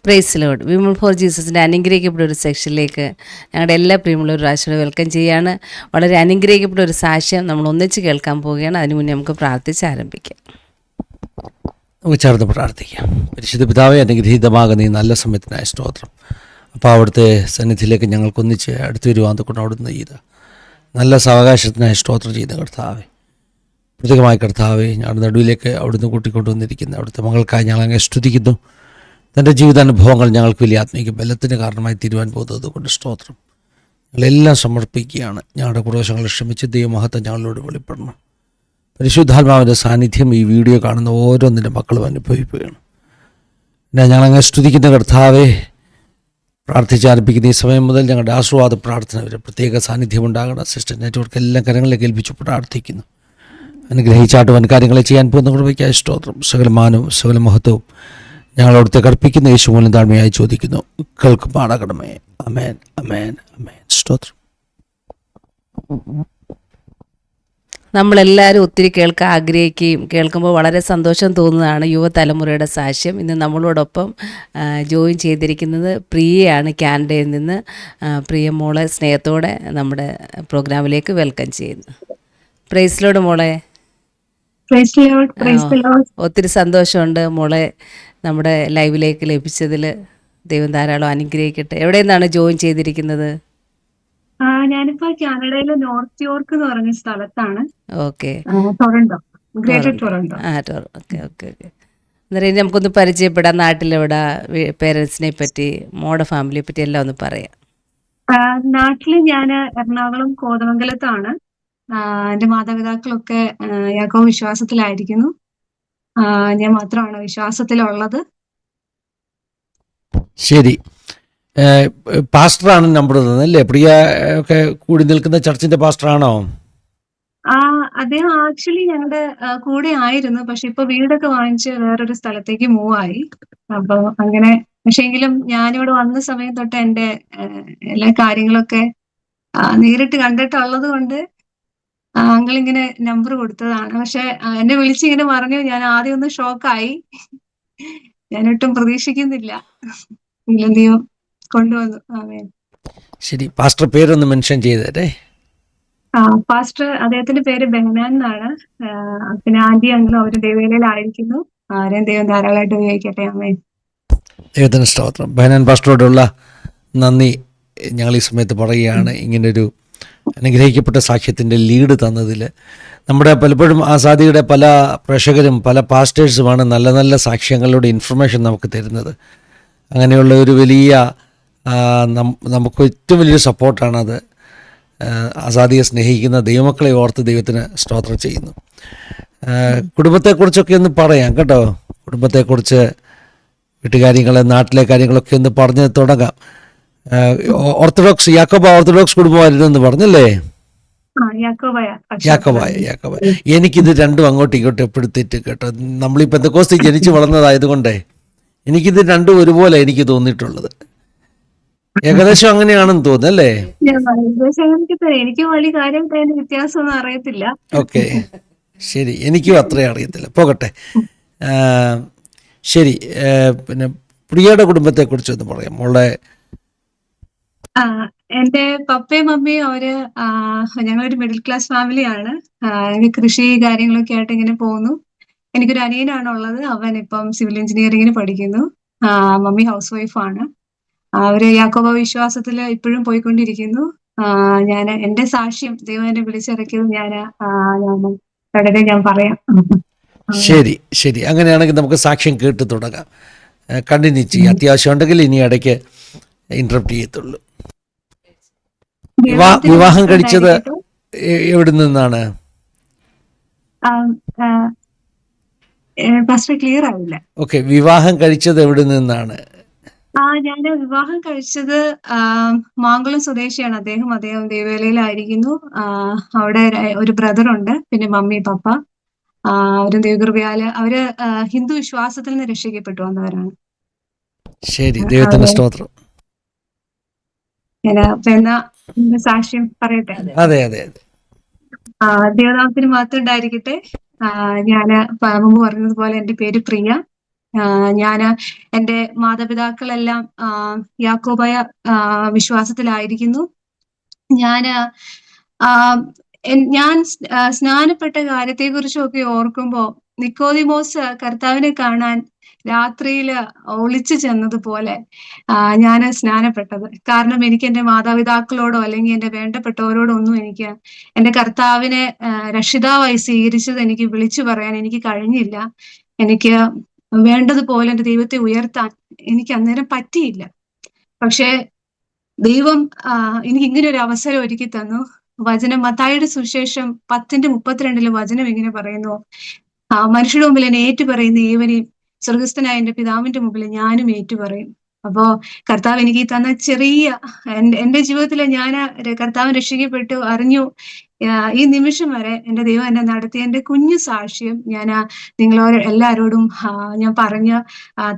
Price Lord. Women for ജീസസിൻ്റെ അനുഗ്രഹിക്കപ്പെട്ട ഒരു സെക്ഷനിലേക്ക് ഞങ്ങളുടെ എല്ലാ പ്രിയമുള്ള ഒരു പ്രാവശ്യം വെൽക്കം ചെയ്യാണ്. വളരെ അനുഗ്രഹിക്കപ്പെട്ട ഒരു സാക്ഷ്യം നമ്മൾ ഒന്നിച്ച് കേൾക്കാൻ പോവുകയാണ്. അതിനു മുന്നേ നമുക്ക് പ്രാർത്ഥിച്ച് ആരംഭിക്കാം. നമുക്ക് ചേർന്ന് പ്രാർത്ഥിക്കാം. പരിശുദ്ധ പിതാവേ, അനുഗ്രഹീതമാകുന്ന ഈ നല്ല സമയത്തിനായ സ്തോത്രം. അപ്പോൾ അവിടുത്തെ സന്നിധിയിലേക്ക് ഞങ്ങൾക്കൊന്നിച്ച് അടുത്ത് വരുവാൻ കൊണ്ട് അവിടുന്ന് ചെയ്ത നല്ല സാവകാശത്തിനായി സ്തോത്രം ചെയ്യുന്ന കർത്താവേ, പ്രത്യേകമായ കർത്താവേ, ഞങ്ങളുടെ നടുവിലേക്ക് അവിടുന്ന് കൂട്ടിക്കൊണ്ടുവന്നിരിക്കുന്ന അവിടുത്തെ മകൾക്കായി ഞങ്ങൾ അങ്ങനെ സ്തുതിക്കുന്നു. തൻ്റെ ജീവിതാനുഭവങ്ങൾ ഞങ്ങൾക്ക് വലിയ ആത്മീയ ബലത്തിന് കാരണമായി തീരുവാൻ പോകുന്നത് കൊണ്ട് സ്തോത്രം. ഞങ്ങളെല്ലാം സമർപ്പിക്കുകയാണ്. ഞങ്ങളുടെ കുറവശങ്ങൾ ക്ഷമിച്ച് ദൈവമഹത്വം ഞങ്ങളോട് വെളിപ്പെടണം. പരിശുദ്ധാത്മാവിൻ്റെ സാന്നിധ്യം ഈ വീഡിയോ കാണുന്ന ഓരോന്നിൻ്റെ മക്കളും അനുഭവിക്കുകയാണ്. പിന്നെ ഞങ്ങളങ്ങനെ സ്തുതിക്കുന്ന കർത്താവെ, പ്രാർത്ഥിച്ചാരംഭിക്കുന്ന ഈ സമയം മുതൽ ഞങ്ങളുടെ ആശീർവാദ പ്രാർത്ഥന വരെ പ്രത്യേക സാന്നിധ്യം ഉണ്ടാകണം. സിസ്റ്റർ നെറ്റ്വർക്ക് എല്ലാം കരങ്ങളിലേക്ക് ഏൽപ്പിച്ച് പ്രാർത്ഥിക്കുന്നു. അനുഗ്രഹിച്ചാട്ടുവാൻ കാര്യങ്ങളെ ചെയ്യാൻ പോകുന്ന കൃപയ്ക്കായി സ്തോത്രം. സകല മാനവും സകല മഹത്വവും ഞങ്ങളവിടുത്തെ കർപ്പിക്കുന്ന യേശു മൂലം താഴ്മയായി ചോദിക്കുന്നു. കേൾക്കുമാറാകണമേ. അമേൻ, അമേൻ, അമേൻ. സ്തോത്രം. നമ്മളെല്ലാവരും ഒത്തിരി കേൾക്കാൻ ആഗ്രഹിക്കുകയും കേൾക്കുമ്പോൾ വളരെ സന്തോഷം തോന്നുന്നതാണ് യുവതലമുറയുടെ സാക്ഷ്യം. ഇന്ന് നമ്മളോടൊപ്പം ജോയിൻ ചെയ്തിരിക്കുന്നത് പ്രിയയാണ്, കാനഡയിൽ നിന്ന്. പ്രിയ മോളെ സ്നേഹത്തോടെ നമ്മുടെ പ്രോഗ്രാമിലേക്ക് വെൽക്കം ചെയ്യുന്നു. പ്രൈസ് ലോർഡ് മോളെ. ഒത്തിരി സന്തോഷമുണ്ട് മോളെ നമ്മുടെ ലൈവിലേക്ക് ലഭിച്ചതിൽ. ദൈവം ധാരാളം അനുഗ്രഹിക്കട്ടെ. എവിടെ നിന്നാണ് ജോയിൻ ചെയ്തിരിക്കുന്നത്? ഞാനിപ്പോ കാനഡയിലെ നോർത്ത് യോർക്ക് എന്ന് പറഞ്ഞ സ്ഥലത്താണ്. Okay, Toronto, greater Toronto. Okay okay okay. അന്നേരം നമുക്കൊന്ന് പരിചയപ്പെടാം. നാട്ടിലെവിടെ, പേരൻസിനെ പറ്റി, മോടെ ഫാമിലിയെ പറ്റി എല്ലാം ഒന്ന് പറയാം. നാട്ടില് ഞാൻ എറണാകുളം കോതമംഗലത്താണ്. എന്റെ മാതാപിതാക്കളൊക്കെ യാക്കോബ് വിശ്വാസത്തിലായിരിക്കുന്നു. ഞാൻ മാത്രമാണ് വിശ്വാസത്തിലുള്ളത്. ശരി. പാസ്റ്ററാണ് നമ്പർ തന്നല്ലേ? പ്രിയ ഒക്കെ കൂടി നിൽക്കുന്ന ചർച്ചിന്റെ പാസ്റ്ററാണോ? അദ്ദേഹം ആക്ച്വലി ഞങ്ങളുടെ കൂടെ ആയിരുന്നു. പക്ഷെ ഇപ്പൊ വീടൊക്കെ വാങ്ങിച്ച് വേറൊരു സ്ഥലത്തേക്ക് മൂവ് ആയി. അപ്പൊ അങ്ങനെ, പക്ഷെങ്കിലും ഞാനിവിടെ വന്ന സമയം തൊട്ട് എന്റെ എല്ലാ കാര്യങ്ങളൊക്കെ നേരിട്ട് കണ്ടിട്ടുള്ളത് കൊണ്ട് അങ്ങളിങ്ങനെ നമ്പർ കൊടുത്തതാണ്. പക്ഷെ എന്നെ വിളിച്ചിങ്ങനെ പറഞ്ഞു. ഞാൻ ആദ്യം ഒന്ന് ഷോക്കായി. ഞാനൊട്ടും പ്രതീക്ഷിക്കുന്നില്ല. ദൈവം കൊണ്ടുവന്നു. ആമേൻ. ശരി, പാസ്റ്റർ പേരൊന്ന് മെൻഷൻ ചെയ്തേ. പാസ്റ്റർ, അദ്ദേഹത്തിന്റെ പേര് ബെഹനാൻ എന്നാണ്. പിന്നെ ആന്റി അങ്കിളും അവര് ദൈവവേലയിലായിരിക്കുന്നു. ആരെയും ദൈവം ധാരാളമായിട്ട് ഉപയോഗിക്കട്ടെ. ആമേൻ. ദൈവത്തിന് സ്തോത്രം. ബെഹനാൻ പാസ്റ്ററോടുള്ള നന്ദി ഞങ്ങൾ ഈ സമയത്ത് പറയുകയാണ്. ഇങ്ങനൊരു അനുഗ്രഹിക്കപ്പെട്ട സാക്ഷ്യത്തിൻ്റെ ലീഡ് തന്നതിൽ. നമ്മുടെ പലപ്പോഴും ആസാദിയുടെ പല പ്രേക്ഷകരും പല പാസ്റ്റേഴ്സുമാണ് നല്ല നല്ല സാക്ഷ്യങ്ങളുടെ ഇൻഫർമേഷൻ നമുക്ക് തരുന്നത്. അങ്ങനെയുള്ള ഒരു വലിയ നമുക്ക് ഏറ്റവും വലിയൊരു സപ്പോർട്ടാണത്. ആസാദിയെ സ്നേഹിക്കുന്ന ദൈവമക്കളെ ഓർത്ത് ദൈവത്തിന് സ്തോത്രം ചെയ്യുന്നു. കുടുംബത്തെക്കുറിച്ചൊക്കെ ഒന്ന് പറയാം കേട്ടോ. കുടുംബത്തെക്കുറിച്ച്, വീട്ടുകാര്യങ്ങൾ, നാട്ടിലെ കാര്യങ്ങളൊക്കെ ഒന്ന് പറഞ്ഞ് തുടങ്ങാം. ഓർത്തഡോക്സ്, യാക്കോബ ഓർത്തഡോക്സ് കുടുംബമായിരുന്നു എന്ന് പറഞ്ഞല്ലേ? യാക്കോബായ. എനിക്കിത് രണ്ടും അങ്ങോട്ടും ഇങ്ങോട്ടും എപ്പെടുത്തിട്ട് കേട്ടോ. നമ്മളീ പെന്തക്കോസ്തിൽ ജനിച്ചു വളർന്നതായതുകൊണ്ടേ എനിക്കിത് രണ്ടും ഒരുപോലെ എനിക്ക് തോന്നിയിട്ടുള്ളത്. ഏകദേശം അങ്ങനെയാണെന്ന് തോന്നുന്നല്ലേ? എനിക്ക് വലിയ കാര്യമായിട്ട് വ്യത്യാസമൊന്നും അറിയത്തില്ല. ഓക്കെ, ശരി. എനിക്കും അത്രയും അറിയത്തില്ല. പോകട്ടെ. ശരി, പിന്നെ പ്രിയയുടെ കുടുംബത്തെ കുറിച്ചൊന്ന് പറയാം മോളെ. എന്റെ പപ്പയും മമ്മിയും അവര് ഞങ്ങളൊരു മിഡിൽ ക്ലാസ് ഫാമിലിയാണ്. കൃഷി കാര്യങ്ങളൊക്കെ ആയിട്ട് ഇങ്ങനെ പോകുന്നു. എനിക്കൊരു അനിയനാണുള്ളത്. അവൻ ഇപ്പം സിവിൽ എഞ്ചിനീയറിംഗിന് പഠിക്കുന്നു. മമ്മി ഹൗസ് വൈഫാണ്. അവര് യാക്കോബ വിശ്വാസത്തിൽ ഇപ്പോഴും പോയിക്കൊണ്ടിരിക്കുന്നു. ഞാൻ എന്റെ സാക്ഷ്യം ദൈവം എന്നെ വിളിച്ചിറക്കിയത് ഞാൻ പറയാം. ശരി ശരി, അങ്ങനെയാണെങ്കിൽ നമുക്ക് സാക്ഷ്യം കേട്ട് തുടങ്ങാം. കണ്ടിന്യൂ ചെയ്യാം. അത്യാവശ്യം ഉണ്ടെങ്കിൽ ഇനി ഇടയ്ക്ക് ഇന്ററപ്റ്റ് ചെയ്യത്തുള്ളൂ. വിവാഹം കഴിച്ചത് എവിടെ നിന്നാണ്? ക്ലിയർ ആവില്ല. ഓക്കെ, വിവാഹം കഴിച്ചത് എവിടെ നിന്നാണ്? ഞാൻ വിവാഹം കഴിച്ചത് മാങ്കുളം സ്വദേശിയാണ് അദ്ദേഹം ദൈവവേലയിലായിരിക്കുന്നു. അവിടെ ഒരു ബ്രദറുണ്ട്. പിന്നെ മമ്മി പപ്പ അവര് ദൈവകൃപയാല് അവര് ഹിന്ദു വിശ്വാസത്തിൽ നിന്ന് രക്ഷിക്കപ്പെട്ടു വന്നവരാണ്. ശരി, ദൈവത്തിന്റെ സ്തോത്രം. എന്നാ സാക്ഷ്യം പറയട്ടെ? അതെ അതെ അതെ. ദൈവനാമത്തിന് മാത്രം ഉണ്ടായിരിക്കട്ടെ. ഞാന് മുമ്പ് പറഞ്ഞതുപോലെ എന്റെ പേര് പ്രിയ. ഞാന് എൻ്റെ മാതാപിതാക്കളെല്ലാം യാക്കോബായ വിശ്വാസത്തിലായിരിക്കുന്നു. ഞാന് ആഹ് ഞാൻ സ്നാനപ്പെട്ട കാര്യത്തെക്കുറിച്ചൊക്കെ ഓർക്കുമ്പോ നിക്കോദിമോസ് കർത്താവിനെ കാണാൻ രാത്രിയില് ഒളിച്ചു ചെന്നതുപോലെ ഞാന് സ്നാനപ്പെട്ടത്. കാരണം എനിക്ക് എൻ്റെ മാതാപിതാക്കളോടോ അല്ലെങ്കിൽ എൻ്റെ വേണ്ടപ്പെട്ടവരോടോ ഒന്നും എനിക്ക് എൻ്റെ കർത്താവിനെ രക്ഷിതാവായി സ്വീകരിച്ചത് എനിക്ക് വിളിച്ചു പറയാൻ എനിക്ക് കഴിഞ്ഞില്ല. എനിക്ക് വേണ്ടതുപോലെ എൻ്റെ ദൈവത്തെ ഉയർത്താൻ എനിക്ക് അന്നേരം പറ്റിയില്ല. പക്ഷേ ദൈവം എനിക്ക് ഇങ്ങനെ ഒരു അവസരം ഒരുക്കി തന്നു. വചനം മത്തായിയുടെ സുവിശേഷം 10:32 വചനം ഇങ്ങനെ പറയുന്നു, മനുഷ്യരുടെ മുമ്പിൽ എന്നെ ഏറ്റുപറയുന്ന ഏവനെയും സ്വർഗസ്ഥനായ എന്റെ പിതാവിന്റെ മുമ്പിൽ ഞാനും ഏറ്റുപറയും. അപ്പോ കർത്താവ് എനിക്ക് ഈ തന്ന ചെറിയ എന്റെ ജീവിതത്തില് ഞാൻ കർത്താവ് രക്ഷിക്കപ്പെട്ടു അറിഞ്ഞു. ഈ നിമിഷം വരെ എന്റെ ദൈവം എന്നെ നടത്തിയ എന്റെ കുഞ്ഞു സാക്ഷ്യം ഞാൻ നിങ്ങളോട് എല്ലാവരോടും ഞാൻ പറഞ്ഞ്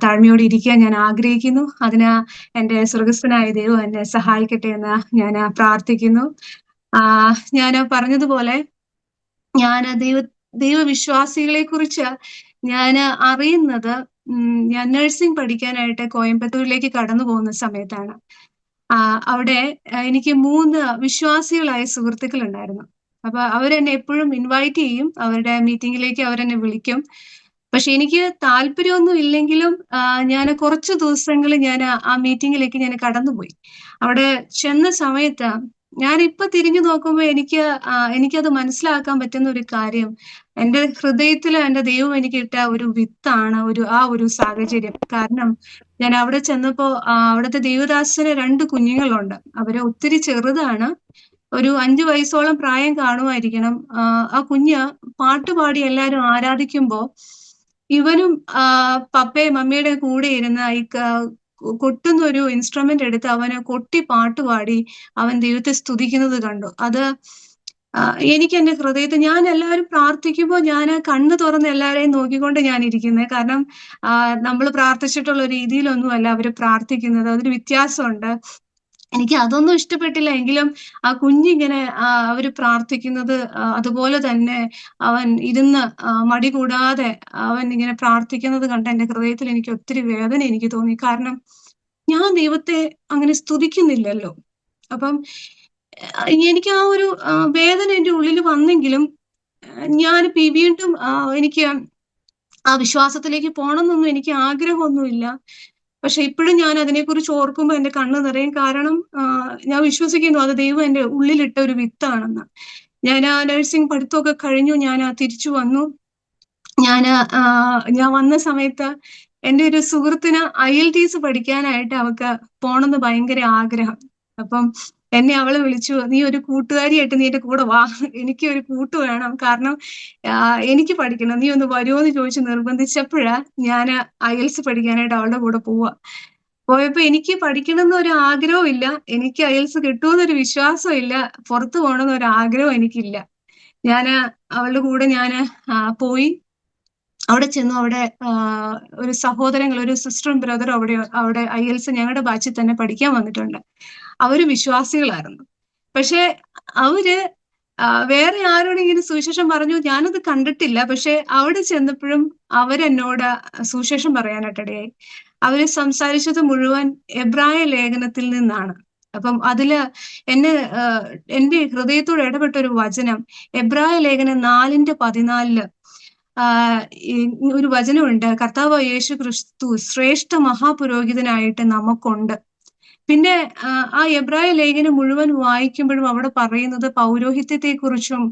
താഴ്മയോടെ ഇരിക്കാൻ ഞാൻ ആഗ്രഹിക്കുന്നു. അതിന് എന്റെ സ്വർഗസ്ഥനായ ദൈവം എന്നെ സഹായിക്കട്ടെ എന്ന് ഞാൻ പ്രാർത്ഥിക്കുന്നു. ഞാൻ പറഞ്ഞതുപോലെ ഞാൻ ദൈവവിശ്വാസികളെ കുറിച്ച് ഞാൻ അറിയുന്നത് ഞാൻ നഴ്സിംഗ് പഠിക്കാനായിട്ട് കോയമ്പത്തൂരിലേക്ക് കടന്നു പോകുന്ന സമയത്താണ്. അവിടെ എനിക്ക് 3 വിശ്വാസികളായ സുഹൃത്തുക്കൾ ഉണ്ടായിരുന്നു. അപ്പൊ അവരെന്നെ എപ്പോഴും ഇൻവൈറ്റ് ചെയ്യും. അവരുടെ മീറ്റിംഗിലേക്ക് അവരെന്നെ വിളിക്കും. പക്ഷെ എനിക്ക് താല്പര്യമൊന്നും ഇല്ലെങ്കിലും ഞാൻ കുറച്ച് ദിവസങ്ങൾ ഞാൻ ആ മീറ്റിംഗിലേക്ക് ഞാൻ കടന്നുപോയി. അവിടെ ചെന്ന സമയത്ത് ഞാനിപ്പോ തിരിഞ്ഞു നോക്കുമ്പോ എനിക്കത് മനസ്സിലാക്കാൻ പറ്റുന്ന ഒരു കാര്യം, എന്റെ ഹൃദയത്തില് എന്റെ ദൈവം എനിക്ക് ഇട്ട ഒരു വിത്താണ് ആ ഒരു സാഹചര്യം. കാരണം ഞാൻ അവിടെ ചെന്നപ്പോ അവിടുത്തെ ദൈവദാസന് 2 കുഞ്ഞുങ്ങളുണ്ട്. അവര് ഒത്തിരി ചെറുതാണ്. ഒരു 5 വയസ്സോളം പ്രായം കാണുമായിരിക്കണം. ആ കുഞ്ഞ് പാട്ടുപാടി എല്ലാരും ആരാധിക്കുമ്പോ ഇവനും പപ്പയും മമ്മിയുടെ കൂടെ ഇരുന്ന് കൊട്ടുന്ന ഒരു ഇൻസ്ട്രുമെന്റ് എടുത്ത് അവന് കൊട്ടി പാട്ടുപാടി അവൻ ദൈവത്തെ സ്തുതിക്കുന്നത് കണ്ടു. അത് എനിക്ക് എന്റെ ഹൃദയത്തിൽ ഞാൻ എല്ലാവരും പ്രാർത്ഥിക്കുമ്പോൾ ഞാൻ കണ്ണ് തുറന്ന് എല്ലാവരെയും നോക്കിക്കൊണ്ട് ഞാൻ ഇരിക്കുന്നത്. കാരണം നമ്മൾ പ്രാർത്ഥിച്ചിട്ടുള്ള രീതിയിലൊന്നുമല്ല അവര് പ്രാർത്ഥിക്കുന്നത്. അതിന് വ്യത്യാസമുണ്ട്. എനിക്ക് അതൊന്നും ഇഷ്ടപ്പെട്ടില്ല. എങ്കിലും ആ കുഞ്ഞിങ്ങനെ അവര് പ്രാർത്ഥിക്കുന്നത് അതുപോലെ തന്നെ അവൻ ഇരുന്ന് മടി കൂടാതെ അവൻ ഇങ്ങനെ പ്രാർത്ഥിക്കുന്നത് കണ്ട് എന്റെ ഹൃദയത്തിൽ എനിക്ക് ഒത്തിരി വേദന എനിക്ക് തോന്നി. കാരണം ഞാൻ ദൈവത്തെ അങ്ങനെ സ്തുതിക്കുന്നില്ലല്ലോ. അപ്പം എനിക്ക് ആ ഒരു വേദന എന്റെ ഉള്ളിൽ വന്നെങ്കിലും ഞാൻ വീണ്ടും എനിക്ക് ആ വിശ്വാസത്തിലേക്ക് പോണമെന്നൊന്നും എനിക്ക് ആഗ്രഹമൊന്നുമില്ല. പക്ഷെ ഇപ്പോഴും ഞാൻ അതിനെക്കുറിച്ച് ഓർക്കുമ്പോൾ എന്റെ കണ്ണ് നിറയും. കാരണം ഞാൻ വിശ്വസിക്കുന്നു അത് ദൈവം എന്റെ ഉള്ളിലിട്ട ഒരു വിത്താണെന്ന്. ഞാൻ ആ നഴ്സിംഗ് പഠിത്തമൊക്കെ കഴിഞ്ഞു. ഞാൻ തിരിച്ചു വന്നു. ഞാൻ വന്ന സമയത്ത് എന്റെ ഒരു സുഹൃത്തിന് IELTS പഠിക്കാനായിട്ട് അവൾക്ക് പോണെന്ന് ഭയങ്കര ആഗ്രഹം. അപ്പം എന്നെ അവള് വിളിച്ചു, നീ ഒരു കൂട്ടുകാരിയായിട്ട് നീ എന്റെ കൂടെ വാ, എനിക്ക് ഒരു കൂട്ട് വേണം. കാരണം എനിക്ക് പഠിക്കണം, നീ ഒന്ന് വരുമോ എന്ന് ചോദിച്ച് നിർബന്ധിച്ചപ്പോഴാ ഞാൻ IELTS പഠിക്കാനായിട്ട് അവളുടെ കൂടെ പോയപ്പോ എനിക്ക് പഠിക്കണം എന്നൊരു ആഗ്രഹവും ഇല്ല, എനിക്ക് IELTS കിട്ടുമെന്നൊരു വിശ്വാസവും ഇല്ല, പുറത്തു പോകണമെന്നൊരു ആഗ്രഹവും എനിക്കില്ല. അവളുടെ കൂടെ പോയി. അവിടെ ചെന്നു. അവിടെ ഒരു സഹോദരങ്ങൾ, ഒരു സിസ്റ്ററും ബ്രദറും അവിടെ IELTS ഞങ്ങളുടെ ബാച്ചിൽ തന്നെ പഠിക്കാൻ വന്നിട്ടുണ്ട്. അവര് വിശ്വാസികളായിരുന്നു. പക്ഷെ അവര് വേറെ ആരോടും ഇങ്ങനെ സുവിശേഷം പറഞ്ഞു ഞാനത് കണ്ടിട്ടില്ല. പക്ഷെ അവിടെ ചെന്നപ്പോഴും അവരെന്നോട് സുവിശേഷം പറയാനായിട്ടിടയായി. അവര് സംസാരിച്ചത് മുഴുവൻ എബ്രായ ലേഖനത്തിൽ നിന്നാണ്. അപ്പം അതില് എന്റെ ഹൃദയത്തോട് ഇടപെട്ട ഒരു വചനം എബ്രായ ലേഖനം 4:14 ഒരു വചനമുണ്ട്, കർത്താവ് യേശു ക്രിസ്തു ശ്രേഷ്ഠ മഹാപുരോഹിതനായിട്ട് നമുക്കുണ്ട്. പിന്നെ ആ എബ്രായ ലേഖനം മുഴുവൻ വായിക്കുമ്പോഴും അവിടെ പറയുന്നത് പൗരോഹിത്യത്തെക്കുറിച്ചും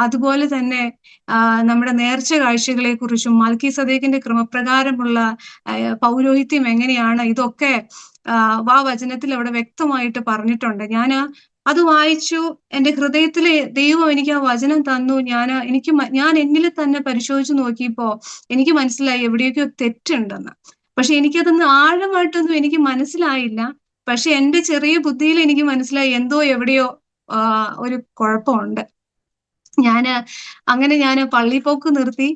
അതുപോലെ തന്നെ നമ്മുടെ നേർച്ച കാഴ്ചകളെ കുറിച്ചും മൽക്കീസദേക്കിന്റെ ക്രമപ്രകാരമുള്ള പൗരോഹിത്യം എങ്ങനെയാണ്, ഇതൊക്കെ ആ വചനത്തിൽ അവിടെ വ്യക്തമായിട്ട് പറഞ്ഞിട്ടുണ്ട്. അത് വായിച്ചു. എന്റെ ഹൃദയത്തിലെ ദൈവം എനിക്ക് ആ വചനം തന്നു. ഞാൻ എന്നിൽ തന്നെ പരിശോധിച്ച് നോക്കിയപ്പോ എനിക്ക് മനസ്സിലായി എവിടെയൊക്കെയോ തെറ്റുണ്ടെന്ന്. പക്ഷെ എനിക്കതൊന്ന് ആഴമായിട്ടൊന്നും എനിക്ക് മനസ്സിലായില്ല. പക്ഷെ എന്റെ ചെറിയ ബുദ്ധിയിൽ എനിക്ക് മനസ്സിലായി എന്തോ എവിടെയോ ഒരു കുഴപ്പമുണ്ട്. അങ്ങനെ പള്ളിപ്പോക്ക് നിർത്തി.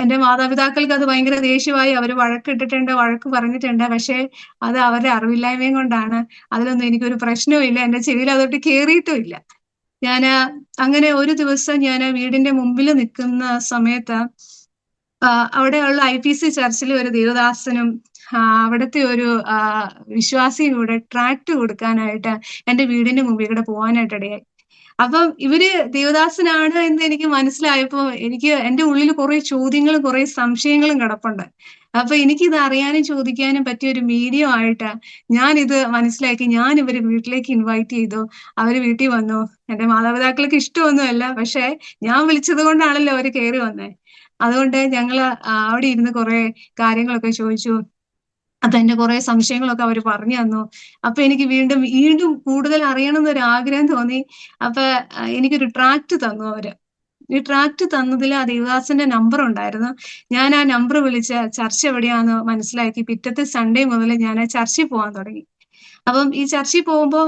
എന്റെ മാതാപിതാക്കൾക്ക് അത് ഭയങ്കര ദേഷ്യമായി. അവര് വഴക്കിട്ടിട്ടുണ്ട്, വഴക്ക് പറഞ്ഞിട്ടുണ്ട്. പക്ഷെ അത് അവരുടെ അറിവില്ലായ്മയും കൊണ്ടാണ്. അതിലൊന്നും എനിക്കൊരു പ്രശ്നവും ഇല്ല. എന്റെ ചെവിയിൽ അതൊട്ട് കേറിയിട്ടും ഇല്ല. അങ്ങനെ ഒരു ദിവസം വീടിന്റെ മുമ്പിൽ നിൽക്കുന്ന സമയത്ത് അവിടെയുള്ള IPC ചർച്ചിലെ ഒരു ദേവദാസനും അവിടുത്തെ ഒരു വിശ്വാസിയും കൂടെ ട്രാക്ട് കൊടുക്കാനായിട്ട് എന്റെ വീടിന്റെ മുമ്പിൽ കൂടെ പോകാനായിട്ട് ഇടയായി. അപ്പം ഇവര് ദേവദാസനാണ് എന്ന് എനിക്ക് മനസ്സിലായപ്പോ എനിക്ക് എന്റെ ഉള്ളിൽ കുറെ ചോദ്യങ്ങളും കുറെ സംശയങ്ങളും കിടപ്പുണ്ട്. അപ്പൊ എനിക്കിത് അറിയാനും ചോദിക്കാനും പറ്റിയ ഒരു മീഡിയം ആയിട്ട് ഞാനിത് മനസ്സിലാക്കി. ഞാൻ ഇവരെ വീട്ടിലേക്ക് ഇൻവൈറ്റ് ചെയ്തു. അവര് വീട്ടിൽ വന്നു. എന്റെ മാതാപിതാക്കൾക്ക് ഇഷ്ടമൊന്നുമല്ല. പക്ഷെ ഞാൻ വിളിച്ചത് കൊണ്ടാണല്ലോ അവര് കയറി വന്നേ. അതുകൊണ്ട് ഞങ്ങള് അവിടെ ഇരുന്ന് കുറെ കാര്യങ്ങളൊക്കെ ചോദിച്ചു. അപ്പൊ എന്റെ കുറെ സംശയങ്ങളൊക്കെ അവര് പറഞ്ഞു തന്നു. അപ്പൊ എനിക്ക് വീണ്ടും വീണ്ടും കൂടുതൽ അറിയണം എന്നൊരു ആഗ്രഹം തോന്നി. അപ്പൊ എനിക്കൊരു ട്രാക്ട് തന്നു അവര്. ഈ ട്രാക്ട് തന്നതിൽ ആ ദേവദാസന്റെ നമ്പർ ഉണ്ടായിരുന്നു. ഞാൻ ആ നമ്പർ വിളിച്ച് ചർച്ച് എവിടെയാന്ന് മനസ്സിലാക്കി. പിറ്റത്തെ സൺഡേ മുതൽ ഞാൻ ചർച്ചിൽ പോകാൻ തുടങ്ങി. അപ്പം ഈ ചർച്ചിൽ പോകുമ്പോ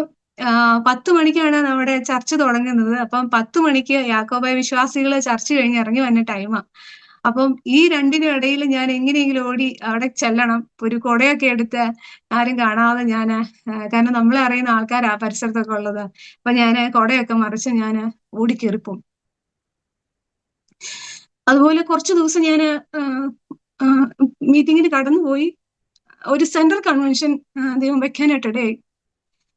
10 മണിക്കാണ് നമ്മുടെ ചർച്ച് തുടങ്ങുന്നത്. അപ്പം 10 മണിക്ക് യാക്കോബായ വിശ്വാസികള് ചർച്ച് കഴിഞ്ഞ് ഇറങ്ങി വന്ന ടൈമാ. അപ്പം ഈ രണ്ടിനും ഇടയിൽ ഞാൻ എങ്ങനെയെങ്കിലും ഓടി അവിടെ ചെല്ലണം. ഒരു കുടയൊക്കെ എടുത്ത് ആരും കാണാതെ ഞാന് കാരണം നമ്മളെ അറിയുന്ന ആൾക്കാരാ പരിസരത്തൊക്കെ ഉള്ളത്. അപ്പൊ ഞാന് കുടയൊക്കെ മറിച്ച് ഞാന് ഓടിക്കേറിപ്പോവും. അതുപോലെ കുറച്ച് ദിവസം ഞാന് മീറ്റിങ്ങിന് കടന്നുപോയി. ഒരു സെൻട്രൽ കൺവെൻഷൻ ദൈവം വെക്കാനായിട്ട് ഇടയായി.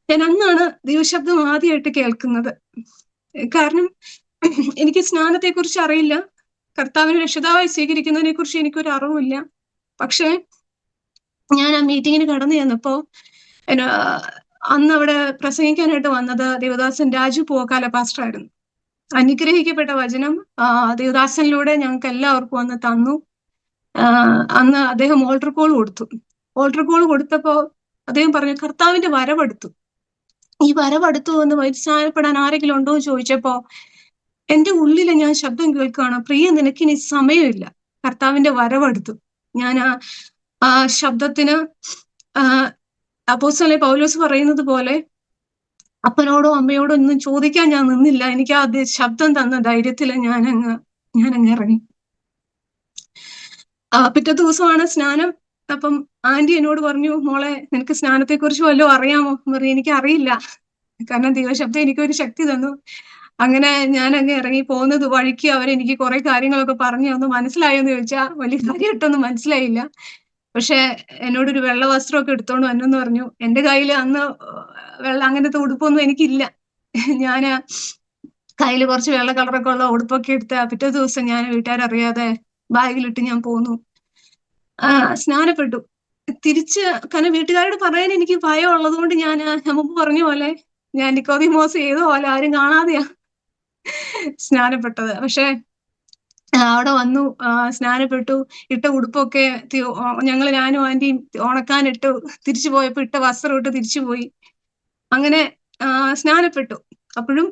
ഞാൻ അന്നാണ് ദൈവശബ്ദം ആദ്യമായിട്ട് കേൾക്കുന്നത്. കാരണം എനിക്ക് സ്നാനത്തെക്കുറിച്ച് അറിയില്ല. കർത്താവിനെ രക്ഷിതാവായി സ്വീകരിക്കുന്നതിനെ കുറിച്ച് എനിക്കൊരു അറിവില്ല. പക്ഷേ ഞാൻ ആ മീറ്റിങ്ങിന് കടന്നു ചെന്നപ്പോ അന്ന് അവിടെ പ്രസംഗിക്കാനായിട്ട് വന്നത് ദേവദാസൻ രാജു പൂവക്കാല പാസ്റ്റർ ആയിരുന്നു. അനുഗ്രഹിക്കപ്പെട്ട വചനം ദേവദാസനിലൂടെ ഞങ്ങൾക്ക് എല്ലാവർക്കും അന്ന് തന്നു. അന്ന് അദ്ദേഹം ഓൾട്ടർ കോൾ കൊടുത്തു. ഓൾട്ടർ കോൾ കൊടുത്തപ്പോ അദ്ദേഹം പറഞ്ഞു, കർത്താവിന്റെ വരവെടുത്തു. ഈ വരവെടുത്തു എന്ന് സ്നാനപ്പെടാൻ ആരെങ്കിലും ഉണ്ടോ എന്ന് ചോദിച്ചപ്പോ എന്റെ ഉള്ളില് ഞാൻ ശബ്ദം കേൾക്കുകയാണ്, പ്രിയ നിനക്കിനി സമയമില്ല, കർത്താവിന്റെ വരവെടുത്തു. ഞാൻ ആ ശബ്ദത്തിന് അപ്പോസ്തലൻ പൗലോസ് പറയുന്നത് പോലെ അപ്പനോടോ അമ്മയോടോ ഒന്നും ചോദിക്കാൻ ഞാൻ നിന്നില്ല. എനിക്ക് ആ ശബ്ദം തന്ന ധൈര്യത്തില് ഞാനങ്ങ് ഇറങ്ങി. പിറ്റേ ദിവസമാണ് സ്നാനം. അപ്പം ആന്റി എന്നോട് പറഞ്ഞു, മോളെ നിനക്ക് സ്നാനത്തെ കുറിച്ച് വല്ലതും അറിയാമോ? പറഞ്ഞു, എനിക്ക് അറിയില്ല, കാരണം ദൈവശബ്ദം എനിക്കൊരു ശക്തി തന്നു. അങ്ങനെ ഞാൻ അങ്ങ് ഇറങ്ങി. പോകുന്നത് വഴിക്ക് അവരെനിക്ക് കുറെ കാര്യങ്ങളൊക്കെ പറഞ്ഞു തന്നു. മനസ്സിലായോന്ന് ചോദിച്ചാൽ വലിയ കാര്യമായിട്ടൊന്നും മനസ്സിലായില്ല. പക്ഷെ എന്നോടൊരു വെള്ള വസ്ത്രമൊക്കെ എടുത്തോണ്ട് വന്നെന്ന് പറഞ്ഞു. എന്റെ കയ്യിൽ അന്ന് അങ്ങനത്തെ ഉടുപ്പൊന്നും എനിക്കില്ല. ഞാന് കയ്യിൽ കുറച്ച് വെള്ള കളറൊക്കെ ഉള്ള ഉടുപ്പൊക്കെ എടുത്ത് പിറ്റേ ദിവസം ഞാൻ വീട്ടുകാരറിയാതെ ബാഗിലിട്ട് ഞാൻ പോന്നു. സ്നാനപ്പെട്ടു. തിരിച്ച് കാരണം വീട്ടുകാരോട് പറയാൻ എനിക്ക് ഭയം ഉള്ളത് കൊണ്ട് ഞാൻ മുമ്പ് പറഞ്ഞ പോലെ ഞാൻ നിക്കോദീമോസ് ചെയ്ത പോലെ ആരും കാണാതെയാ സ്നാനപ്പെട്ടത്. പക്ഷെ അവിടെ വന്നു, സ്നാനപ്പെട്ടു. ഇട്ട ഉടുപ്പൊക്കെ ഞാനും ആന്റിയും ഉണക്കാനിട്ടു. തിരിച്ചു പോയപ്പോ ഇട്ട വസ്ത്രം ഇട്ട് തിരിച്ചുപോയി. അങ്ങനെ സ്നാനപ്പെട്ടു. അപ്പോഴും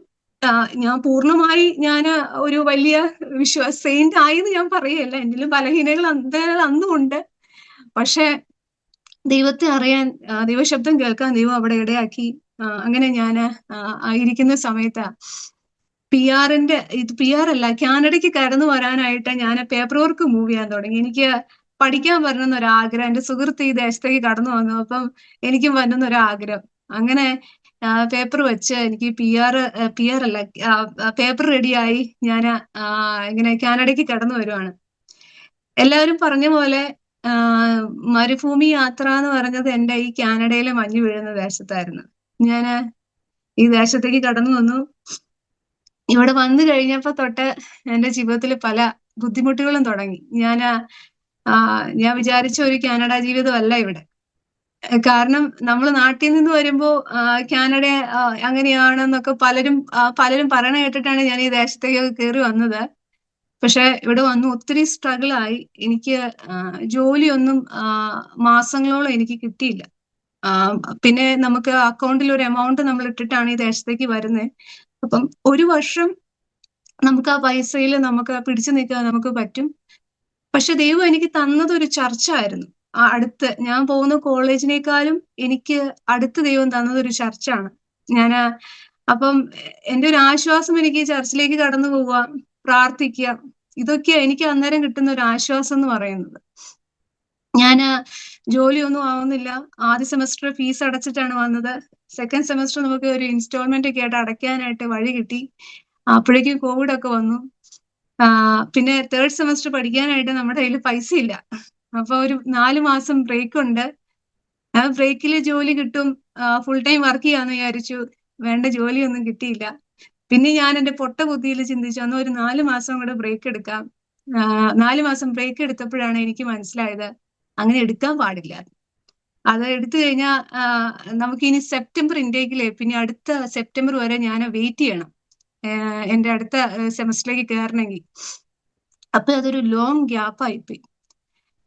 ഞാൻ പൂർണ്ണമായി ഞാൻ ഒരു വലിയ സെയിന്റ് ആയിന്ന് ഞാൻ പറയല്ല. എന്നിലും ബലഹീനകൾ അന്നും ഉണ്ട്. പക്ഷെ ദൈവത്തെ അറിയാൻ, ദൈവശബ്ദം കേൾക്കാൻ ദൈവം അവിടെ ഇടയാക്കി. അങ്ങനെ ഞാൻ ആയിരിക്കുന്ന സമയത്ത് PR അല്ല, കാനഡയ്ക്ക് കടന്നു വരാനായിട്ട് ഞാൻ പേപ്പർ വർക്ക് മൂവ് ചെയ്യാൻ തുടങ്ങി. എനിക്ക് പഠിക്കാൻ വരണം എന്നൊരാഗ്രഹം. എന്റെ സുഹൃത്ത് ഈ ദേശത്തേക്ക് കടന്നു വന്നു. അപ്പം എനിക്കും വരണം എന്നൊരാഗ്രഹം. അങ്ങനെ പേപ്പർ വെച്ച് എനിക്ക് PR അല്ല, പേപ്പർ റെഡിയായി ഞാൻ ഇങ്ങനെ കാനഡയ്ക്ക് കടന്നു വരുവാണ്. എല്ലാവരും പറഞ്ഞ പോലെ മരുഭൂമി യാത്ര എന്ന് പറഞ്ഞത് എന്റെ ഈ കാനഡയിലെ മഞ്ഞ് വീഴുന്ന ദേശത്തായിരുന്നു. ഞാന് ഈ ദേശത്തേക്ക് കടന്നു വന്നു. ഇവിടെ വന്നു കഴിഞ്ഞപ്പോ തൊട്ട് എന്റെ ജീവിതത്തിൽ പല ബുദ്ധിമുട്ടുകളും തുടങ്ങി. ഞാൻ വിചാരിച്ച ഒരു കാനഡ ജീവിതമല്ല ഇവിടെ. കാരണം നമ്മൾ നാട്ടിൽ നിന്ന് വരുമ്പോ കാനഡ അങ്ങനെയാണെന്നൊക്കെ പലരും പറയണ കേട്ടിട്ടാണ് ഞാൻ ഈ ദേശത്തേക്ക് കയറി വന്നത്. പക്ഷെ ഇവിടെ വന്നു ഒത്തിരി സ്ട്രഗിൾ ആയി. എനിക്ക് ജോലിയൊന്നും മാസങ്ങളോളം എനിക്ക് കിട്ടിയില്ല. പിന്നെ നമുക്ക് അക്കൗണ്ടിൽ ഒരു എമൗണ്ട് നമ്മൾ ഇട്ടിട്ടാണ് ഈ ദേശത്തേക്ക് വരുന്നത്. അപ്പം 1 വർഷം നമുക്ക് ആ പൈസയിൽ നമുക്ക് പിടിച്ചു നിൽക്കാൻ നമുക്ക് പറ്റും. പക്ഷെ ദൈവം എനിക്ക് തന്നത് ഒരു ചർച്ചായിരുന്നു. അടുത്ത് ഞാൻ പോകുന്ന കോളേജിനേക്കാളും എനിക്ക് അടുത്ത് ദൈവം തന്നത് ഒരു ചർച്ചാണ്. അപ്പം എന്റെ ഒരു ആശ്വാസം എനിക്ക് ചർച്ചിലേക്ക് കടന്നു പോവുക, പ്രാർത്ഥിക്കുക, ഇതൊക്കെയാ എനിക്ക് അന്നേരം കിട്ടുന്ന ഒരു ആശ്വാസം എന്ന് പറയുന്നത്. ജോലിയൊന്നും ആവുന്നില്ല. ആദ്യ സെമസ്റ്റർ ഫീസ് അടച്ചിട്ടാണ് വന്നത്. സെക്കൻഡ് സെമസ്റ്റർ നമുക്ക് ഒരു ഇൻസ്റ്റാൾമെന്റ് ഒക്കെ ആയിട്ട് അടയ്ക്കാനായിട്ട് വഴി കിട്ടി. അപ്പോഴേക്കും കോവിഡ് ഒക്കെ വന്നു. പിന്നെ തേർഡ് സെമസ്റ്റർ പഠിക്കാനായിട്ട് നമ്മുടെ കയ്യിൽ പൈസ ഇല്ല. അപ്പൊ ഒരു 4 മാസം ബ്രേക്ക് ഉണ്ട്. ആ ബ്രേക്കിൽ ജോലി കിട്ടും, ഫുൾ ടൈം വർക്ക് ചെയ്യാന്ന് വിചാരിച്ചു. വേണ്ട, ജോലിയൊന്നും കിട്ടിയില്ല. പിന്നെ ഞാൻ എന്റെ പൊട്ട ബുദ്ധിയിൽ ചിന്തിച്ചു അന്ന് ഒരു 4 മാസം കൂടെ ബ്രേക്ക് എടുക്കാം. 4 മാസം ബ്രേക്ക് എടുത്തപ്പോഴാണ് എനിക്ക് മനസ്സിലായത് അങ്ങനെ എടുക്കാൻ പാടില്ല. അത് എടുത്തു കഴിഞ്ഞാൽ നമുക്ക് ഇനി സെപ്റ്റംബർ ഇൻടേക്കിലെ പിന്നെ അടുത്ത സെപ്റ്റംബർ വരെ ഞാൻ വെയിറ്റ് ചെയ്യണം എന്റെ അടുത്ത സെമസ്റ്ററിലേക്ക് കയറണമെങ്കിൽ. അപ്പൊ അതൊരു ലോങ് ഗ്യാപ്പ് ആയിപ്പോയി.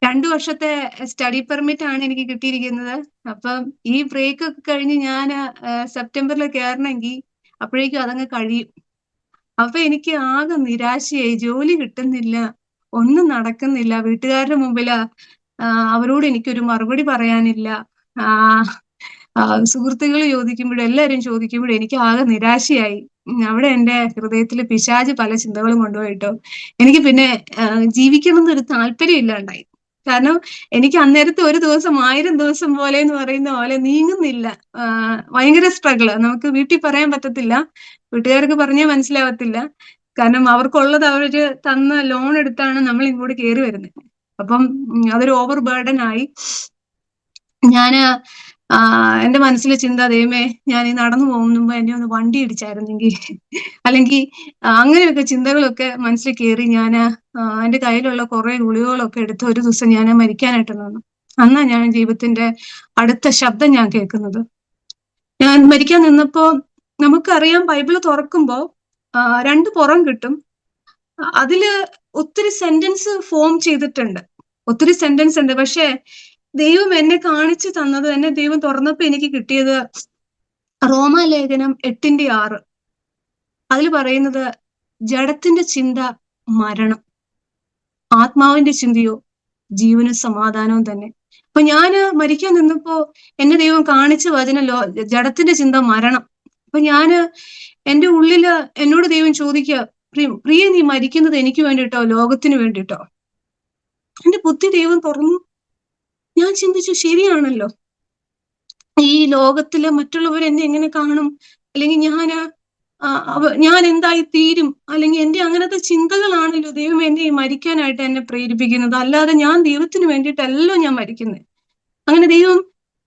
2 വർഷത്തെ സ്റ്റഡി പെർമിറ്റ് ആണ് എനിക്ക് കിട്ടിയിരിക്കുന്നത്. അപ്പം ഈ ബ്രേക്ക് ഒക്കെ കഴിഞ്ഞ് ഞാൻ സെപ്റ്റംബറിൽ കയറണമെങ്കിൽ അപ്പോഴേക്കും അതങ്ങ് കഴിയും. അപ്പൊ എനിക്ക് ആകെ നിരാശയായി. ജോലി കിട്ടുന്നില്ല, ഒന്നും നടക്കുന്നില്ല. വീട്ടുകാരുടെ മുമ്പില് അവരോട് എനിക്കൊരു മറുപടി പറയാനില്ല. ആ സുഹൃത്തുക്കൾ ചോദിക്കുമ്പോഴും എല്ലാവരും ചോദിക്കുമ്പോഴും എനിക്ക് ആകെ നിരാശയായി. അവിടെ എന്റെ ഹൃദയത്തിൽ പിശാച് പല ചിന്തകളും കൊണ്ടുപോയിട്ടോ എനിക്ക് പിന്നെ ജീവിക്കണം എന്നൊരു താല്പര്യം ഇല്ലാണ്ടായി. കാരണം എനിക്ക് അന്നേരത്തെ ഒരു ദിവസം 1000 ദിവസം പോലെ എന്ന് പറയുന്ന പോലെ നീങ്ങുന്നില്ല. ഭയങ്കര സ്ട്രഗിള്. നമുക്ക് വീട്ടിൽ പറയാൻ പറ്റത്തില്ല, വീട്ടുകാർക്ക് പറഞ്ഞാൽ മനസ്സിലാവത്തില്ല. കാരണം അവർക്കുള്ളത് അവര് തന്ന ലോൺ എടുത്താണ് നമ്മൾ ഇങ്ങോട്ട് കയറി വരുന്നത്. അപ്പം അതൊരു ഓവർ ബേർഡൻ ആയി. ഞാന് എന്റെ മനസ്സിലെ ചിന്ത, ദൈവമേ ഞാൻ ഈ നടന്നു പോകുന്ന മുമ്പ് എന്നെ ഒന്ന് വണ്ടി ഇടിച്ചായിരുന്നെങ്കിൽ അല്ലെങ്കിൽ അങ്ങനെയൊക്കെ ചിന്തകളൊക്കെ മനസ്സിൽ കയറി. ഞാൻ എന്റെ കയ്യിലുള്ള കുറെ ഗുളികകളൊക്കെ എടുത്ത് ഒരു ദിവസം ഞാൻ മരിക്കാനായിട്ട് നിന്നു. അന്നാ ഞാൻ ജീവിതത്തിന്റെ അടുത്ത ശബ്ദം ഞാൻ കേൾക്കുന്നത്. ഞാൻ മരിക്കാൻ നിന്നപ്പോ നമുക്കറിയാം, ബൈബിള് തുറക്കുമ്പോ 2 പുറം കിട്ടും. അതില് ഒത്തിരി സെന്റൻസ് ഫോം ചെയ്തിട്ടുണ്ട്, ഒത്തിരി സെന്റൻസ് ഉണ്ട്. പക്ഷെ ദൈവം എന്നെ കാണിച്ചു തന്നത്, എന്നെ ദൈവം തുറന്നപ്പോ എനിക്ക് കിട്ടിയത് റോമാലേഖനം 8:6. അതിൽ പറയുന്നത്, ജഡത്തിന്റെ ചിന്ത മരണം, ആത്മാവിന്റെ ചിന്തയോ ജീവനും സമാധാനവും തന്നെ. അപ്പൊ ഞാന് മരിക്കാൻ നിന്നപ്പോ എന്നെ ദൈവം കാണിച്ച വചനല്ലോ ജഡത്തിന്റെ ചിന്ത മരണം. അപ്പൊ ഞാന് എന്റെ ഉള്ളില് എന്നോട് ദൈവം ചോദിക്കുക, പ്രിയ നീ മരിക്കുന്നത് എനിക്ക് വേണ്ടിട്ടോ ലോകത്തിന് വേണ്ടിട്ടോ? എന്റെ ബുദ്ധി ദൈവം തുറന്നു. ഞാൻ ചിന്തിച്ചു, ശരിയാണല്ലോ, ഈ ലോകത്തില് മറ്റുള്ളവർ എന്നെ എങ്ങനെ കാണും, അല്ലെങ്കിൽ ഞാൻ എന്തായി തീരും, അല്ലെങ്കിൽ എന്റെ അങ്ങനത്തെ ചിന്തകളാണല്ലോ ദൈവം എന്നെ മരിക്കാനായിട്ട് എന്നെ പ്രേരിപ്പിക്കുന്നത്. അല്ലാതെ ഞാൻ ദൈവത്തിന് വേണ്ടിയിട്ടല്ലോ ഞാൻ മരിക്കുന്നത്. അങ്ങനെ ദൈവം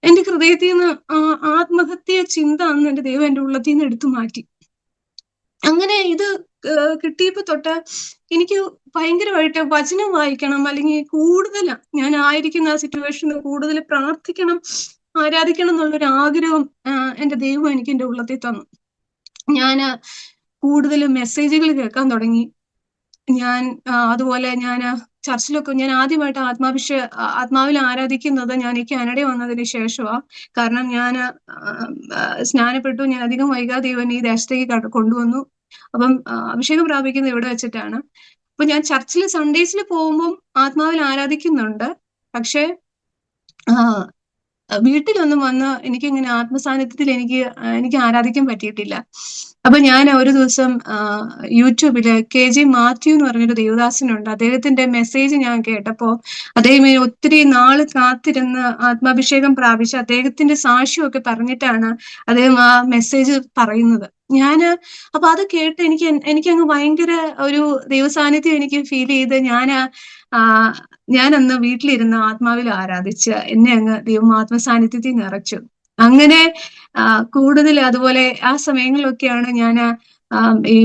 എന്റെ ഹൃദയത്തിൽ നിന്ന് ആത്മഹത്യ ചിന്ത അന്ന് എന്റെ ദൈവം എന്റെ ഉള്ളത്തിൽ നിന്ന് എടുത്തു മാറ്റി. അങ്ങനെ ഇത് കിട്ടിയപ്പോ തൊട്ട് എനിക്ക് ഭയങ്കരമായിട്ട് വചനം വായിക്കണം, അല്ലെങ്കിൽ കൂടുതൽ ഞാൻ ആയിരിക്കുന്ന ആ സിറ്റുവേഷനിൽ കൂടുതൽ പ്രാർത്ഥിക്കണം, ആരാധിക്കണം എന്നുള്ളൊരു ആഗ്രഹം എന്റെ ദൈവം എനിക്ക് എന്റെ ഉള്ളത്തിൽ തന്നു. ഞാന് കൂടുതൽ മെസ്സേജുകൾ കേൾക്കാൻ തുടങ്ങി. ഞാൻ അതുപോലെ ഞാൻ ചർച്ചിലൊക്കെ ഞാൻ ആദ്യമായിട്ട് ആത്മാവിൽ ആരാധിക്കുന്നത് ഞാൻ ഈ കാനഡ വന്നതിന് ശേഷമാണ്. കാരണം ഞാൻ സ്നാനപ്പെട്ടു, ഞാൻ അധികം വൈകാതെ ദൈവം ഈ ദേശത്തേക്ക് കൊണ്ടുവന്നു. അപ്പം അഭിഷേകം പ്രാപിക്കുന്നത് ഇവിടെ വെച്ചിട്ടാണ്. അപ്പൊ ഞാൻ ചർച്ചിൽ സൺഡേസിൽ പോകുമ്പോൾ ആത്മാവിൽ ആരാധിക്കുന്നുണ്ട്. പക്ഷെ വീട്ടിലൊന്നും വന്ന് എനിക്കിങ്ങനെ ആത്മസാന്നിധ്യത്തിൽ എനിക്ക് ആരാധിക്കാൻ പറ്റിയിട്ടില്ല. അപ്പൊ ഞാൻ ഒരു ദിവസം യൂട്യൂബില് KG മാത്യു എന്ന് പറഞ്ഞൊരു ദേവദാസനുണ്ട്, അദ്ദേഹത്തിന്റെ മെസ്സേജ് ഞാൻ കേട്ടപ്പോ, അദ്ദേഹം ഒത്തിരി നാള് കാത്തിരുന്ന് ആത്മാഭിഷേകം പ്രാപിച്ച് അദ്ദേഹത്തിന്റെ സാക്ഷ്യമൊക്കെ പറഞ്ഞിട്ടാണ് അദ്ദേഹം ആ മെസ്സേജ് പറയുന്നത്. അപ്പൊ അത് കേട്ട് എനിക്കങ്ങ് ഭയങ്കര ഒരു ദൈവസാന്നിധ്യം എനിക്ക് ഫീൽ ചെയ്ത് ഞാൻ അന്ന് വീട്ടിലിരുന്ന് ആത്മാവിൽ ആരാധിച്ച് എന്നെ അങ്ങ് ദൈവം ആത്മസാന്നിധ്യത്തിൽ നിറച്ചു. അങ്ങനെ കൂടുതൽ അതുപോലെ ആ സമയങ്ങളിലൊക്കെയാണ് ഞാൻ ഈ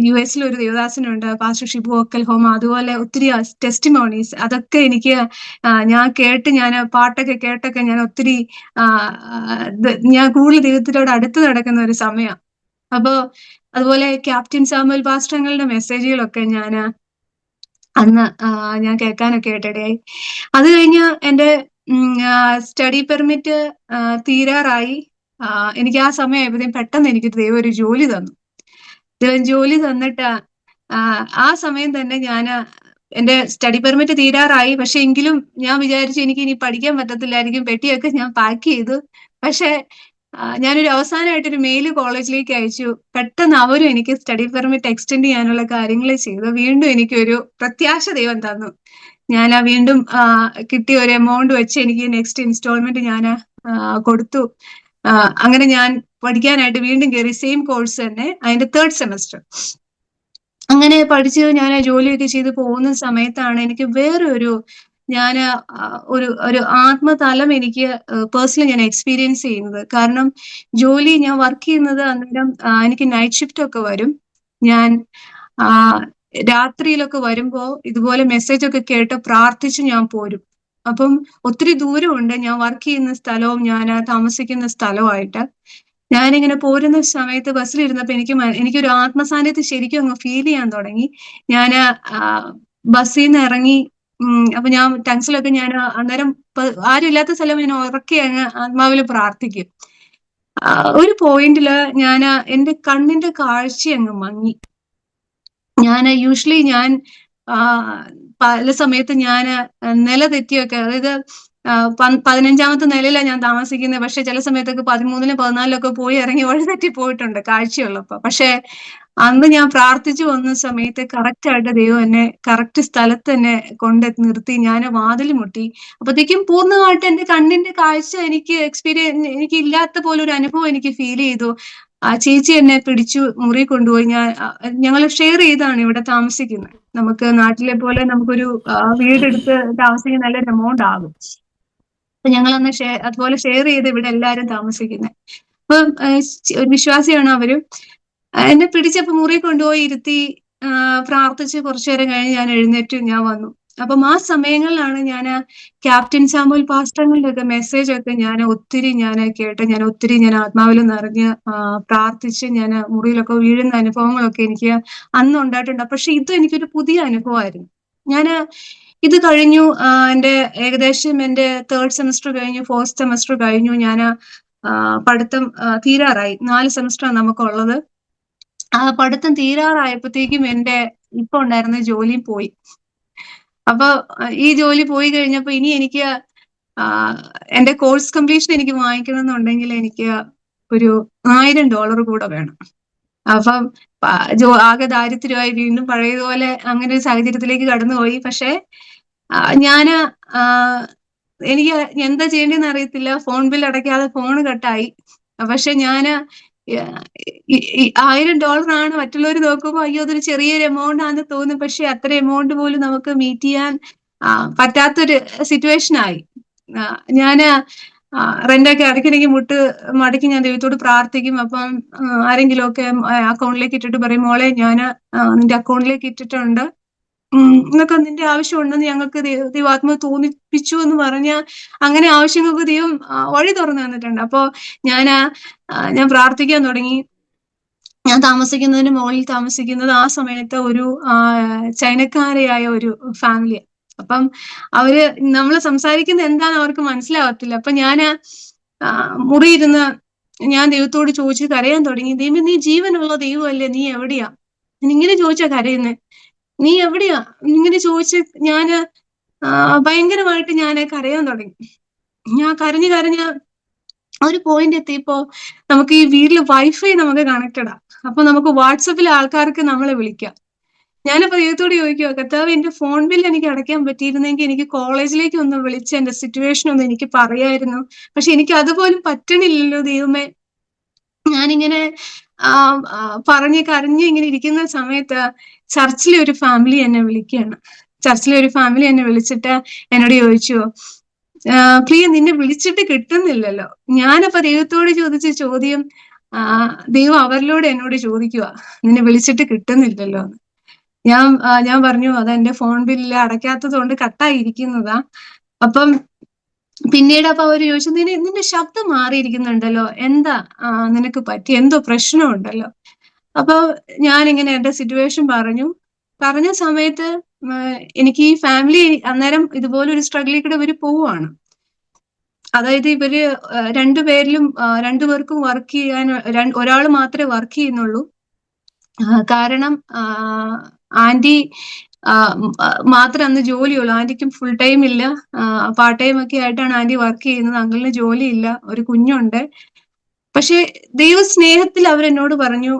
US ഒരു ദേവദാസനുണ്ട്, പാസ്റ്റർ ഷിബു ഒക്കൽഹോമ, അതുപോലെ ഒത്തിരി ടെസ്റ്റിമോണീസ്, അതൊക്കെ എനിക്ക് ഞാൻ പാട്ടൊക്കെ കേട്ടൊക്കെ ഞാൻ ഒത്തിരി ഞാൻ കൂടുതൽ ദൈവത്തിനോട് അടുത്ത് നടക്കുന്ന ഒരു സമയം. അപ്പോ അതുപോലെ ക്യാപ്റ്റൻ സാമുവൽ പാസ്റ്ററുടെ മെസ്സേജുകളൊക്കെ അന്ന് ഞാൻ കേൾക്കാനൊക്കെ ഇടയായി. അത് കഴിഞ്ഞ് എന്റെ സ്റ്റഡി പെർമിറ്റ് തീരാറായി. എനിക്ക് ആ സമയമായപ്പോഴത്തേക്കും പെട്ടെന്ന് എനിക്ക് ദൈവം ഒരു ജോലി തന്നു. ദൈവം ജോലി തന്നിട്ട് ആ സമയം തന്നെ എന്റെ സ്റ്റഡി പെർമിറ്റ് തീരാറായി. പക്ഷെ എങ്കിലും ഞാൻ വിചാരിച്ചു എനിക്ക് ഇനി പഠിക്കാൻ പറ്റത്തില്ലായിരിക്കും, പെട്ടിയൊക്കെ ഞാൻ പാക്ക് ചെയ്തു. പക്ഷെ ഞാനൊരു അവസാനമായിട്ടൊരു മെയിൽ കോളേജിലേക്ക് അയച്ചു. പെട്ടെന്ന് അവരും എനിക്ക് സ്റ്റഡി പെർമിറ്റ് എക്സ്റ്റെൻഡ് ചെയ്യാനുള്ള കാര്യങ്ങൾ ചെയ്തു. വീണ്ടും എനിക്കൊരു പ്രത്യാശ ദൈവം തന്നു. ഞാൻ വീണ്ടും കിട്ടിയ ഒരു എമൗണ്ട് വെച്ച് എനിക്ക് നെക്സ്റ്റ് ഇൻസ്റ്റാൾമെന്റ് ഞാൻ കൊടുത്തു. അങ്ങനെ ഞാൻ പഠിക്കാനായിട്ട് വീണ്ടും കയറി, സെയിം കോഴ്സ് തന്നെ, അതിന്റെ 3rd സെമസ്റ്റർ. അങ്ങനെ പഠിച്ച് ഞാൻ ജോലിയൊക്കെ ചെയ്ത് പോകുന്ന സമയത്താണ് എനിക്ക് വേറെ ഒരു ഞാന് ഒരു ഒരു ആത്മതലം എനിക്ക് പേഴ്സണലി ഞാൻ എക്സ്പീരിയൻസ് ചെയ്യുന്നത്. കാരണം ഞാൻ വർക്ക് ചെയ്യുന്നത് അന്നേരം എനിക്ക് നൈറ്റ് ഷിഫ്റ്റ് ഒക്കെ വരും. ഞാൻ ആഹ് രാത്രിയിലൊക്കെ വരുമ്പോ ഇതുപോലെ മെസ്സേജ് ഒക്കെ കേട്ട് പ്രാർത്ഥിച്ച് ഞാൻ പോരും. അപ്പം ഒത്തിരി ദൂരമുണ്ട് ഞാൻ വർക്ക് ചെയ്യുന്ന സ്ഥലവും ഞാൻ താമസിക്കുന്ന സ്ഥലവുമായിട്ട്. ഞാനിങ്ങനെ പോരുന്ന സമയത്ത് ബസ്സിലിരുന്നപ്പോ എനിക്കൊരു ആത്മസാന്നിധ്യം ശരിക്കും അങ്ങ് ഫീൽ ചെയ്യാൻ തുടങ്ങി. ഞാന് ബസ്സിന്ന് ഇറങ്ങി. അപ്പൊ ഞാൻ ടങ്സിലൊക്കെ ഞാൻ അന്നേരം ആരും ഇല്ലാത്ത സ്ഥലം ഞാൻ ഉറക്കെ അങ്ങ് ആത്മാവില് പ്രാർത്ഥിക്കും. ഒരു പോയിന്റില് ഞാന് എന്റെ കണ്ണിന്റെ കാഴ്ച അങ്ങ് മങ്ങി. ഞാൻ പല സമയത്ത് ഞാന് നില തെറ്റിയൊക്കെ, അതായത് 15ാമത്തെ നിലയിലാണ് ഞാൻ താമസിക്കുന്നത്. പക്ഷെ ചില സമയത്തൊക്കെ 13ലും 14ലൊക്കെ പോയി ഇറങ്ങി വഴിതെറ്റി പോയിട്ടുണ്ട് കാഴ്ചയുള്ളപ്പോ. പക്ഷെ അന്ന് ഞാൻ പ്രാർത്ഥിച്ചു വന്ന സമയത്ത് കറക്റ്റ് ആയിട്ട് ദൈവം എന്നെ കറക്റ്റ് സ്ഥലത്ത് തന്നെ കൊണ്ട് നിർത്തി. ഞാൻ വാതിൽ മുട്ടി. അപ്പത്തേക്കും പൂർണ്ണമായിട്ട് എന്റെ കണ്ണിന്റെ കാഴ്ച എനിക്ക് ഇല്ലാത്ത പോലെ ഒരു അനുഭവം എനിക്ക് ഫീൽ ചെയ്തു. ആ ചേച്ചി എന്നെ പിടിച്ചു മുറി കൊണ്ടുപോയി. ഞങ്ങൾ ഷെയർ ചെയ്താണ് ഇവിടെ താമസിക്കുന്നത്. നമുക്ക് നാട്ടിലെ പോലെ നമുക്കൊരു വീടെടുത്ത് താമസിക്കാൻ നല്ലൊരു എമൗണ്ട് ആകും. അപ്പൊ ഞങ്ങളന്ന് അതുപോലെ ഷെയർ ചെയ്ത് ഇവിടെ എല്ലാരും താമസിക്കുന്നത്. അപ്പം ഒരു വിശ്വാസിയാണ് അവരും. എന്നെ പിടിച്ചപ്പോ മുറി കൊണ്ടുപോയി ഇരുത്തി പ്രാർത്ഥിച്ച് കുറച്ചു നേരം കഴിഞ്ഞ് ഞാൻ എഴുന്നേറ്റു, ഞാൻ വന്നു. അപ്പം ആ സമയങ്ങളിലാണ് ഞാൻ ക്യാപ്റ്റൻ സാമുവൽ പാസ്റ്ററിന്റെ ഒക്കെ മെസ്സേജ് ഒക്കെ ഞാൻ ഒത്തിരി കേട്ട്, ഞാൻ ആത്മാവിൽ നിറഞ്ഞ് പ്രാർത്ഥിച്ച് ഞാൻ മുറിയിലൊക്കെ വീഴുന്ന അനുഭവങ്ങളൊക്കെ എനിക്ക് അന്ന് ഉണ്ടായിട്ടുണ്ട്. പക്ഷെ ഇത് എനിക്കൊരു പുതിയ അനുഭവമായിരുന്നു. ഞാൻ ഇത് കഴിഞ്ഞു. ഏകദേശം എന്റെ 3rd സെമസ്റ്റർ കഴിഞ്ഞു, 4th സെമസ്റ്റർ കഴിഞ്ഞു. ഞാൻ പഠിത്തം തീരാറായി. 4 സെമസ്റ്ററാണ് നമുക്കുള്ളത്. ആ പഠിത്തം തീരാറായപ്പോഴത്തേക്കും ഇപ്പൊ ഉണ്ടായിരുന്ന ജോലി പോയി. അപ്പൊ ഈ ജോലി പോയി കഴിഞ്ഞപ്പോ ഇനി എനിക്ക് എന്റെ കോഴ്സ് കംപ്ലീഷൻ എനിക്ക് വാങ്ങിക്കണം എന്നുണ്ടെങ്കിൽ എനിക്ക് ഒരു $1000 കൂടെ വേണം. അപ്പം ആകെ ദാരിദ്ര്യമായി, വീണ്ടും പഴയതുപോലെ അങ്ങനെ ഒരു സാഹചര്യത്തിലേക്ക് കടന്നുപോയി. പക്ഷെ ഞാന് എനിക്ക് എന്താ ചെയ്യേണ്ടതെന്ന് അറിയത്തില്ല. ഫോൺ ബിൽ അടയ്ക്കാതെ ഫോൺ കട്ടായി. പക്ഷെ ഞാന് $1000 ആണ്. മറ്റുള്ളവർ നോക്കുമ്പോൾ അയ്യോ അതൊരു ചെറിയൊരു എമൗണ്ട് ആണെന്ന് തോന്നും. പക്ഷെ അത്ര എമൗണ്ട് പോലും നമുക്ക് മീറ്റ് ചെയ്യാൻ പറ്റാത്തൊരു സിറ്റുവേഷൻ ആയി. ഞാന് റെന്റൊക്കെ ഇടയ്ക്കിടയ്ക്ക് മടക്കി ഞാൻ ദൈവത്തോട് പ്രാർത്ഥിക്കും. അപ്പം ആരെങ്കിലും ഒക്കെ അക്കൗണ്ടിലേക്ക് ഇട്ടിട്ട് പറയും, മോളെ ഞാൻ നിന്റെ അക്കൗണ്ടിലേക്ക് ഇട്ടിട്ടുണ്ട്, എന്നൊക്കെ നിന്റെ ആവശ്യമുണ്ടെന്ന് ഞങ്ങൾക്ക് ദൈവാത്മാവ് തോന്നിപ്പിച്ചു എന്ന് പറഞ്ഞ അങ്ങനെ ആവശ്യങ്ങൾക്ക് ദൈവം വഴി തുറന്നു തന്നിട്ടുണ്ട്. അപ്പോ ഞാൻ പ്രാർത്ഥിക്കാൻ തുടങ്ങി. ഞാൻ താമസിക്കുന്നതിന് മുകളിൽ താമസിക്കുന്നത് ആ സമയത്ത് ഒരു ചൈനക്കാരിയായ ഒരു ഫാമിലി. അപ്പം നമ്മൾ സംസാരിക്കുന്നത് എന്താന്ന് അവർക്ക് മനസ്സിലാവത്തില്ല. അപ്പൊ മുറിയിരുന്ന് ഞാൻ ദൈവത്തോട് ചോദിച്ച് കരയാൻ തുടങ്ങി. ദൈവം, നീ ജീവനുള്ള ദൈവമല്ലേ, നീ എവിടെയാ? ഇങ്ങനെ ചോദിച്ചാ കരയുന്നേ, നീ എവിടെയാ? ഇങ്ങനെ ചോദിച്ച് ഭയങ്കരമായിട്ട് ഞാൻ കരയാൻ തുടങ്ങി. ഞാൻ കരഞ്ഞ് ഒരു പോയിന്റ് എത്തിയപ്പോ നമുക്ക് ഈ വീട്ടില് വൈഫൈ നമുക്ക് കണക്റ്റഡാ. അപ്പൊ നമുക്ക് വാട്സപ്പിൽ ആൾക്കാർക്ക് നമ്മളെ വിളിക്കാം. ഞാനപ്പോ ദൈവത്തോട് ചോദിക്കുക, കർത്താവ് എന്റെ ഫോൺ ബില്ല് എനിക്ക് അടയ്ക്കാൻ പറ്റിയിരുന്നെങ്കിൽ എനിക്ക് കോളേജിലേക്ക് ഒന്ന് വിളിച്ച് എന്റെ സിറ്റുവേഷൻ ഒന്ന് എനിക്ക് പറയായിരുന്നു. പക്ഷെ എനിക്ക് അതുപോലും പറ്റണില്ലല്ലോ ദൈവമേ. ഞാനിങ്ങനെ പറഞ്ഞ് കരഞ്ഞ് ഇങ്ങനെ ഇരിക്കുന്ന സമയത്ത് ചർച്ചിലെ ഒരു ഫാമിലി എന്നെ വിളിക്കുകയാണ്. ചർച്ചിലെ ഒരു ഫാമിലി എന്നെ വിളിച്ചിട്ട് എന്നോട് ചോദിച്ചു, പ്രിയ നിന്നെ വിളിച്ചിട്ട് കിട്ടുന്നില്ലല്ലോ. ഞാനപ്പോ ദൈവത്തോട് ചോദിച്ച ചോദ്യം ദൈവം അവരിലൂടെ എന്നോട് ചോദിക്കുക, നിന്നെ വിളിച്ചിട്ട് കിട്ടുന്നില്ലല്ലോ. ഞാൻ പറഞ്ഞു, അതെന്റെ ഫോൺ ബില്ല് അടയ്ക്കാത്തത് കൊണ്ട് കട്ടായിരിക്കുന്നതാ. അപ്പം പിന്നീട് അപ്പൊ അവര് ചോദിച്ചു, നിന്റെ ശബ്ദം മാറിയിരിക്കുന്നുണ്ടല്ലോ, എന്താ നിനക്ക് പറ്റി, എന്തോ പ്രശ്നമുണ്ടല്ലോ. അപ്പൊ ഞാനിങ്ങനെ എന്റെ സിറ്റുവേഷൻ പറഞ്ഞ സമയത്ത് എനിക്ക് ഈ ഫാമിലി അന്നേരം ഇതുപോലൊരു സ്ട്രഗിളിൽ കൂടെ ഇവര് പോവുകയാണ്. അതായത് ഇവര് രണ്ടുപേർക്കും വർക്ക് ചെയ്യാൻ ഒരാൾ മാത്രമേ വർക്ക് ചെയ്യുന്നുള്ളൂ. കാരണം ആന്റി മാത്രം അന്ന് ജോലിയുള്ളൂ. ആന്റിക്കും ഫുൾ ടൈം ഇല്ല, പാർട്ട് ടൈം ഒക്കെ ആയിട്ടാണ് ആന്റി വർക്ക് ചെയ്യുന്നത്. അങ്കിളിന് ജോലിയില്ല, ഒരു കുഞ്ഞുണ്ട്. പക്ഷെ ദൈവ സ്നേഹത്തിൽ അവരെന്നോട് പറഞ്ഞു,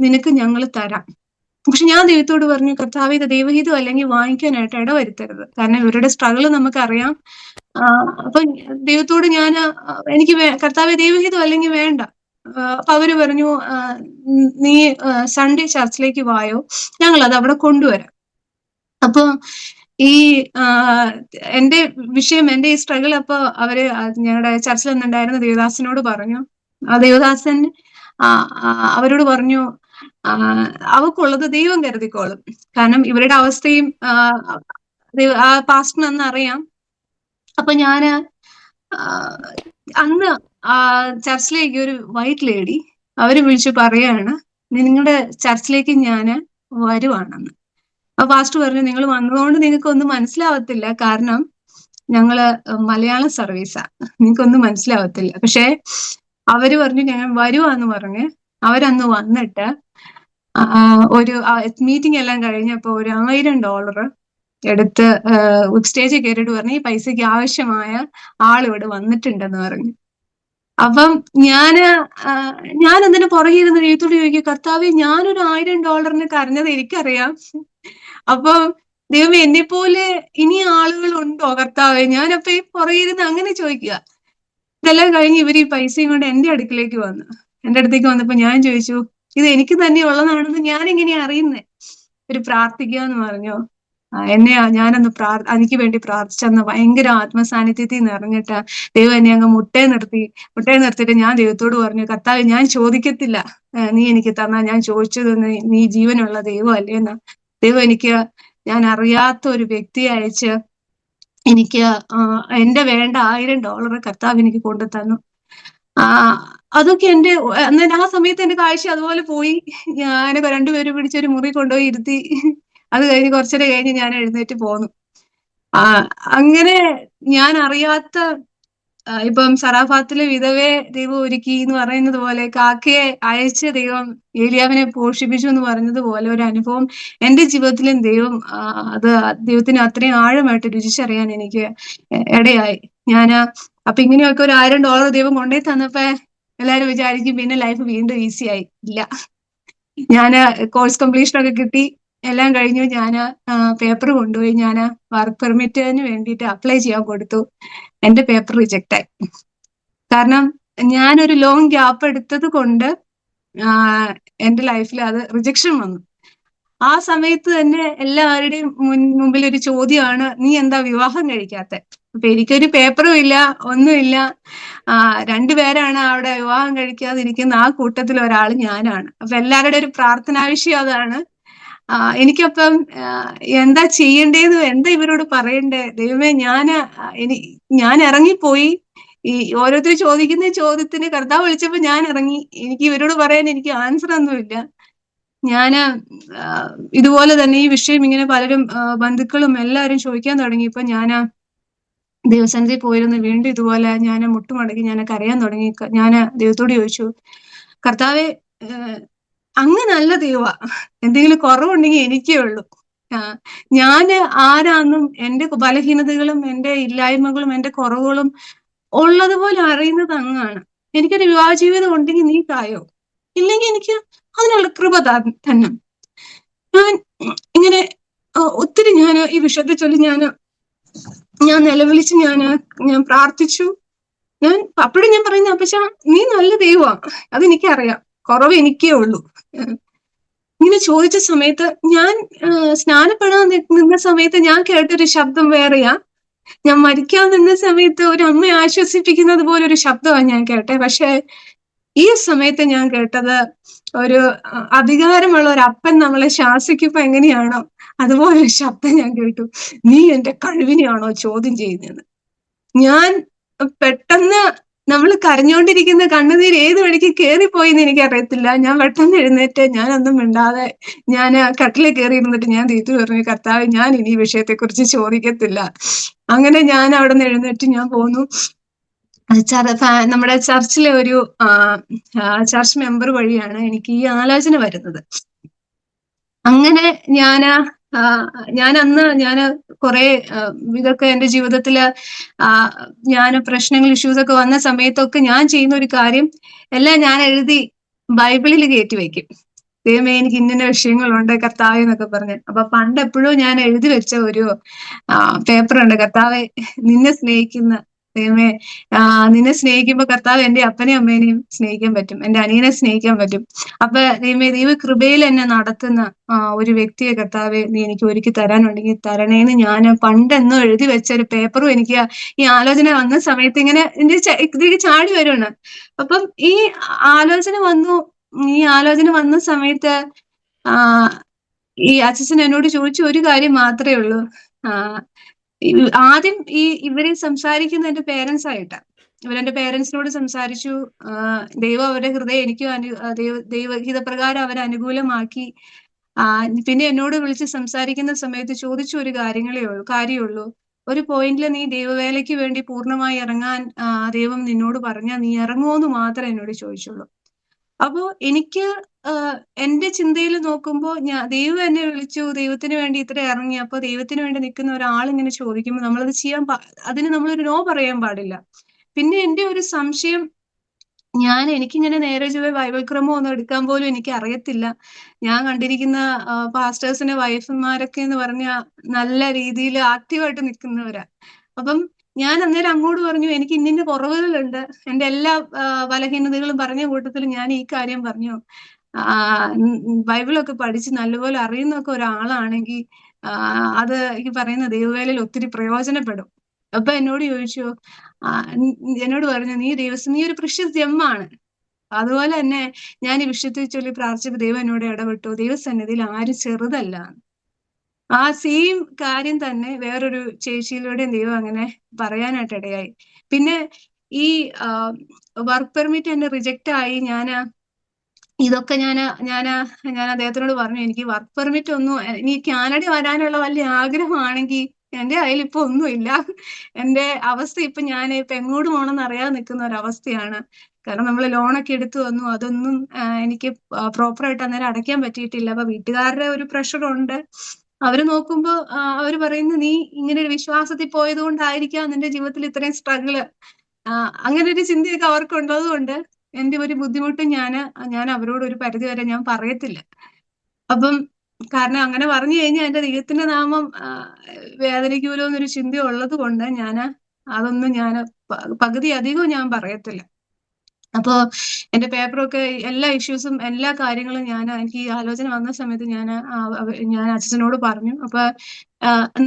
നിനക്ക് ഞങ്ങൾ തരാം. പക്ഷെ ഞാൻ ദൈവത്തോട് പറഞ്ഞു, കർത്താവേ ഇത് ദൈവഹിതം അല്ലെങ്കിൽ വാങ്ങിക്കാനായിട്ട് ഇടവരുത്തരുത്. കാരണം ഇവരുടെ സ്ട്രഗിൾ നമുക്കറിയാം. അപ്പൊ ദൈവത്തോട് കർത്താവേ ദൈവഹിതം അല്ലെങ്കിൽ വേണ്ട, അപ്പൊ അവര് പറഞ്ഞു, നീ സൺഡേ ചർച്ചിലേക്ക് വായോ, ഞങ്ങൾ അത് അവിടെ കൊണ്ടുവരാം. അപ്പൊ ഈ എന്റെ വിഷയം, എന്റെ ഈ സ്ട്രഗിൾ അപ്പൊ അവര് ഞങ്ങളുടെ ചർച്ചിൽ നിന്നുണ്ടായിരുന്ന ദേവദാസനോട് പറഞ്ഞു. ആ ദേവദാസൻ അവരോട് പറഞ്ഞു, ആ, അവക്കുള്ളത് ദൈവം കരുതിക്കോളും. കാരണം ഇവരുടെ അവസ്ഥയും ആ പാസ്റ്ററിന് അന്ന് അറിയാം. അപ്പൊ ഞാന് അന്ന് ചർച്ചിലേക്ക് ഒരു വൈറ്റ് ലേഡി അവര് വിളിച്ചു പറയാണ്, നിങ്ങളുടെ ചർച്ചിലേക്ക് ഞാന് വരുവാണെന്ന്. അപ്പൊ പാസ്റ്റർ പറഞ്ഞു, നിങ്ങൾ വന്നതുകൊണ്ട് നിങ്ങൾക്ക് ഒന്നും മനസ്സിലാവത്തില്ല, കാരണം ഞങ്ങള് മലയാളം സർവീസാ, നിങ്ങൾക്കൊന്നും മനസ്സിലാവത്തില്ല. പക്ഷെ അവര് പറഞ്ഞു ഞങ്ങൾ വരുവാന്ന് പറഞ്ഞ് അവരന്ന് വന്നിട്ട് ഒരു മീറ്റിംഗ് എല്ലാം കഴിഞ്ഞപ്പോ ഒരു $1000 എടുത്ത് സ്റ്റേജിൽ കയറിയിട്ട് പറഞ്ഞു, ഈ പൈസയ്ക്ക് ആവശ്യമായ ആൾ ഇവിടെ വന്നിട്ടുണ്ടെന്ന് പറഞ്ഞു. അപ്പം ഞാൻ അതിന് പുറകെ ഇരുന്ന് എഴുത്തോട് ചോദിക്കും, കർത്താവെ, ഞാനൊരു $1000 കരഞ്ഞത് എനിക്കറിയാം. അപ്പൊ ദൈവമേ, എന്നെ പോലെ ഇനി ആളുകൾ ഉണ്ടോ കർത്താവെ? ഞാനപ്പൊ ഈ പുറകെ ഇരുന്ന് അങ്ങനെ ചോദിക്കുക. ഇതെല്ലാം കഴിഞ്ഞ് ഇവർ ഈ പൈസയും കൊണ്ട് എന്റെ അടുക്കിലേക്ക് വന്നു. എന്റെ അടുത്തേക്ക് വന്നപ്പോ ഞാൻ ചോദിച്ചു, ഇത് എനിക്ക് തന്നെ ഉള്ളതാണെന്ന് ഞാൻ എങ്ങനെയാ അറിയുന്നേ? ഒരു പ്രാർത്ഥിക്കുക എന്ന് പറഞ്ഞു. ഞാനന്ന് എനിക്ക് വേണ്ടി പ്രാർത്ഥിച്ചന്ന് ഭയങ്കര ആത്മസാന്നിധ്യത്തിൽ നിറഞ്ഞിട്ട് ദൈവം എന്നെ അങ്ങ് മുട്ടേ നിർത്തിയിട്ട് ഞാൻ ദൈവത്തോട് പറഞ്ഞു, കർത്താവ്, ഞാൻ ചോദിക്കത്തില്ല, നീ എനിക്ക് തന്നാ ഞാൻ ചോദിച്ചത് നീ ജീവനുള്ള ദൈവം അല്ലേന്ന്. ദൈവം ഞാൻ അറിയാത്ത ഒരു വ്യക്തിയെ അയച്ച് എനിക്ക് എന്റെ വേണ്ട $1000 കർത്താവ് എനിക്ക് കൊണ്ടു തന്നു. അതൊക്കെ എന്നാൽ ആ സമയത്ത് എന്റെ കാഴ്ച അതുപോലെ പോയി. ഞാൻ രണ്ടുപേരും പിടിച്ചൊരു മുറി കൊണ്ടുപോയി ഇരുത്തി. അത് കഴിഞ്ഞ് കുറച്ചേരം കഴിഞ്ഞ് ഞാൻ എഴുന്നേറ്റ് പോന്നു. അങ്ങനെ ഞാൻ അറിയാത്ത, ഇപ്പം സറാഫാത്തിലെ വിധവയെ ദൈവം ഒരുക്കി എന്ന് പറയുന്നത് പോലെ, കാക്കയെ അയച്ച് ദൈവം ഏലിയാവിനെ പോഷിപ്പിച്ചു എന്ന് പറഞ്ഞത് പോലെ ഒരു അനുഭവം എന്റെ ജീവിതത്തിലും ദൈവത്തിന് അത്രയും ആഴമായിട്ട് രുചിച്ചറിയാൻ എനിക്ക് ഇടയായി. അപ്പൊ ഇങ്ങനെയൊക്കെ ഒരു $1000 ദൈവം കൊണ്ടേ തന്നപ്പോ എല്ലാരും വിചാരിക്കും പിന്നെ ലൈഫ് വീണ്ടും ഈസി ആയി. ഇല്ല, കോഴ്സ് കംപ്ലീഷൻ ഒക്കെ കിട്ടി, എല്ലാം കഴിഞ്ഞു. പേപ്പർ കൊണ്ടുപോയി വർക്ക് പെർമിറ്റിന് വേണ്ടിയിട്ട് അപ്ലൈ ചെയ്യാൻ കൊടുത്തു. എന്റെ പേപ്പർ റിജക്റ്റ് ആയി. കാരണം ഞാനൊരു ലോങ് ഗ്യാപ്പ് എടുത്തത് കൊണ്ട് എന്റെ ലൈഫിൽ അത് റിജക്ഷൻ വന്നു. ആ സമയത്ത് തന്നെ എല്ലാവരുടെയും മുമ്പിൽ ഒരു ചോദ്യമാണ്, നീ എന്താ വിവാഹം കഴിക്കാത്ത? അപ്പൊ എനിക്കൊരു പേപ്പറും ഇല്ല, ഒന്നുമില്ല. രണ്ടുപേരാണ് അവിടെ വിവാഹം കഴിക്കാതിരിക്കുന്ന. ആ കൂട്ടത്തിൽ ഒരാൾ ഞാനാണ്. അപ്പൊ എല്ലാവരുടെ ഒരു പ്രാർത്ഥനാ വിഷയം അതാണ്. എനിക്കപ്പം എന്താ ചെയ്യണ്ടേന്ന്, എന്താ ഇവരോട് പറയണ്ടേ? ദൈവമേ, ഞാൻ ഇറങ്ങിപ്പോയി. ഈ ഓരോരുത്തർ ചോദിക്കുന്ന ചോദ്യത്തിന് കർത്താവ് വിളിച്ചപ്പോ ഞാൻ ഇറങ്ങി. എനിക്ക് ഇവരോട് പറയാൻ എനിക്ക് ആൻസർ ഒന്നുമില്ല. ഇതുപോലെ തന്നെ ഈ വിഷയം ഇങ്ങനെ പലരും ബന്ധുക്കളും എല്ലാവരും ചോദിക്കാൻ തുടങ്ങിയപ്പോ ദൈവസന്നിധി പോയിരുന്നു. വീണ്ടും ഇതുപോലെ ഞാൻ മുട്ടുമടക്കി കരയാൻ തുടങ്ങി. ഞാൻ ദൈവത്തോട് ചോദിച്ചു, കർത്താവെ, അങ്ങ് നല്ല ദൈവ, എന്തെങ്കിലും കുറവുണ്ടെങ്കിൽ എനിക്കേ ഉള്ളൂ. ആരാന്നും എന്റെ ബലഹീനതകളും എന്റെ ഇല്ലായ്മകളും എന്റെ കുറവുകളും ഉള്ളതുപോലെ അറിയുന്നത് അങ്ങാണ്. എനിക്കൊരു വിവാഹ ജീവിതം ഉണ്ടെങ്കിൽ നീ തായോ, ഇല്ലെങ്കിൽ എനിക്ക് അതിനുള്ള കൃപ തന്നെ. ഞാൻ ഇങ്ങനെ ഒത്തിരി ഈ വിഷയത്തെ ചൊല്ലി ഞാൻ നിലവിളിച്ച് ഞാൻ പ്രാർത്ഥിച്ചു. അപ്പോഴും ഞാൻ പറയുന്ന, അപ്പച്ചാ, നീ നല്ല ദൈവമാ, അതെനിക്കറിയാം, കുറവ് എനിക്കേ ഉള്ളൂ. ഇങ്ങനെ ചോദിച്ച സമയത്ത് ഞാൻ സ്നാനപ്പെടാൻ നിന്ന സമയത്ത് ഞാൻ കേട്ടൊരു ശബ്ദം വേറെയാ. ഞാൻ മരിക്കാൻ നിന്ന സമയത്ത് ഒരു അമ്മയെ ആശ്വസിപ്പിക്കുന്നത് പോലെ ഒരു ശബ്ദമാണ് ഞാൻ കേട്ടെ. പക്ഷെ ഈ സമയത്ത് ഞാൻ കേട്ടത് ഒരു അധികാരമുള്ള ഒരു അപ്പൻ നമ്മളെ ശാസിക്കുമ്പോ എങ്ങനെയാണോ അതുപോലെ ഒരു ശബ്ദം ഞാൻ കേട്ടു. നീ എന്റെ കഴിവിനെയാണോ ചോദ്യം ചെയ്യുന്നത്? ഞാൻ പെട്ടെന്ന്, നമ്മൾ കരഞ്ഞുകൊണ്ടിരിക്കുന്ന കണ്ണുനീർ ഏത് വഴിക്ക് കയറിപ്പോയിന്ന് എനിക്കറിയത്തില്ല. ഞാൻ പെട്ടെന്ന് എഴുന്നേറ്റ്, ഞാനൊന്നും മിണ്ടാതെ കട്ടിലിൽ കയറി ഇരുന്നിട്ട് ഞാൻ ദൈവത്തോട് പറഞ്ഞു, കർത്താവ്, ഞാൻ ഇനി ഈ വിഷയത്തെക്കുറിച്ച് ചോദിക്കത്തില്ല. അങ്ങനെ ഞാൻ അവിടെ നിന്ന് എഴുന്നേറ്റ് ഞാൻ പോന്നു. നമ്മുടെ ചർച്ചിലെ ഒരു ചർച്ച് മെമ്പർ വഴിയാണ് എനിക്ക് ഈ ആലോചന വരുന്നത്. അങ്ങനെ അന്ന് കുറെ ഇതൊക്കെ എന്റെ ജീവിതത്തില് പ്രശ്നങ്ങൾ, ഇഷ്യൂസ് ഒക്കെ വന്ന സമയത്തൊക്കെ ഞാൻ ചെയ്യുന്ന ഒരു കാര്യം, എല്ലാം ഞാൻ എഴുതി ബൈബിളിൽ കയറ്റി വെക്കും. ദൈവമേ, എനിക്ക് ഇന്ന വിഷയങ്ങളുണ്ട് കർത്താവെ എന്നൊക്കെ പറഞ്ഞ്. അപ്പൊ പണ്ട് എപ്പോഴും ഞാൻ എഴുതി വെച്ച ഒരു പേപ്പറുണ്ട്, കർത്താവെ, നിന്നെ സ്നേഹിക്കുന്ന ദൈവമേ, നിന്നെ സ്നേഹിക്കുമ്പോ കർത്താവ് എന്റെ അപ്പനെയും അമ്മേനെയും സ്നേഹിക്കാൻ പറ്റും, എന്റെ അനിയനെ സ്നേഹിക്കാൻ പറ്റും. അപ്പൊ ദൈവമേ, ദൈവ കൃപയിൽ എന്നെ നടത്തുന്ന ഒരു വ്യക്തിയെ കർത്താവെ നീ എനിക്ക് ഒരുക്കി തരാനുണ്ടെങ്കിൽ തരണേന്ന് ഞാൻ പണ്ടെന്നോ എഴുതി വെച്ച ഒരു പേപ്പറും എനിക്ക് ഈ ആലോചന വന്ന സമയത്ത് ഇങ്ങനെ ഇതിലേക്ക് ചാടി വരുവാണ്. അപ്പം ഈ ആലോചന വന്നു. ഈ ആലോചന വന്ന സമയത്ത് ആ ഈ അച്ഛൻ എന്നോട് ചോദിച്ച ഒരു കാര്യം മാത്രമേ ഉള്ളൂ. ആ ആദ്യം ഇവര് സംസാരിക്കുന്ന എന്റെ പേരൻസ് ആയിട്ടാ. ഇവരെന്റെ പേരൻസിനോട് സംസാരിച്ചു. ദൈവം അവരുടെ ഹൃദയം എനിക്ക് ദൈവഹിതപ്രകാരം അവരെ അനുകൂലമാക്കി. പിന്നെ എന്നോട് വിളിച്ച് സംസാരിക്കുന്ന സമയത്ത് ചോദിച്ച ഒരു കാര്യമുള്ളൂ. ഒരു പോയിന്റിൽ നീ ദൈവവേലയ്ക്ക് വേണ്ടി പൂർണ്ണമായി ഇറങ്ങാൻ ദൈവം നിന്നോട് പറഞ്ഞാൽ നീ ഇറങ്ങുമോന്ന് മാത്രമേ എന്നോട് ചോദിച്ചുള്ളൂ. അപ്പോ എനിക്ക് എന്റെ ചിന്തയിൽ നോക്കുമ്പോ ദൈവം എന്നെ വിളിച്ചു, ദൈവത്തിന് വേണ്ടി ഇത്ര ഇറങ്ങി. അപ്പൊ ദൈവത്തിന് വേണ്ടി നിൽക്കുന്ന ഒരാൾ ഇങ്ങനെ ചോദിക്കുമ്പോൾ നമ്മളത് അതിന് നമ്മളൊരു നോ പറയാൻ പാടില്ല. പിന്നെ എന്റെ ഒരു സംശയം, എനിക്കിങ്ങനെ നേരെ ചൊവ്വേ ബൈബിൾ ക്രമം ഒന്നും എടുക്കാൻ പോലും എനിക്ക് അറിയത്തില്ല. ഞാൻ കണ്ടിരിക്കുന്ന പാസ്റ്റേഴ്സിന്റെ വൈഫുമാരൊക്കെ എന്ന് പറഞ്ഞാൽ നല്ല രീതിയിൽ ആക്റ്റീവായിട്ട് നിൽക്കുന്നവരാ. അപ്പം ഞാൻ അന്നേരം അങ്ങോട്ട് പറഞ്ഞു, എനിക്ക് ഇന്നിന്റെ കുറവുകളുണ്ട്. എന്റെ എല്ലാ ബലഹീനതകളും പറഞ്ഞ കൂട്ടത്തിൽ ഞാൻ ഈ കാര്യം പറഞ്ഞു. ബൈബിളൊക്കെ പഠിച്ച് നല്ലപോലെ അറിയുന്നൊക്കെ ഒരാളാണെങ്കിൽ അത് ഈ പറയുന്ന ദൈവവേലയിൽ ഒത്തിരി പ്രയോജനപ്പെടും. അപ്പൊ എന്നോട് ചോദിച്ചു, എന്നോട് പറഞ്ഞു, നീ ഒരു പ്രഷ്യസ് ജെമ്മാണ്. അതുപോലെ തന്നെ ഞാൻ ഈ വിഷയത്തെ ചൊല്ലി പ്രാർത്ഥിച്ചപ്പോൾ ദൈവം എന്നോട് ഇടപെട്ടു. ദൈവസന്നിധിയിൽ ആരും ചെറുതല്ല. ആ സെയിം കാര്യം തന്നെ വേറൊരു ചേച്ചിയിലൂടെയും ദൈവം അങ്ങനെ പറയാനായിട്ട് ഇടയായി. പിന്നെ ഈ വർക്ക് പെർമിറ്റ് എന്നെ റിജക്റ്റ് ആയി. ഇതൊക്കെ ഞാൻ അദ്ദേഹത്തിനോട് പറഞ്ഞു, എനിക്ക് വർക്ക് പെർമിറ്റ് ഒന്നും, ഇനി കാനഡ വരാനുള്ള വലിയ ആഗ്രഹമാണെങ്കിൽ എന്റെ കയ്യിൽ ഇപ്പൊ ഒന്നുമില്ല. എന്റെ അവസ്ഥ ഇപ്പൊ ഞാൻ ഇപ്പൊ എങ്ങോട്ട് പോകണമെന്ന് അറിയാതെ നിൽക്കുന്ന ഒരവസ്ഥയാണ്. കാരണം നമ്മൾ ലോണൊക്കെ എടുത്തു വന്നു, അതൊന്നും എനിക്ക് പ്രോപ്പറായിട്ട് അന്നേരം അടയ്ക്കാൻ പറ്റിയിട്ടില്ല. അപ്പൊ വീട്ടുകാരുടെ ഒരു പ്രഷറുണ്ട്. അവര് നോക്കുമ്പോ അവര് പറയുന്നു, നീ ഇങ്ങനെ ഒരു വിശ്വാസത്തിൽ പോയത് കൊണ്ടായിരിക്കാം നിന്റെ ജീവിതത്തിൽ ഇത്രയും സ്ട്രഗിള്. അങ്ങനെ ഒരു ചിന്തയൊക്കെ അവർക്കുള്ളത് കൊണ്ട് എന്റെ ഒരു ബുദ്ധിമുട്ടും ഞാൻ അവരോട് ഒരു പരിധി വരെ ഞാൻ പറയത്തില്ല. അപ്പം കാരണം അങ്ങനെ പറഞ്ഞു കഴിഞ്ഞാൽ എന്റെ ദൈവത്തിന്റെ നാമം വേദനിക്കൂലോ എന്നൊരു ചിന്ത ഉള്ളത് കൊണ്ട് അതൊന്നും പകുതി അധികവും ഞാൻ പറയത്തില്ല. അപ്പോ എന്റെ പേപ്പറൊക്കെ എല്ലാ ഇഷ്യൂസും എല്ലാ കാര്യങ്ങളും എനിക്ക് ഈ ആലോചന വന്ന സമയത്ത് ഞാൻ അച്ഛനോട് പറഞ്ഞു. അപ്പൊ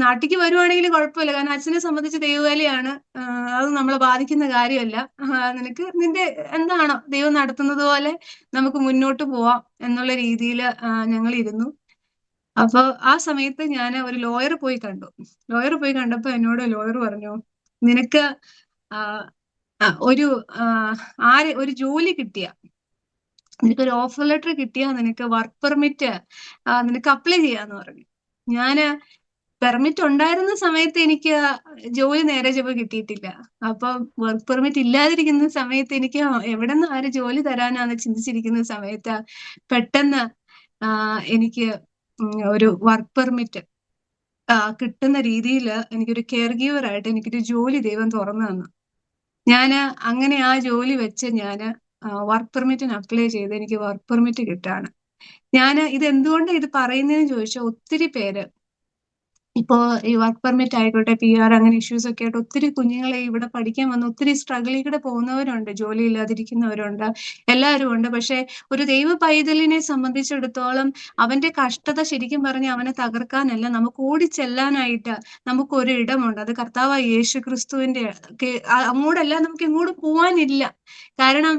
നാട്ടിക്ക് വരുവാണെങ്കിൽ കുഴപ്പമില്ല, കാരണം അച്ഛനെ സംബന്ധിച്ച് ദൈവവേലയാണ്, അത് നമ്മളെ ബാധിക്കുന്ന കാര്യമല്ല. നിനക്ക് നിന്റെ എന്താണോ ദൈവം നടത്തുന്നത് പോലെ നമുക്ക് മുന്നോട്ട് പോവാം എന്നുള്ള രീതിയിൽ ഞങ്ങൾ ഇരുന്നു. അപ്പൊ ആ സമയത്ത് ഞാൻ ഒരു ലോയർ പോയി കണ്ടപ്പോ എന്നോട് ലോയർ പറഞ്ഞു, നിനക്ക് ഒരു ജോലി കിട്ടിയ, നിനക്കൊരു ഓഫർ ലെറ്റർ കിട്ടിയാ നിനക്ക് വർക്ക് പെർമിറ്റ് നിനക്ക് അപ്ലൈ ചെയ്യാന്ന് പറഞ്ഞു. പെർമിറ്റ് ഉണ്ടായിരുന്ന സമയത്ത് എനിക്ക് ജോലി നേരെ ചൊവ്വേ കിട്ടിയിട്ടില്ല. അപ്പൊ വർക്ക് പെർമിറ്റ് ഇല്ലാതിരിക്കുന്ന സമയത്ത് എനിക്ക് എവിടെ നിന്ന് ആര് ജോലി തരാനാന്ന് ചിന്തിച്ചിരിക്കുന്ന സമയത്ത് പെട്ടെന്ന് എനിക്ക് ഒരു വർക്ക് പെർമിറ്റ് കിട്ടുന്ന രീതിയിൽ എനിക്കൊരു കെയർ ഗീവർ ആയിട്ട് എനിക്കൊരു ജോലി ദൈവം തുറന്നു തന്നു. അങ്ങനെ ആ ജോലി വെച്ച് വർക്ക് പെർമിറ്റിന് അപ്ലൈ ചെയ്ത് എനിക്ക് വർക്ക് പെർമിറ്റ് കിട്ടാണ്. ഇത് എന്തുകൊണ്ടാണ് ഇത് പറയുന്നതെന്ന് ചോദിച്ചാൽ, ഒത്തിരി പേര് ഇപ്പോ ഈ വർക്ക് പെർമിറ്റ് ആയിക്കോട്ടെ, PR അങ്ങനെ ഇഷ്യൂസ് ഒക്കെ ആയിട്ട് ഒത്തിരി കുഞ്ഞുങ്ങളെ ഇവിടെ പഠിക്കാൻ വന്ന് ഒത്തിരി സ്ട്രഗിളിൽ കൂടെ പോകുന്നവരുണ്ട്, ജോലി ഇല്ലാതിരിക്കുന്നവരുണ്ട്, എല്ലാവരും ഉണ്ട്. പക്ഷെ ഒരു ദൈവ പൈതലിനെ സംബന്ധിച്ചിടത്തോളം അവന്റെ കഷ്ടത ശരിക്കും പറഞ്ഞ് അവനെ തകർക്കാനല്ല, നമുക്ക് ഓടിച്ചെല്ലാനായിട്ട് നമുക്കൊരു ഇടമുണ്ട്. അത് കർത്താവായ യേശു ക്രിസ്തുവിന്റെ അങ്ങോട്ടല്ല, നമുക്ക് എങ്ങോട്ടും പോവാനില്ല. കാരണം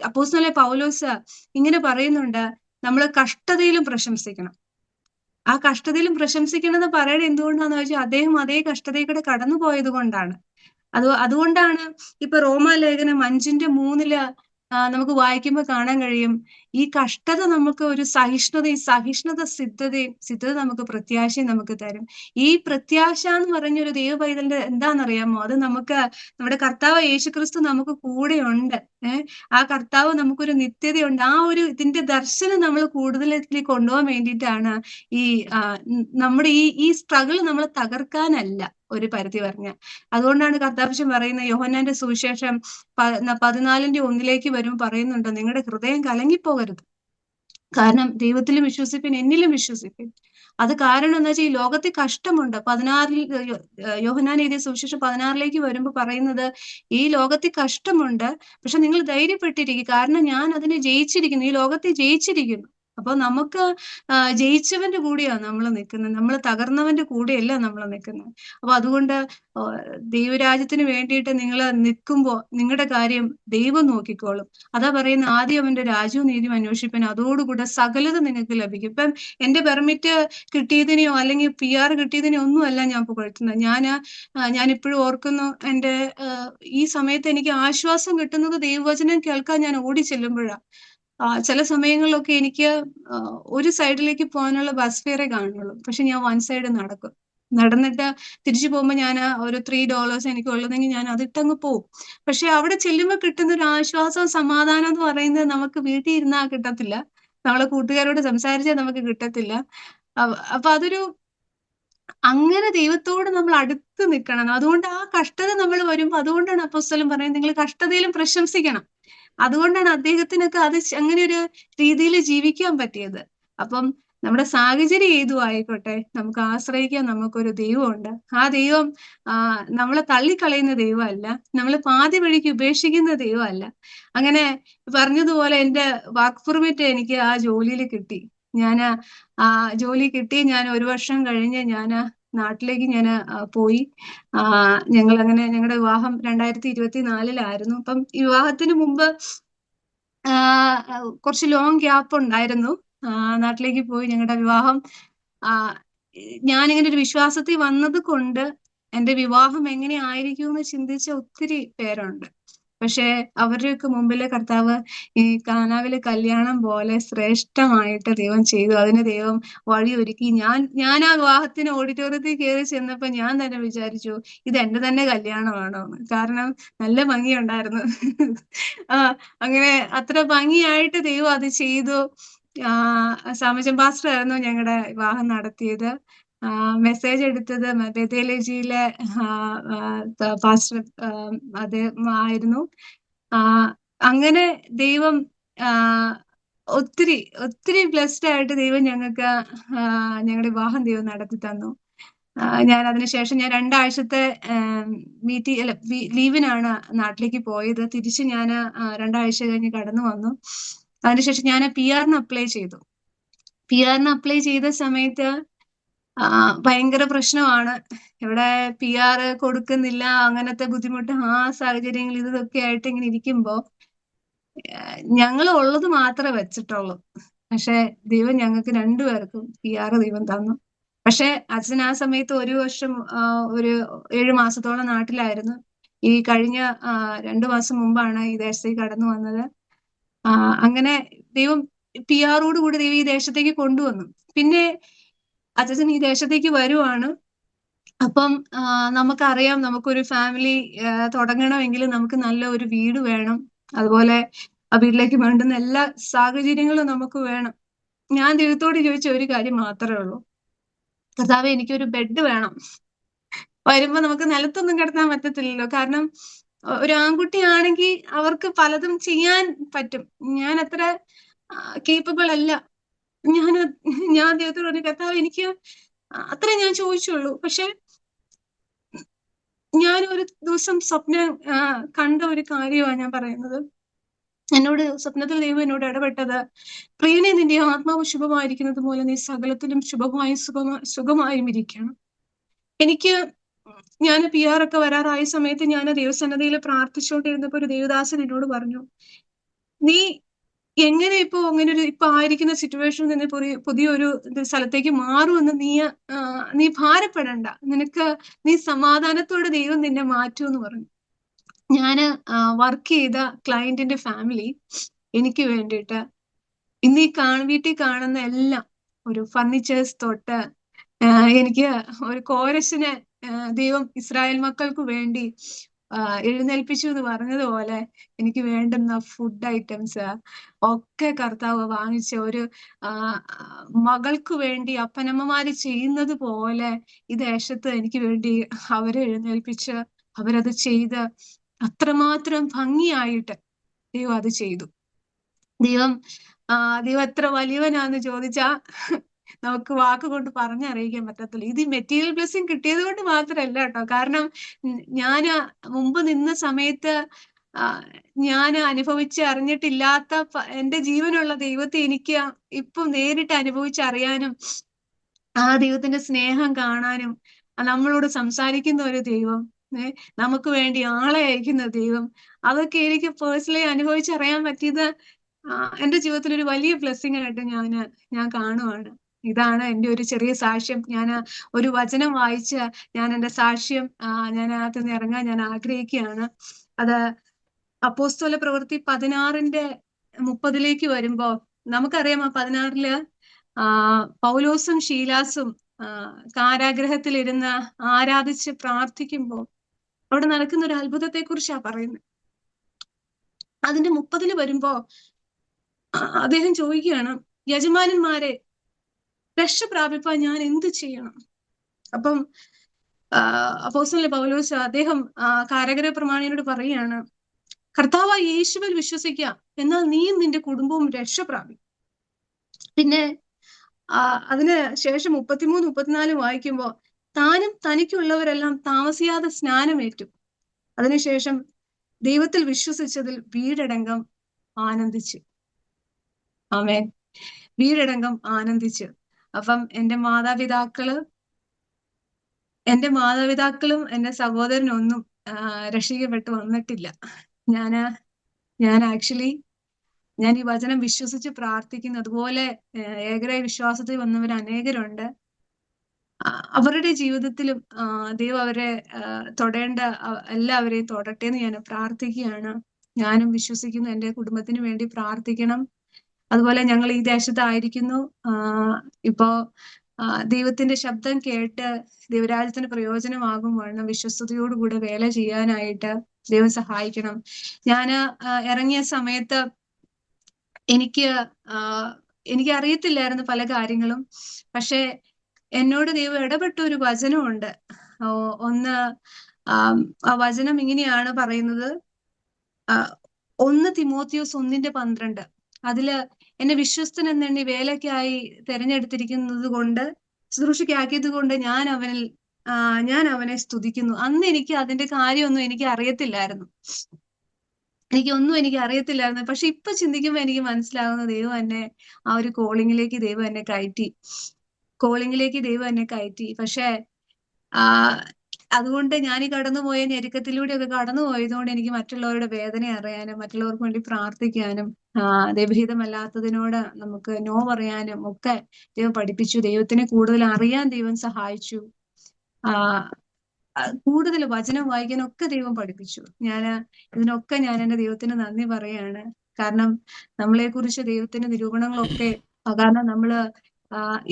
അപ്പോസ്തലനായ പൗലോസ് ഇങ്ങനെ പറയുന്നുണ്ട്, നമ്മൾ കഷ്ടതയിലും പ്രശംസിക്കണം. ആ കഷ്ടതയിലും പ്രശംസിക്കണം എന്ന് പറയണത് എന്തുകൊണ്ടാന്ന് വെച്ചാൽ അദ്ദേഹം അതേ കഷ്ടതയിൽ കൂടെ കടന്നു പോയത് കൊണ്ടാണ്. അതുകൊണ്ടാണ് ഇപ്പൊ റോമാലേഖനം 5:3 നമുക്ക് വായിക്കുമ്പോൾ കാണാൻ കഴിയും, ഈ കഷ്ടത നമുക്ക് ഒരു സഹിഷ്ണുത സിദ്ധത നമുക്ക് പ്രത്യാശയും നമുക്ക് തരും. ഈ പ്രത്യാശ എന്ന് പറഞ്ഞൊരു ദൈവ പൈതലിന്റെ എന്താണെന്നറിയാമോ? അത് നമ്മുടെ കർത്താവ് യേശുക്രിസ്തു നമുക്ക് കൂടെ ഉണ്ട്. ആ കർത്താവ് നമുക്കൊരു നിത്യതയുണ്ട്. ആ ഒരു ഇതിന്റെ ദർശനം നമ്മൾ കൂടുതലേക്ക് കൊണ്ടുപോകാൻ വേണ്ടിയിട്ടാണ് നമ്മുടെ ഈ സ്ട്രഗിൾ നമ്മളെ തകർക്കാനല്ല, ഒരു പരിധി പറഞ്ഞ. അതുകൊണ്ടാണ് കർത്താവ് പറയുന്ന യോഹന്നാന്റെ സുവിശേഷം 14:1 വരുമ്പോൾ പറയുന്നുണ്ട്, നിങ്ങളുടെ ഹൃദയം കലങ്ങിപ്പോകരുത്. കാരണം ദൈവത്തിലും വിശ്വസിപ്പിൻ, എന്നിലും വിശ്വസിപ്പിൻ. അത് കാരണം എന്താ വെച്ചാൽ ഈ ലോകത്തിൽ കഷ്ടമുണ്ട്. 16 യോഹന്നാൻ എഴുതിയ സുവിശേഷം 16 വരുമ്പോ പറയുന്നത്, ഈ ലോകത്തിൽ കഷ്ടമുണ്ട്, പക്ഷെ നിങ്ങൾ ധൈര്യപ്പെട്ടിരിക്കുക, കാരണം ഞാൻ അതിനെ ജയിച്ചിരിക്കുന്നു, ഈ ലോകത്തെ ജയിച്ചിരിക്കുന്നു. അപ്പൊ നമുക്ക് ജയിച്ചവന്റെ കൂടെയാ നമ്മൾ നിൽക്കുന്നത്, നമ്മൾ തകർന്നവന്റെ കൂടെയല്ല നമ്മൾ നിൽക്കുന്നത്. അപ്പൊ അതുകൊണ്ട് ദൈവരാജ്യത്തിന് വേണ്ടിയിട്ട് നിങ്ങൾ നിൽക്കുമ്പോ നിങ്ങളുടെ കാര്യം ദൈവം നോക്കിക്കോളും. അതാ പറയുന്ന, ആദ്യം അവന്റെ രാജ്യവും നീതിയും അന്വേഷിപ്പൻ, അതോടുകൂടെ സകലതും നിങ്ങൾക്ക് ലഭിക്കും. ഇപ്പം എന്റെ പെർമിറ്റ് കിട്ടിയതിനെയോ അല്ലെങ്കിൽ PR കിട്ടിയതിനെയോ ഒന്നുമല്ല ഞാൻ പുകഴ്ത്തുന്നത്. ഞാനിപ്പോഴും ഓർക്കുന്നു, എന്റെ ഈ സമയത്ത് എനിക്ക് ആശ്വാസം കിട്ടുന്നത് ദൈവവചനം കേൾക്കാൻ ഞാൻ ഓടി ചെല്ലുമ്പോഴാ. ചില സമയങ്ങളിലൊക്കെ എനിക്ക് ഒരു സൈഡിലേക്ക് പോകാനുള്ള ബസ് ഫെയറേ കാണുള്ളൂ, പക്ഷെ ഞാൻ വൺ സൈഡ് നടക്കും. നടന്നിട്ട് തിരിച്ചു പോകുമ്പോ ഞാൻ ഒരു $3 എനിക്ക് ഉള്ളതെങ്കിൽ ഞാൻ അതിട്ടങ്ങ് പോവും. പക്ഷെ അവിടെ ചെല്ലുമ്പോ കിട്ടുന്ന ഒരു ആശ്വാസവും സമാധാനം എന്ന് പറയുന്നത് നമുക്ക് വീട്ടിൽ ഇരുന്നാൽ കിട്ടത്തില്ല, നമ്മളെ കൂട്ടുകാരോട് സംസാരിച്ചാൽ നമുക്ക് കിട്ടത്തില്ല. അപ്പൊ അതൊരു, അങ്ങനെ ദൈവത്തോട് നമ്മൾ അടുത്ത് നിൽക്കണം. അതുകൊണ്ട് ആ കഷ്ടത നമ്മൾ വരുമ്പോ, അതുകൊണ്ടാണ് അപ്പോസ്തലൻ പറയുന്നത്, നിങ്ങൾ കഷ്ടതയിലും പ്രശംസിക്കണം. അതുകൊണ്ടാണ് അദ്ദേഹത്തിനൊക്കെ അത് അങ്ങനെ ഒരു രീതിയിൽ ജീവിക്കാൻ പറ്റിയത്. അപ്പം നമ്മുടെ സാഹചര്യം ഏതും ആയിക്കോട്ടെ, നമുക്ക് ആശ്രയിക്കാൻ നമുക്കൊരു ദൈവമുണ്ട്. ആ ദൈവം നമ്മളെ തള്ളിക്കളയുന്ന ദൈവമല്ല, നമ്മളെ പാതി വഴിക്ക് ഉപേക്ഷിക്കുന്ന ദൈവമല്ല. അങ്ങനെ പറഞ്ഞതുപോലെ എന്റെ വർക്ക് പെർമിറ്റ് എനിക്ക് ആ ജോലിയിൽ കിട്ടി. ഞാന് ആ ജോലി കിട്ടി. ഞാൻ 1 വർഷം കഴിഞ്ഞ് നാട്ടിലേക്ക് പോയി. ഞങ്ങളുടെ വിവാഹം 2024 അപ്പം ഈ വിവാഹത്തിന് മുമ്പ് കുറച്ച് ലോങ് ഗ്യാപ്പ് ഉണ്ടായിരുന്നു. നാട്ടിലേക്ക് പോയി ഞങ്ങളുടെ വിവാഹം. ഞാനിങ്ങനെ ഒരു വിശ്വാസത്തിൽ വന്നത് കൊണ്ട് എന്റെ വിവാഹം എങ്ങനെ ആയിരിക്കും എന്ന് ചിന്തിച്ച ഒത്തിരി പേരുണ്ട്. പക്ഷെ അവരുടെയൊക്കെ മുമ്പില് കർത്താവ് ഈ കാനാവിലെ കല്യാണം പോലെ ശ്രേഷ്ഠമായിട്ട് ദൈവം ചെയ്തു. അതിന് ദൈവം വഴിയൊരുക്കി. ഞാൻ ആ വിവാഹത്തിന് ഓഡിറ്റോറിയത്തിൽ കയറി ചെന്നപ്പോ ഞാൻ തന്നെ വിചാരിച്ചു, ഇത് എന്റെ തന്നെ കല്യാണമാണോ എന്ന്. കാരണം നല്ല ഭംഗിയുണ്ടായിരുന്നു. അങ്ങനെ അത്ര ഭംഗിയായിട്ട് ദൈവം അത് ചെയ്തു. സാമജൻ പാസ്റ്റർ ആയിരുന്നു ഞങ്ങളുടെ വിവാഹം നടത്തിയത്. മെസ്സേജ് എടുത്തത് ബത്തേലേജിയിലെ പാസ്റ്റർ അദ്ദേഹം ആയിരുന്നു. അങ്ങനെ ദൈവം ഒത്തിരി ഒത്തിരി ബ്ലെസ്ഡ് ആയിട്ട് ദൈവം ഞങ്ങൾക്ക് ഞങ്ങളുടെ വിവാഹം ദൈവം നടത്തി തന്നു. ഞാൻ അതിനുശേഷം 2 ആഴ്ചത്തെ ലീവിനാണ് നാട്ടിലേക്ക് പോയത്. തിരിച്ച് ഞാൻ 2 ആഴ്ച കഴിഞ്ഞ് കടന്നു വന്നു. അതിനുശേഷം ഞാൻ PR-ന് അപ്ലൈ ചെയ്തു. PR-ന് അപ്ലൈ ചെയ്ത സമയത്ത് ഭയങ്കര പ്രശ്നമാണ്. ഇവിടെ PR കൊടുക്കുന്നില്ല, അങ്ങനത്തെ ബുദ്ധിമുട്ട്, ആ സാഹചര്യങ്ങൾ ഇതൊക്കെ ആയിട്ട് ഇങ്ങനെ ഇരിക്കുമ്പോ ഞങ്ങൾ ഉള്ളത് മാത്രമേ വെച്ചിട്ടുള്ളൂ. പക്ഷെ ദൈവം ഞങ്ങൾക്ക് 2 പേർക്കും PR ദൈവം തന്നു. പക്ഷെ അച്ഛൻ ആ സമയത്ത് 1 വർഷം ഒരു 7 മാസത്തോളം നാട്ടിലായിരുന്നു. ഈ കഴിഞ്ഞ 2 മാസം മുമ്പാണ് ഈ ദേശത്തേക്ക് കടന്നു വന്നത്. അങ്ങനെ ദൈവം PR-ഓട് കൂടി ദൈവം ഈ ദേശത്തേക്ക് കൊണ്ടുവന്നു. പിന്നെ അച്ഛൻ ഈ ദേശത്തേക്ക് വരുവാണ്. അപ്പം നമുക്കറിയാം, നമുക്കൊരു ഫാമിലി തുടങ്ങണമെങ്കിൽ നമുക്ക് നല്ല ഒരു വീട് വേണം. അതുപോലെ ആ വീട്ടിലേക്ക് വേണ്ടുന്ന എല്ലാ സാഹചര്യങ്ങളും നമുക്ക് വേണം. ഞാൻ ദൈവത്തോട് ചോദിച്ച ഒരു കാര്യം മാത്രമേ ഉള്ളൂ, കർത്താവേ എനിക്കൊരു ബെഡ് വേണം. വരുമ്പോ നമുക്ക് നിലത്തൊന്നും കിടത്താൻ പറ്റത്തില്ലല്ലോ, കാരണം ഒരു ആൺകുട്ടിയാണെങ്കിൽ അവർക്ക് പലതും ചെയ്യാൻ പറ്റും. ഞാൻ അത്ര കേപ്പബിൾ അല്ല. ഞാൻ ദൈവത്തോട് പറഞ്ഞു, കർത്താവ് എനിക്ക് അത്രേ ഞാൻ ചോദിച്ചുള്ളൂ. പക്ഷെ ഞാൻ ഒരു ദിവസം സ്വപ്നം കണ്ട ഒരു കാര്യമാണ് ഞാൻ പറയുന്നത്. സ്വപ്നത്തിൽ ദൈവം എന്നോട് ഇടപെട്ടത്, പ്രിയനെ, നിന്റെ ആത്മാവ് ശുഭമായിരിക്കുന്നത് പോലെ നീ സകലത്തിലും സുഖമായും ഇരിക്കണം. ഞാൻ PR ഒക്കെ വരാറായ സമയത്ത് ഞാൻ ദൈവസന്നദ്ധിയിൽ പ്രാർത്ഥിച്ചുകൊണ്ടിരുന്നപ്പോ ഒരു ദേവദാസൻ എന്നോട് പറഞ്ഞു, നീ എങ്ങനെ ഇപ്പൊ ആയിരിക്കുന്ന സിറ്റുവേഷനിൽ നിന്ന് പുതിയൊരു സ്ഥലത്തേക്ക് മാറുമെന്ന് നീ ഭാരപ്പെടണ്ട, നീ സമാധാനത്തോടെ ദൈവം നിന്നെ മാറ്റുമെന്ന് പറഞ്ഞു. ഞാന് വർക്ക് ചെയ്ത ക്ലയന്റിന്റെ ഫാമിലി എനിക്ക് വേണ്ടിയിട്ട് ഇന്ന് വീട്ടിൽ കാണുന്ന എല്ലാം, ഒരു ഫർണിച്ചേഴ്സ് തൊട്ട് എനിക്ക് ഒരു കോരസിനെ ദൈവം ഇസ്രായേൽ മക്കൾക്ക് വേണ്ടി എഴുന്നേൽപ്പിച്ചു എന്ന് പറഞ്ഞതുപോലെ എനിക്ക് വേണ്ടുന്ന ഫുഡ് ഐറ്റംസ് ഒക്കെ കർത്താവ് വാങ്ങിച്ച ഒരു മകൾക്ക് വേണ്ടി അപ്പനമ്മമാര് ചെയ്യുന്നത് പോലെ ഈ ദേശത്ത് എനിക്ക് വേണ്ടി അവരെ എഴുന്നേൽപ്പിച്ച് അവരത് ചെയ്ത് അത്രമാത്രം ഭംഗിയായിട്ട് ദൈവം അത് ചെയ്തു. ദൈവം ദൈവം എത്ര വലിയവനാന്ന് ചോദിച്ചാ നമുക്ക് വാക്കുകൊണ്ട് പറഞ്ഞറിയിക്കാൻ പറ്റത്തില്ല. ഇത് ഈ മെറ്റീരിയൽ ബ്ലെസ്സിങ് കിട്ടിയത് കൊണ്ട് മാത്രമല്ല കേട്ടോ. കാരണം ഞാന് മുമ്പ് നിന്ന സമയത്ത് ഞാൻ അനുഭവിച്ച് അറിഞ്ഞിട്ടില്ലാത്ത എന്റെ ജീവനുള്ള ദൈവത്തെ എനിക്ക് ഇപ്പം നേരിട്ട് അനുഭവിച്ചറിയാനും ആ ദൈവത്തിന്റെ സ്നേഹം കാണാനും നമ്മളോട് സംസാരിക്കുന്ന ഒരു ദൈവം, നമുക്ക് വേണ്ടി ആളെ അയക്കുന്ന ദൈവം, അതൊക്കെ എനിക്ക് പേഴ്സണലി അനുഭവിച്ചറിയാൻ പറ്റിയത് എന്റെ ജീവിതത്തിൽ ഒരു വലിയ ബ്ലെസ്സിങ് ആയിട്ട് ഞാൻ കാണുവാണ്. ഇതാണ് എന്റെ ഒരു ചെറിയ സാക്ഷ്യം. ഞാൻ ഒരു വചനം വായിച്ച് ഞാൻ എന്റെ സാക്ഷ്യം ഞാൻ അതിനകത്ത് നിന്ന് ഇറങ്ങാൻ ഞാൻ ആഗ്രഹിക്കുകയാണ്. അത് അപ്പോസ്തല പ്രവൃത്തി 16:30 വരുമ്പോ നമുക്കറിയാം, ആ 16 പൗലോസും ശീലാസും കാരാഗ്രഹത്തിലിരുന്ന് ആരാധിച്ച് പ്രാർത്ഥിക്കുമ്പോ അവിടെ നടക്കുന്ന ഒരു അത്ഭുതത്തെ കുറിച്ചാ പറയുന്നത്. അതിന്റെ 30 വരുമ്പോ അദ്ദേഹം ചോദിക്കുകയാണ്, യജമാനന്മാരെ, രക്ഷ പ്രാപിപ്പാൻ ഞാൻ എന്ത് ചെയ്യണം? അപ്പം അപ്പോസ്തലൻ പൗലോസ് അദ്ദേഹം കാരാഗ്രഹ പ്രമാണിയോട് പറയുകയാണ്, കർത്താവായ യേശുവിൽ വിശ്വസിക്കുക, എന്നാൽ നീയും നിന്റെ കുടുംബവും രക്ഷ പ്രാപിക്കും. പിന്നെ അതിന് ശേഷം 33, 34 വായിക്കുമ്പോ താനും തനിക്കുള്ളവരെല്ലാം താമസിയാതെ സ്നാനമേറ്റു. അതിനുശേഷം ദൈവത്തിൽ വിശ്വസിച്ചതിൽ വീടടങ്കം ആനന്ദിച്ചു. ആമേൻ. വീടടങ്കം ആനന്ദിച്ചു. അപ്പം എന്റെ മാതാപിതാക്കളും എന്റെ സഹോദരനൊന്നും രക്ഷിക്കപ്പെട്ടു വന്നിട്ടില്ല. ഞാൻ ആക്ച്വലി ഞാൻ ഈ വചനം വിശ്വസിച്ച് പ്രാർത്ഥിക്കുന്നു. അതുപോലെ ഏകരായ വിശ്വാസത്തിൽ വന്നവർ അനേകരുണ്ട്. അവരുടെ ജീവിതത്തിലും ദൈവം അവരെ തൊടേണ്ട എല്ലാവരെയും തൊടട്ടെ എന്ന് ഞാൻ പ്രാർത്ഥിക്കുകയാണ്. ഞാനും വിശ്വസിക്കുന്നു. എൻ്റെ കുടുംബത്തിന് വേണ്ടി പ്രാർത്ഥിക്കണം. അതുപോലെ ഞങ്ങൾ ഈ ദേശത്തായിരിക്കുന്നു. ഇപ്പോ ദൈവത്തിന്റെ ശബ്ദം കേട്ട് ദൈവരാജ്യത്തിന് പ്രയോജനമാകും വണ്ണം വിശ്വസ്തയോടുകൂടെ വേല ചെയ്യാനായിട്ട് ദൈവം സഹായിക്കണം. ഞാൻ ഇറങ്ങിയ സമയത്ത് എനിക്ക് അറിയത്തില്ലായിരുന്നു പല കാര്യങ്ങളും. പക്ഷെ എന്നോട് ദൈവം ഇടപെട്ട ഒരു വചനമുണ്ട്. ഒന്ന് ആ വചനം ഇങ്ങനെയാണ് പറയുന്നത്, 1 തിമോത്തിയോസ് 1:12. അതില് എന്നെ വിശ്വസ്തൻ എന്നെണ്ണി വേലയ്ക്കായി തെരഞ്ഞെടുത്തിരിക്കുന്നത് കൊണ്ട്, ശുശ്രൂഷയ്ക്കാക്കിയത് കൊണ്ട് ഞാൻ അവനെ സ്തുതിക്കുന്നു. അന്ന് എനിക്ക് അതിന്റെ കാര്യമൊന്നും എനിക്ക് അറിയത്തില്ലായിരുന്നു. എനിക്ക് അറിയത്തില്ലായിരുന്നു. പക്ഷെ ഇപ്പൊ ചിന്തിക്കുമ്പോ എനിക്ക് മനസ്സിലാകുന്ന ദൈവം എന്നെ ആ ഒരു കോളിങ്ങിലേക്ക് ദൈവം എന്നെ കയറ്റി. പക്ഷെ അതുകൊണ്ട് ഞാൻ ഈ കടന്നുപോയ ഞെരുക്കത്തിലൂടെയൊക്കെ കടന്നുപോയതുകൊണ്ട് എനിക്ക് മറ്റുള്ളവരുടെ വേദന അറിയാനും മറ്റുള്ളവർക്ക് വേണ്ടി പ്രാർത്ഥിക്കാനും ദൈവഹിതമല്ലാത്തതിനോട് നമുക്ക് നോ പറയാനും ഒക്കെ ദൈവം പഠിപ്പിച്ചു. ദൈവത്തിനെ കൂടുതൽ അറിയാൻ ദൈവം സഹായിച്ചു. കൂടുതൽ വചനം വായിക്കാനൊക്കെ ദൈവം പഠിപ്പിച്ചു. ഇതിനൊക്കെ ഞാൻ എൻ്റെ ദൈവത്തിന് നന്ദി പറയാണ്. കാരണം നമ്മളെ കുറിച്ച് ദൈവത്തിന്റെ നിരൂപണങ്ങളൊക്കെ, കാരണം നമ്മള്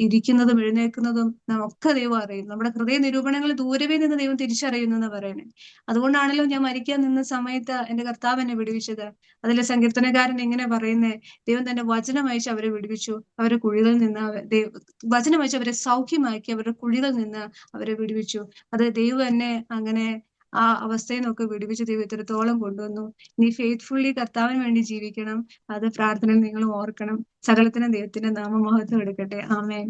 ഇരിക്കുന്നതും എഴുന്നേൽക്കുന്നതും ഒക്കെ ദൈവം അറിയും. നമ്മുടെ ഹൃദയ നിരൂപണങ്ങൾ ദൂരവേ നിന്ന് ദൈവം തിരിച്ചറിയുന്നു എന്ന് പറയണേ. അതുകൊണ്ടാണല്ലോ ഞാൻ മരിക്കാൻ നിന്ന സമയത്ത് എന്റെ കർത്താവ് എന്നെ വിടുവിച്ചത്. അതിലെ സങ്കീർത്തനക്കാരൻ ഇങ്ങനെ പറയുന്നേ, ദൈവം തന്റെ വചനം അയച്ച് അവരെ വിടുവിച്ചു, അവരെ കുഴികളിൽ നിന്ന് വചനം അയച്ച് അവരെ സൗഖ്യമാക്കി, അവരുടെ കുഴികളിൽ നിന്ന് അവരെ വിടുവിച്ചു. അത് ദൈവം എന്നെ അങ്ങനെ ആ അവസ്ഥയിൽ നിന്നൊക്കെ വിടുവിച്ച് ദൈവം ഇത്രത്തോളം കൊണ്ടുവന്നു. നീ ഫെയ്ത്ത്ഫുള്ളി കർത്താവിന് വേണ്ടി ജീവിക്കണം. അത് പ്രാർത്ഥനയിൽ നിങ്ങൾ ഓർക്കണം. സകലത്തിനും ദൈവത്തിന്റെ നാമമഹത്വം എടുക്കട്ടെ. ആമേൻ.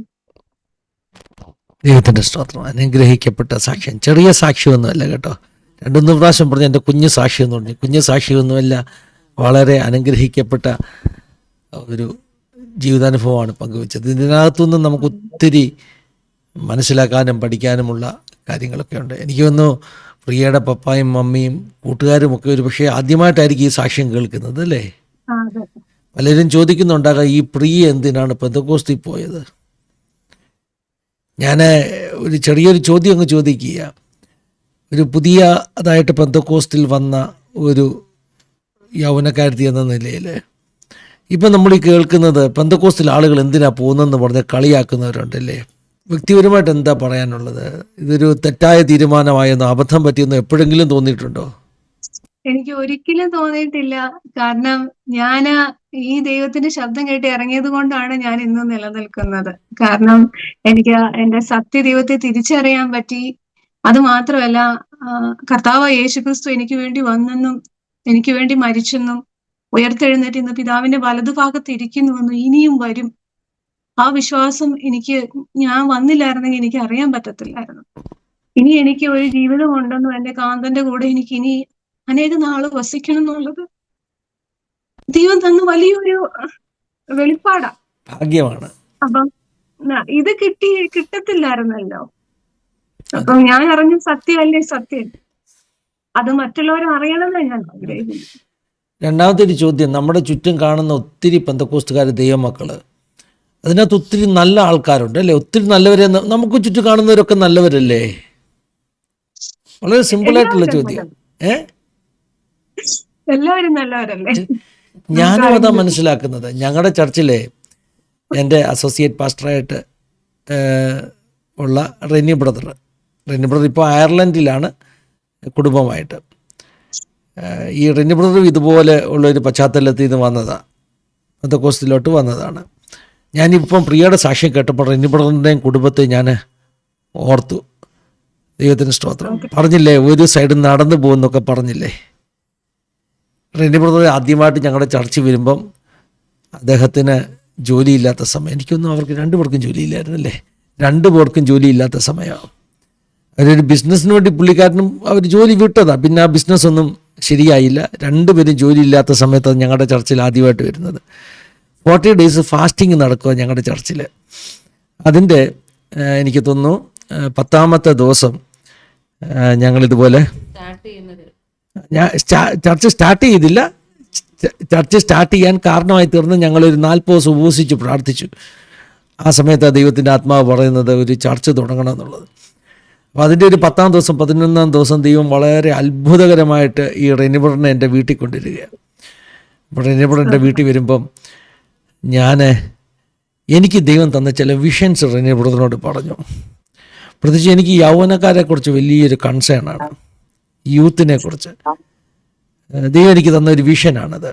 ദൈവത്തിൻ്റെ സ്തോത്രം. അനുഗ്രഹിക്കപ്പെട്ട സാക്ഷ്യം. ചെറിയ സാക്ഷ്യമൊന്നുമല്ല കേട്ടോ. 2-3 പ്രാവശ്യം പറഞ്ഞ് എൻ്റെ കുഞ്ഞു സാക്ഷ്യം എന്ന് പറഞ്ഞു. കുഞ്ഞു സാക്ഷ്യമൊന്നുമല്ല, വളരെ അനുഗ്രഹിക്കപ്പെട്ട ഒരു ജീവിതാനുഭവമാണ് പങ്കുവെച്ചത്. ഇതിനകത്തുനിന്ന് നമുക്ക് ഒത്തിരി മനസ്സിലാക്കാനും പഠിക്കാനുമുള്ള കാര്യങ്ങളൊക്കെ ഉണ്ട്. എനിക്ക് തോന്നുന്നു പ്രിയയുടെ പപ്പായും മമ്മിയും കൂട്ടുകാരും ഒക്കെ ഒരു പക്ഷേ ആദ്യമായിട്ടായിരിക്കും ഈ സാക്ഷ്യം കേൾക്കുന്നത് അല്ലേ? പലരും ചോദിക്കുന്നുണ്ടാകാം, ഈ പ്രിയ എന്തിനാണ് പെന്തക്കോസ്തിൽ പോയത്? ഞാൻ ഒരു ചെറിയൊരു ചോദ്യം അങ്ങ് ചോദിക്കുക. ഒരു പുതിയതായിട്ട് പെന്തക്കോസ്തിൽ വന്ന ഒരു യൗവനക്കാരത്തി എന്ന നിലയിൽ ഇപ്പം നമ്മൾ ഈ കേൾക്കുന്നത് പെന്തക്കോസ്തിൽ ആളുകൾ എന്തിനാ പോകുന്നതെന്ന് പറഞ്ഞ് കളിയാക്കുന്നവരുണ്ടല്ലേ? വ്യക്തിപരമായിട്ട് എന്താ പറയാനുള്ളത്? ഇതൊരു തെറ്റായ തീരുമാനമായെന്നോ അബദ്ധം പറ്റിയെന്നോ എപ്പോഴെങ്കിലും തോന്നിയിട്ടുണ്ടോ? എനിക്ക് ഒരിക്കലും തോന്നിയിട്ടില്ല. കാരണം ഞാന് ഈ ദൈവത്തിന്റെ ശബ്ദം കേട്ട് ഇറങ്ങിയത് കൊണ്ടാണ് ഞാൻ ഇന്ന് നിലനിൽക്കുന്നത്. കാരണം എനിക്ക് എന്റെ സത്യദൈവത്തെ തിരിച്ചറിയാൻ പറ്റി. അത് മാത്രമല്ല, കർത്താവ് യേശുക്രിസ്തു എനിക്ക് വേണ്ടി വന്നെന്നും എനിക്ക് വേണ്ടി മരിച്ചെന്നും ഉയർത്തെഴുന്നേറ്റ് ഇന്ന് പിതാവിന്റെ വലതുഭാഗത്ത് ഇരിക്കുന്നുവെന്നും ഇനിയും വരും. ആ വിശ്വാസം എനിക്ക്, ഞാൻ വന്നില്ലായിരുന്നെങ്കിൽ എനിക്ക് അറിയാൻ പറ്റത്തില്ലായിരുന്നു. ഇനി എനിക്ക് ഒരു ജീവിതം ഉണ്ടെന്നും എന്റെ കാന്തന്റെ കൂടെ എനിക്ക് ഇനി അനേക നാള് വസിക്കണം എന്നുള്ളത് ദൈവം തന്ന വലിയൊരു വെളിപ്പാടാ. ഭാഗ്യമാണ്. അപ്പം ഇത് കിട്ടത്തില്ലായിരുന്നല്ലോ. അപ്പം ഞാൻ അറിഞ്ഞ സത്യമല്ലേ സത്യം, അത് മറ്റുള്ളവർ അറിയണമെന്ന് ഞാൻ ആഗ്രഹിക്കുന്നു. രണ്ടാമത്തെ ഒരു ചോദ്യം, നമ്മുടെ ചുറ്റും കാണുന്ന ഒത്തിരി പെന്തക്കോസ്തുകാർ ദൈവമക്കൾ, അതിനകത്ത് ഒത്തിരി നല്ല ആൾക്കാരുണ്ട് അല്ലേ? ഒത്തിരി നല്ലവരെ നമുക്ക് ചുറ്റും കാണുന്നവരൊക്കെ നല്ലവരല്ലേ? വളരെ സിമ്പിളായിട്ടുള്ള ചോദ്യം. എല്ലാവരും നല്ലവരല്ലേ? ഞാനും അതാ മനസ്സിലാക്കുന്നത്. ഞങ്ങളുടെ ചർച്ചിലെ എൻ്റെ അസോസിയേറ്റ് പാസ്റ്ററായിട്ട് ഉള്ള റെന്നി ബ്രദർ ഇപ്പോൾ അയർലൻഡിലാണ് കുടുംബമായിട്ട്. ഈ റെന്നി ബ്രദറും ഇതുപോലെ ഉള്ളൊരു പശ്ചാത്തലത്തിൽ നിന്ന് വന്നതാണ്, പെന്തക്കോസ്തിലോട്ട് വന്നതാണ്. ഞാനിപ്പം പ്രിയയുടെ സാക്ഷ്യം കേട്ടപ്പോൾ റെന്നി ബ്രദറിൻ്റെയും കുടുംബത്തെ ഞാൻ ഓർത്തു. ദൈവത്തിന് സ്തോത്രം. പറഞ്ഞില്ലേ ഒരു സൈഡിൽ നടന്നു പോകുന്നൊക്കെ പറഞ്ഞില്ലേ? റെന്നി ബ്രദർ ആദ്യമായിട്ട് ഞങ്ങളുടെ ചർച്ചിൽ വരുമ്പം അദ്ദേഹത്തിന് ജോലിയില്ലാത്ത സമയം, എനിക്കൊന്നും അവർക്ക് രണ്ടുപേർക്കും ജോലിയില്ലായിരുന്നല്ലേ, രണ്ടുപേർക്കും ജോലിയില്ലാത്ത സമയമാണ്. അവരൊരു ബിസിനസ്സിന് വേണ്ടി പുള്ളിക്കാരനും അവർ ജോലി വിട്ടതാണ്. പിന്നെ ആ ബിസിനസ്സൊന്നും ശരിയായില്ല. രണ്ടുപേരും ജോലിയില്ലാത്ത സമയത്താണ് ഞങ്ങളുടെ ചർച്ചിൽ ആദ്യമായിട്ട് വരുന്നത്. 40 days ഫാസ്റ്റിംഗ് നടക്കുക ഞങ്ങളുടെ ചർച്ചിൽ. അതിൻ്റെ എനിക്ക് തോന്നുന്നു 10ാമത്തെ ദിവസം ഞങ്ങളിതുപോലെ ചർച്ച് സ്റ്റാർട്ട് ചെയ്തില്ല. ചർച്ച് സ്റ്റാർട്ട് ചെയ്യാൻ കാരണമായി തീർന്ന് ഞങ്ങളൊരു 40 ദിവസം ഉപവസിച്ച് പ്രാർത്ഥിച്ചു. ആ സമയത്ത് ദൈവത്തിൻ്റെ ആത്മാവ് പറയുന്നത് ഒരു ചർച്ച് തുടങ്ങണം എന്നുള്ളത്. അപ്പോൾ അതിൻ്റെ ഒരു 10ാം ദിവസം 11ാം ദിവസം ദൈവം വളരെ അത്ഭുതകരമായിട്ട് ഈ റെനിബറിനെ എൻ്റെ വീട്ടിൽ കൊണ്ടുവരികയാണ്. അപ്പോൾ റെനിബർ എൻ്റെ വീട്ടിൽ വരുമ്പം എനിക്ക് ദൈവം തന്ന ചില വിഷൻസ് റെനി ബ്രദറിനോട് പറഞ്ഞു. പ്രത്യേകിച്ച് എനിക്ക് യൗവനക്കാരെക്കുറിച്ച് വലിയൊരു കൺസേണാണ്, യൂത്തിനെ കുറിച്ച്. ദൈവം എനിക്ക് തന്ന ഒരു വിഷനാണത്.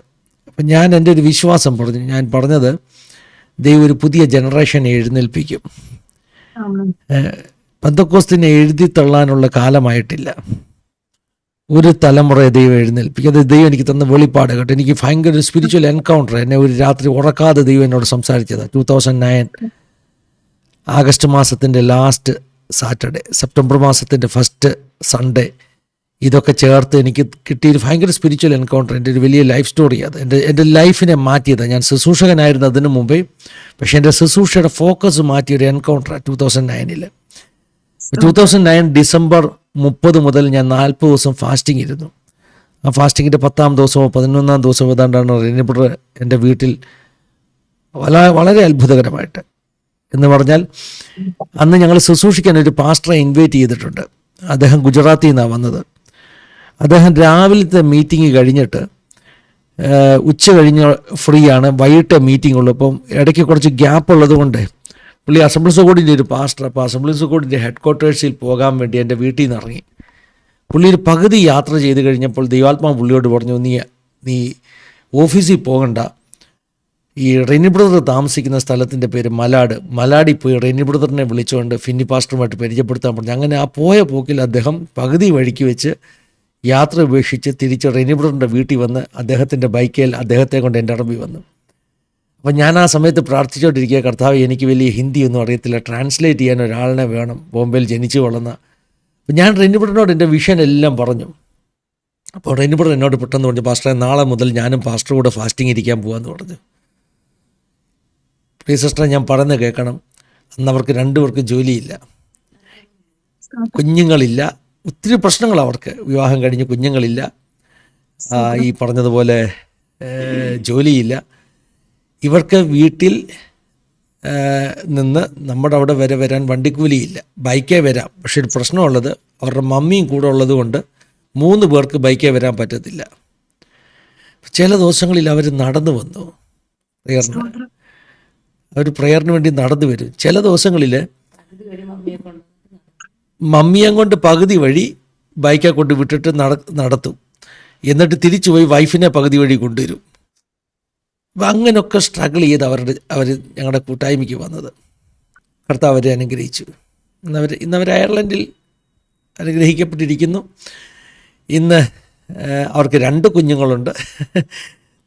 അപ്പം ഞാൻ എൻ്റെ ഒരു വിശ്വാസം പറഞ്ഞു. ഞാൻ പറഞ്ഞത് ദൈവം ഒരു പുതിയ ജനറേഷനെ എഴുന്നേൽപ്പിക്കും. പെന്തക്കോസ്തിനെ എഴുതി തള്ളാനുള്ള കാലമായിട്ടില്ല. ഒരു തലമുറയെ ദൈവം എഴുന്നേൽപ്പിക്കും. അത് ദൈവം എനിക്ക് തന്ന വെളിപ്പാട് കേട്ടോ. എനിക്ക് ഭയങ്കര ഒരു സ്പിരിച്വൽ എൻകൗണ്ടർ. എന്നെ ഒരു രാത്രി ഉറക്കാതെ ദൈവം എന്നോട് സംസാരിച്ചത് 2009 ആഗസ്റ്റ് മാസത്തിൻ്റെ ലാസ്റ്റ് സാറ്റർഡേ, സെപ്റ്റംബർ മാസത്തിൻ്റെ ഫസ്റ്റ് സൺഡേ, ഇതൊക്കെ ചേർത്ത് എനിക്ക് കിട്ടിയൊരു ഭയങ്കര സ്പിരിച്വൽ എൻകൗണ്ടർ. എൻ്റെ ഒരു വലിയ ലൈഫ് സ്റ്റോറി. അത് എൻ്റെ ലൈഫിനെ മാറ്റിയതാണ്. ഞാൻ ശുശ്രൂഷകനായിരുന്നു അതിനു മുമ്പേ, പക്ഷേ എൻ്റെ ശുശ്രൂഷയുടെ ഫോക്കസ് മാറ്റിയൊരു എൻകൗണ്ടറാണ് 2009. 2009 ഡിസംബർ 30 മുതൽ ഞാൻ 40 ദിവസം ഫാസ്റ്റിംഗ് ഇരുന്നു. ആ ഫാസ്റ്റിങ്ങിൻ്റെ 10ാം ദിവസമോ 11ാം ദിവസമോ ഏതാണ്ടാണ് റെനിബർ എൻ്റെ വീട്ടിൽ വളരെ അത്ഭുതകരമായിട്ട്. എന്ന് പറഞ്ഞാൽ അന്ന് ഞങ്ങൾ ശുശ്രൂഷിക്കാൻ ഒരു പാസ്റ്ററെ ഇൻവൈറ്റ് ചെയ്തിട്ടുണ്ട്. അദ്ദേഹം ഗുജറാത്തിൽ നിന്നാണ് വന്നത്. അദ്ദേഹം രാവിലത്തെ മീറ്റിംഗ് കഴിഞ്ഞിട്ട് ഉച്ച കഴിഞ്ഞ് ഫ്രീ ആണ്, വൈകിട്ട് മീറ്റിംഗ് ഉള്ളൂ. അപ്പം ഇടയ്ക്ക് കുറച്ച് ഗ്യാപ്പ് ഉള്ളത് കൊണ്ട് പുള്ളി അസംബ്ലീസ് ഓഫ് ഗോഡിൻ്റെ ഒരു പാസ്റ്റർ. അപ്പോൾ അസംബ്ലീസ് ഓഫ് ഗോഡിൻ്റെ ഹെഡ് ക്വാർട്ടേഴ്സിൽ പോകാൻ വേണ്ടി എൻ്റെ വീട്ടിൽ നിന്ന് ഇറങ്ങി. പുള്ളി ഒരു പകുതി യാത്ര ചെയ്ത് കഴിഞ്ഞപ്പോൾ ദൈവാത്മാവ് പുള്ളിയോട് പറഞ്ഞു, നീ ഓഫീസിൽ പോകണ്ട, ഈ റെനി ബ്രദർ താമസിക്കുന്ന സ്ഥലത്തിൻ്റെ പേര് മലാഡിൽ പോയി റെനി ബ്രദറിനെ വിളിച്ചുകൊണ്ട് ഫിന്നി പാസ്റ്ററുമായിട്ട് പരിചയപ്പെടുത്താൻ പറഞ്ഞു. അങ്ങനെ ആ പോയ പോക്കിൽ അദ്ദേഹം പകുതി വഴിക്ക് വെച്ച് യാത്ര ഉപേക്ഷിച്ച് തിരിച്ച് റെനി ബ്രദറിൻ്റെ വീട്ടിൽ വന്ന് അദ്ദേഹത്തിൻ്റെ ബൈക്കിൽ അദ്ദേഹത്തെ കൊണ്ട് എൻ്റെ അറബി വന്നു. അപ്പം ഞാൻ ആ സമയത്ത് പ്രാർത്ഥിച്ചുകൊണ്ടിരിക്കുക, കർത്താവ് എനിക്ക് വലിയ ഹിന്ദിയൊന്നും അറിയത്തില്ല, ട്രാൻസ്ലേറ്റ് ചെയ്യാൻ ഒരാളിനെ വേണം, ബോംബെയിൽ ജനിച്ചു വളർന്ന. അപ്പം ഞാൻ റെനി ബ്രദറിനോട് എൻ്റെ വിഷൻ എല്ലാം പറഞ്ഞു. അപ്പോൾ റെനി ബ്രദർ എന്നോട് പെട്ടെന്ന് പറഞ്ഞു, പാസ്റ്ററെ നാളെ മുതൽ ഞാനും പാസ്റ്റർ കൂടെ ഫാസ്റ്റിംഗ് ഇരിക്കാൻ പോകാമെന്ന് പറഞ്ഞു. പ്രിയ സിസ്റ്ററെ, ഞാൻ പറയുന്നത് കേൾക്കണം. അന്ന് അവർക്ക് രണ്ടുപേർക്കും ജോലിയില്ല, കുഞ്ഞുങ്ങളില്ല, ഒത്തിരി പ്രശ്നങ്ങൾ അവർക്ക്. വിവാഹം കഴിഞ്ഞ് കുഞ്ഞുങ്ങളില്ല, ഈ പറഞ്ഞതുപോലെ ജോലിയില്ല. ഇവർക്ക് വീട്ടിൽ നിന്ന് നമ്മുടെ അവിടെ വരെ വരാൻ വണ്ടിക്കൂലിയില്ല, ബൈക്കേ വരാം. പക്ഷെ ഒരു പ്രശ്നമുള്ളത്, അവരുടെ മമ്മിയും കൂടെ ഉള്ളത് കൊണ്ട് 3 പേർക്ക് ബൈക്കേ വരാൻ പറ്റത്തില്ല. ചില ദിവസങ്ങളിൽ അവർ നടന്നു വന്നു പ്രേയറിന് വേണ്ടി നടന്നു വരും. ചില ദിവസങ്ങളിൽ മമ്മിയെ കൊണ്ട് പകുതി വഴി ബൈക്കെ കൊണ്ട് വിട്ടിട്ട് നടത്തും. എന്നിട്ട് തിരിച്ചു പോയി വൈഫിനെ പകുതി വഴി കൊണ്ടുവരും. അപ്പം അങ്ങനെയൊക്കെ സ്ട്രഗിൾ ചെയ്ത് അവർ ഞങ്ങളുടെ കൂട്ടായ്മയ്ക്ക് വന്നത്. കർത്താവ് അവരെ അനുഗ്രഹിച്ചു. ഇന്നവർ അയർലൻഡിൽ അനുഗ്രഹിക്കപ്പെട്ടിരിക്കുന്നു. ഇന്ന് അവർക്ക് 2 കുഞ്ഞുങ്ങളുണ്ട്.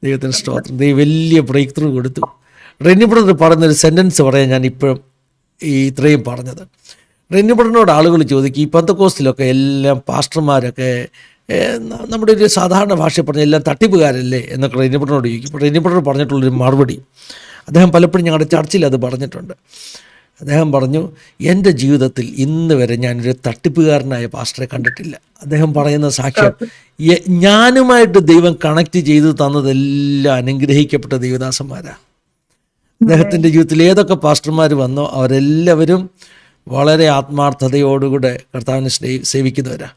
ദൈവത്തിന് സ്തോത്രം. ദൈവം വലിയ ബ്രേക്ക് ത്രൂ കൊടുത്തു. റെന്നി ബ്രദർ പറഞ്ഞൊരു സെൻറ്റൻസ് പറയാൻ ഞാൻ ഇപ്പോഴും ഇത്രയും പറഞ്ഞത്. റെന്നി ബ്രദറിനോട് ആളുകൾ ചോദിക്കും, ഈ പെന്തക്കോസ്തിലൊക്കെ എല്ലാം പാസ്റ്റർമാരൊക്കെ നമ്മുടെ ഒരു സാധാരണ ഭാഷയിൽ പറഞ്ഞ എല്ലാം തട്ടിപ്പുകാരല്ലേ എന്നൊക്കെ റെന്നി ബ്രദറിനോട് ചോദിക്കും. ഇപ്പോൾ റെന്നി ബ്രദർ പറഞ്ഞിട്ടുള്ളൊരു മറുപടി, അദ്ദേഹം പലപ്പോഴും ഞങ്ങളുടെ ചർച്ചിൽ അത് പറഞ്ഞിട്ടുണ്ട്. അദ്ദേഹം പറഞ്ഞു, എൻ്റെ ജീവിതത്തിൽ ഇന്ന് വരെ ഞാനൊരു തട്ടിപ്പുകാരനായ പാസ്റ്ററെ കണ്ടിട്ടില്ല. അദ്ദേഹം പറയുന്ന സാക്ഷ്യം, ഞാനുമായിട്ട് ദൈവം കണക്ട് ചെയ്ത് തന്നതെല്ലാം അനുഗ്രഹിക്കപ്പെട്ട ദൈവദാസന്മാരാണ്. അദ്ദേഹത്തിൻ്റെ ജീവിതത്തിൽ ഏതൊക്കെ പാസ്റ്റർമാർ വന്നോ അവരെല്ലാവരും വളരെ ആത്മാർത്ഥതയോടുകൂടെ കർത്താവിനെ സേവിക്കുന്നവരാണ്.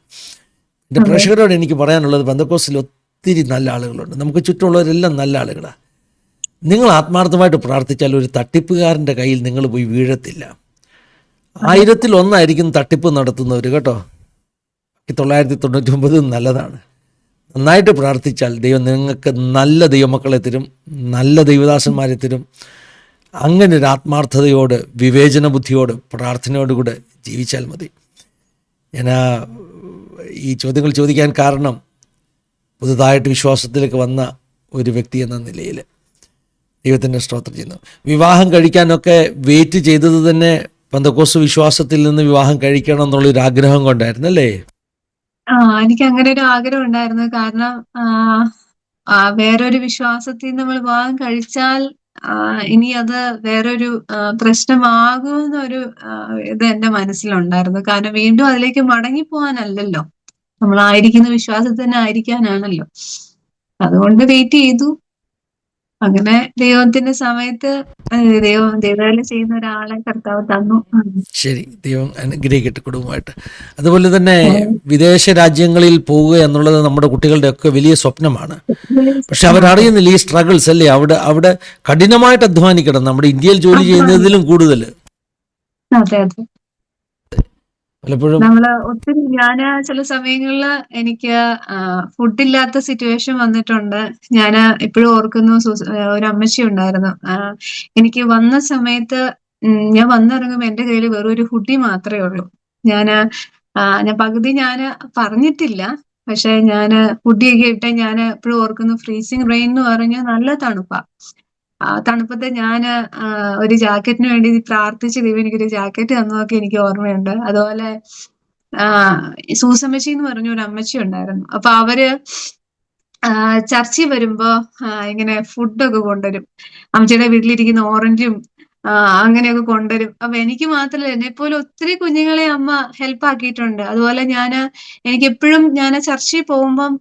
എൻ്റെ പ്രേക്ഷകരോട് എനിക്ക് പറയാനുള്ളത്, പെന്തക്കോസ്തിൽ ഒത്തിരി നല്ല ആളുകളുണ്ട്, നമുക്ക് ചുറ്റുമുള്ളവരെല്ലാം നല്ല ആളുകളാണ്. നിങ്ങൾ ആത്മാർത്ഥമായിട്ട് പ്രാർത്ഥിച്ചാൽ ഒരു തട്ടിപ്പുകാരൻ്റെ കയ്യിൽ നിങ്ങൾ പോയി വീഴത്തില്ല. 1000-1 തട്ടിപ്പ് നടത്തുന്നവർ കേട്ടോ. 999 നല്ലതാണ്. നന്നായിട്ട് പ്രാർത്ഥിച്ചാൽ ദൈവം നിങ്ങൾക്ക് നല്ല ദൈവമക്കളെ തരും, നല്ല ദൈവദാസന്മാരെ തരും. അങ്ങനെ ഒരു ആത്മാർത്ഥതയോട്, വിവേചന ബുദ്ധിയോട്, പ്രാർത്ഥനയോടുകൂടെ ജീവിച്ചാൽ മതി. ഞാൻ ഈ ചോദ്യങ്ങൾ ചോദിക്കാൻ കാരണം, പുതുതായിട്ട് വിശ്വാസത്തിലേക്ക് വന്ന ഒരു വ്യക്തി എന്ന നിലയിൽ ദൈവത്തിൻ്റെ സ്തോത്രം ചെയ്യുന്നു. വിവാഹം കഴിക്കാനൊക്കെ വെയിറ്റ് ചെയ്തത് തന്നെ പെന്തക്കോസ്ത് വിശ്വാസത്തിൽ നിന്ന് വിവാഹം കഴിക്കണം എന്നുള്ളൊരു ആഗ്രഹം കൊണ്ടായിരുന്നു അല്ലേ? എനിക്ക് അങ്ങനെ ഒരു ആഗ്രഹം ഉണ്ടായിരുന്നു. കാരണം വേറൊരു വിശ്വാസത്തിൽ നമ്മൾ വിവാഹം കഴിച്ചാൽ ഇനി അത് വേറൊരു പ്രശ്നമാകുമെന്നൊരു ഇത് എന്റെ മനസ്സിലുണ്ടായിരുന്നു. കാരണം വീണ്ടും അതിലേക്ക് മടങ്ങി പോകാനല്ലല്ലോ, നമ്മളായിരിക്കുന്ന വിശ്വാസത്തിൽ തന്നെ ആയിരിക്കാനാണല്ലോ. അതുകൊണ്ട് വെയിറ്റ് ചെയ്തു. അങ്ങനെ ദൈവത്തിന്റെ സമയത്ത് ദൈവവേല ചെയ്യുന്ന ഒരാളെ കർത്താവ് തന്നു. ശരി, ദൈവം അനുഗ്രഹിക്കട്ടെ കുടുംബമായിട്ട്. അതുപോലെ തന്നെ വിദേശ രാജ്യങ്ങളിൽ പോവുക എന്നുള്ളത് നമ്മുടെ കുട്ടികളുടെ ഒക്കെ വലിയ സ്വപ്നമാണ്. പക്ഷെ അവരറിയുന്നില്ല ഈ സ്ട്രഗിൾസ് അല്ലേ. അവിടെ കഠിനമായിട്ട് അധ്വാനിക്കണം, നമ്മുടെ ഇന്ത്യയിൽ ജോലി ചെയ്യുന്നതിലും കൂടുതൽ. അതെ അതെ, പലപ്പോഴും ഒത്തിരി ഞാന് ചില സമയങ്ങളില് എനിക്ക് ഫുഡില്ലാത്ത സിറ്റുവേഷൻ വന്നിട്ടുണ്ട്. ഞാന് ഇപ്പോഴും ഓർക്കുന്നു, ഒരു അമ്മച്ചി ഉണ്ടായിരുന്നു. എനിക്ക് വന്ന സമയത്ത് ഞാൻ വന്നിറങ്ങുമ്പോ എന്റെ കയ്യിൽ വെറും ഒരു ഹുഡി മാത്രമേ ഉള്ളൂ. ഞാൻ പകുതി ഞാന് പറഞ്ഞിട്ടില്ല, പക്ഷെ ഞാന് ഹുഡിയൊക്കെ ഇട്ട് ഞാൻ എപ്പോഴും ഓർക്കുന്നു. ഫ്രീസിങ് റെയിൻ എന്ന് പറഞ്ഞാൽ നല്ല തണുപ്പാ. തണുപ്പത്തെ ഞാന് ഒരു ജാക്കറ്റിന് വേണ്ടി പ്രാർത്ഥിച്ച് ദൈവം എനിക്കൊരു ജാക്കറ്റ് തന്നതൊക്കെ എനിക്ക് ഓർമ്മയുണ്ട്. അതുപോലെ സൂസമ്മച്ചി എന്ന് പറഞ്ഞ ഒരു അമ്മച്ചി ഉണ്ടായിരുന്നു. അപ്പൊ അവര് ചർച്ചിൽ വരുമ്പോ ഇങ്ങനെ ഫുഡൊക്കെ കൊണ്ടുവരും. അമ്മച്ചിയുടെ വീട്ടിലിരിക്കുന്ന ഓറഞ്ചും അങ്ങനെയൊക്കെ കൊണ്ടുവരും. അപ്പൊ എനിക്ക് മാത്രമല്ല, എന്നെ പോലെ ഒത്തിരി കുഞ്ഞുങ്ങളെ അമ്മ ഹെൽപ്പ് ആക്കിയിട്ടുണ്ട്. അതുപോലെ എനിക്ക് എപ്പോഴും ഞാൻ ചർച്ചിൽ പോകുമ്പം